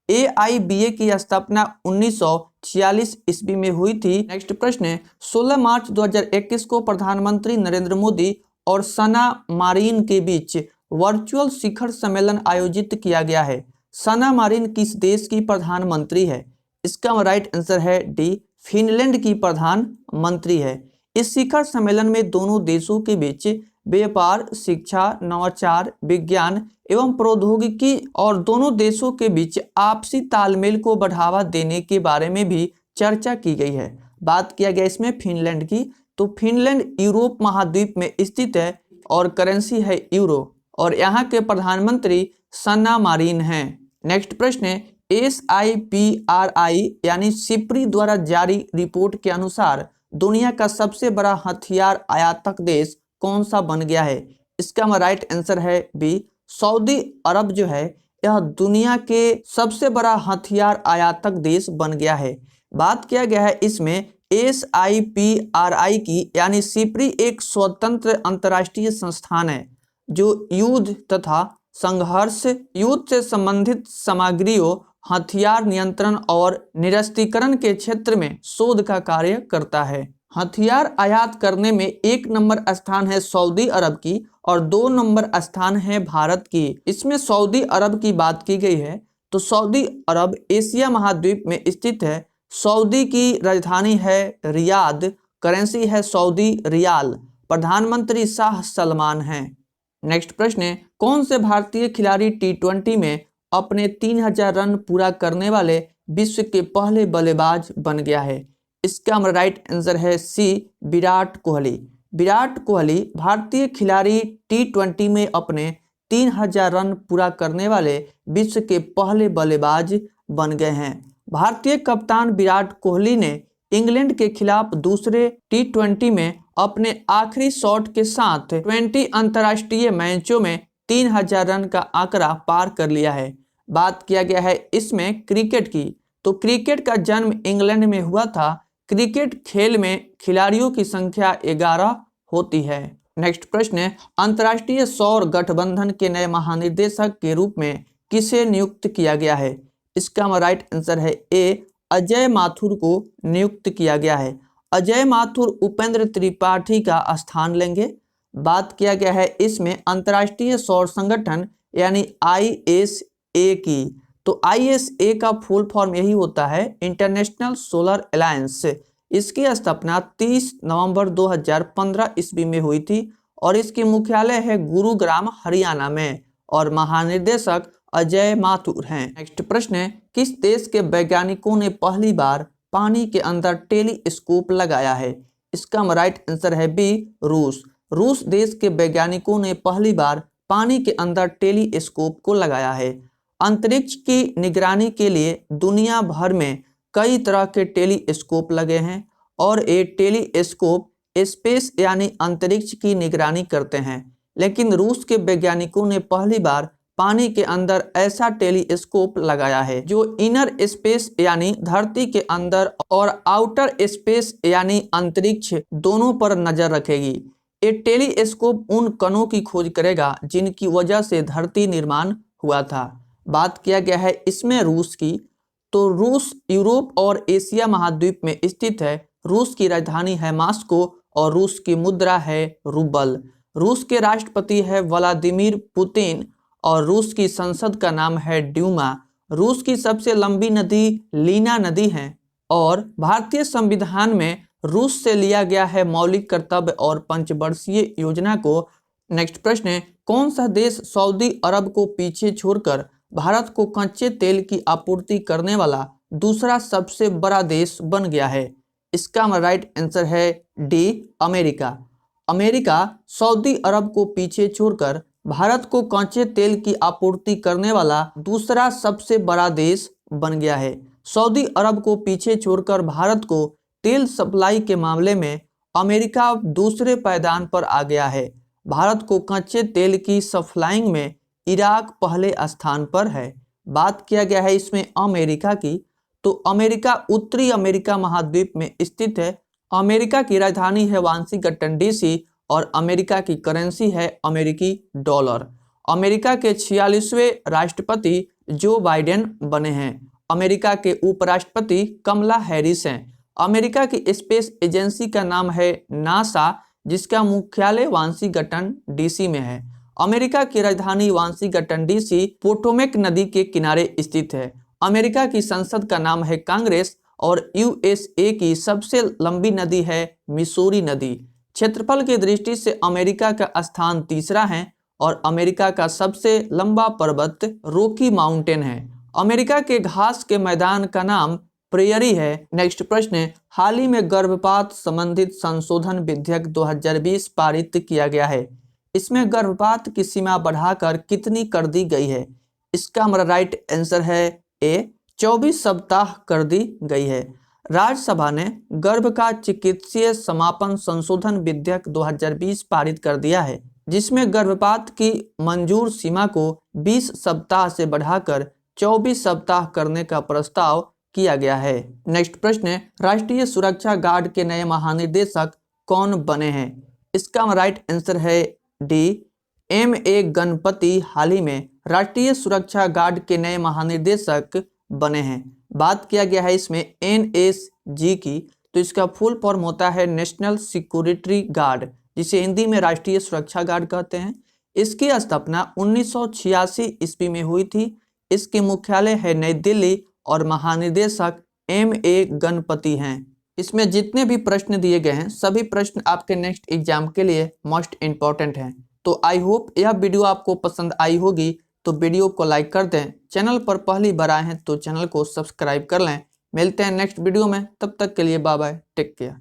AIBA की स्थापना 1946 ईस्वी में हुई थी। नेक्स्ट प्रश्न है, 16 मार्च 2021 को प्रधानमंत्री नरेंद्र मोदी और सना मारिन के बीच वर्चुअल शिखर सम्मेलन आयोजित किया गया है। सना मारिन किस देश की प्रधानमंत्री है? इसका राइट आंसर है डी, फिनलैंड की प्रधानमंत्री है। इस शिखर सम्मेलन में दोनों देशों के बीच व्यापार, शिक्षा, नवाचार, विज्ञान एवं प्रौद्योगिकी और दोनों देशों के बीच आपसी तालमेल को बढ़ावा देने के बारे में भी चर्चा की गई है। बात किया गया इसमें फिनलैंड की। तो फिनलैंड यूरोप महाद्वीप में स्थित है और करेंसी है यूरो। और यहाँ के प्रधानमंत्री सना मारिन हैं। नेक्स्ट प्रश्न है, SIPRI यानी सिप्री द्वारा जारी रिपोर्ट के अनुसार दुनिया का सबसे बड़ा हथियार आयातक देश कौन सा बन गया है? इसका राइट आंसर है बी, सऊदी अरब जो है यह दुनिया के सबसे बड़ा हथियार आयातक देश बन गया है। बात किया गया है इसमें SIPRI की, यानी सिप्री एक स्वतंत्र अंतर्राष्ट्रीय संस्थान है जो युद्ध तथा संघर्ष, युद्ध से संबंधित सामग्रियों, हथियार नियंत्रण और निरस्त्रीकरण के क्षेत्र में शोध का कार्य करता है। हथियार आयात करने में 1 नंबर स्थान है सऊदी अरब की और 2 नंबर स्थान है भारत की। इसमें सऊदी अरब की बात की गई है तो सऊदी अरब एशिया महाद्वीप में स्थित है। सऊदी की राजधानी है रियाद, करेंसी है सऊदी रियाल, प्रधानमंत्री शाह सलमान हैं। नेक्स्ट प्रश्न है, कौन से भारतीय खिलाड़ी T20 में अपने 3000 रन पूरा करने वाले विश्व के पहले बल्लेबाज बन गया है? इसका राइट आंसर है सी, विराट कोहली। विराट कोहली भारतीय खिलाड़ी T20 में अपने 3000 रन पूरा करने वाले विश्व के पहले बल्लेबाज बन गए हैं। भारतीय कप्तान विराट कोहली ने इंग्लैंड के खिलाफ दूसरे T20 में अपने आखिरी शॉट के साथ 20 अंतर्राष्ट्रीय मैचों में 3000 रन का आंकड़ा पार कर लिया है। बात किया गया है इसमें क्रिकेट की, तो क्रिकेट का जन्म इंग्लैंड में हुआ था। क्रिकेट खेल में खिलाड़ियों की संख्या 11 होती है। नेक्स्ट प्रश्न है, अंतर्राष्ट्रीय सौर गठबंधन के नए महानिदेशक के रूप में किसे नियुक्त किया गया है? इसका राइट आंसर है ए, अजय माथुर को नियुक्त किया गया है। अजय माथुर उपेंद्र त्रिपाठी का स्थान लेंगे। बात किया गया है इसमें अंतर्राष्ट्रीय सौर संगठन यानी ISA की, तो ISA का फुल फॉर्म यही होता है, इंटरनेशनल सोलर अलायंस। इसकी स्थापना 30 नवंबर 2015 ईस्वी में हुई थी और इसकी मुख्यालय है गुरुग्राम हरियाणा में और महानिदेशक अजय माथुर हैं। नेक्स्ट प्रश्न है, किस देश के वैज्ञानिकों ने पहली बार पानी के अंदर टेलीस्कोप लगाया है? इसका राइट आंसर है बी, रूस। रूस देश के वैज्ञानिकों ने पहली बार पानी के अंदर टेलीस्कोप को लगाया है। अंतरिक्ष की निगरानी के लिए दुनिया भर में कई तरह के टेलीस्कोप लगे हैं और ये टेलीस्कोप स्पेस यानी अंतरिक्ष की निगरानी करते हैं, लेकिन रूस के वैज्ञानिकों ने पहली बार पानी के अंदर ऐसा टेलीस्कोप लगाया है जो इनर स्पेस यानी धरती के अंदर और आउटर स्पेस यानी अंतरिक्ष दोनों पर नजर रखेगी। ये टेलीस्कोप उन कणों की खोज करेगा जिनकी वजह से धरती निर्माण हुआ था। बात किया गया है इसमें रूस की, तो रूस यूरोप और एशिया महाद्वीप में स्थित है। रूस की राजधानी है मॉस्को और रूस की मुद्रा है रूबल। रूस के राष्ट्रपति है व्लादिमीर पुतिन और रूस की संसद का नाम है ड्यूमा। रूस की सबसे लंबी नदी लीना नदी है और भारतीय संविधान में रूस से लिया गया है मौलिक कर्तव्य और पंचवर्षीय योजना को। नेक्स्ट प्रश्न है, कौन सा देश सऊदी अरब को पीछे छोड़कर भारत को कच्चे तेल की आपूर्ति करने वाला दूसरा सबसे बड़ा देश बन गया है? इसका राइट आंसर है डी, अमेरिका। अमेरिका सऊदी अरब को पीछे छोड़कर भारत को कच्चे तेल की आपूर्ति करने वाला दूसरा सबसे बड़ा देश बन गया है। सऊदी अरब को पीछे छोड़कर भारत को तेल सप्लाई के मामले में अमेरिका दूसरे पायदान पर आ गया है। भारत को कच्चे तेल की सप्लाइंग में इराक पहले स्थान पर है। बात किया गया है इसमें अमेरिका की, तो अमेरिका उत्तरी अमेरिका महाद्वीप में स्थित है। अमेरिका की राजधानी है वाशिंगटन DC और अमेरिका की करेंसी है अमेरिकी डॉलर। अमेरिका के 46वें राष्ट्रपति जो बाइडेन बने हैं। अमेरिका के उपराष्ट्रपति कमला हैरिस हैं। अमेरिका की स्पेस एजेंसी का नाम है नासा, जिसका मुख्यालय वाशिंगटन DC में है। अमेरिका की राजधानी वाशिंगटन DC पोटोमेक नदी के किनारे स्थित है। अमेरिका की संसद का नाम है कांग्रेस और USA की सबसे लंबी नदी है मिसूरी नदी। क्षेत्रफल की दृष्टि से अमेरिका का स्थान तीसरा है और अमेरिका का सबसे लंबा पर्वत रॉकी माउंटेन है। अमेरिका के घास के मैदान का नाम प्रेयरी है। नेक्स्ट प्रश्न है, हाल ही में गर्भपात संबंधित संशोधन विधेयक 2020 पारित किया गया है। इसमें गर्भपात की सीमा बढ़ाकर कितनी कर दी गई है? इसका हमारा राइट आंसर है ए, 24 सप्ताह कर दी गई है। राज्यसभा ने गर्भ का चिकित्सीय समापन संशोधन विधेयक 2020 पारित कर दिया है, जिसमें गर्भपात की मंजूर सीमा को 20 सप्ताह से बढ़ाकर 24 सप्ताह करने का प्रस्ताव किया गया है। नेक्स्ट प्रश्न है, राष्ट्रीय सुरक्षा गार्ड के नए महानिदेशक कौन बने हैं? इसका राइट आंसर है डी, MA गणपति हाल ही में राष्ट्रीय सुरक्षा गार्ड के नए महानिदेशक बने हैं। बात किया गया है इसमें NSG की, तो इसका फुल फॉर्म होता है नेशनल सिक्योरिटी गार्ड, जिसे हिंदी में राष्ट्रीय सुरक्षा गार्ड कहते हैं। इसकी स्थापना 1986 ईस्वी में हुई थी। इसके मुख्यालय है नई दिल्ली और महानिदेशक MA गणपति हैं। इसमें जितने भी प्रश्न दिए गए हैं सभी प्रश्न आपके नेक्स्ट एग्जाम के लिए मोस्ट इम्पॉर्टेंट हैं। तो आई होप यह वीडियो आपको पसंद आई होगी, तो वीडियो को लाइक कर दें। चैनल पर पहली बार आए हैं तो चैनल को सब्सक्राइब कर लें। मिलते हैं नेक्स्ट वीडियो में, तब तक के लिए बाय बाय, टेक केयर।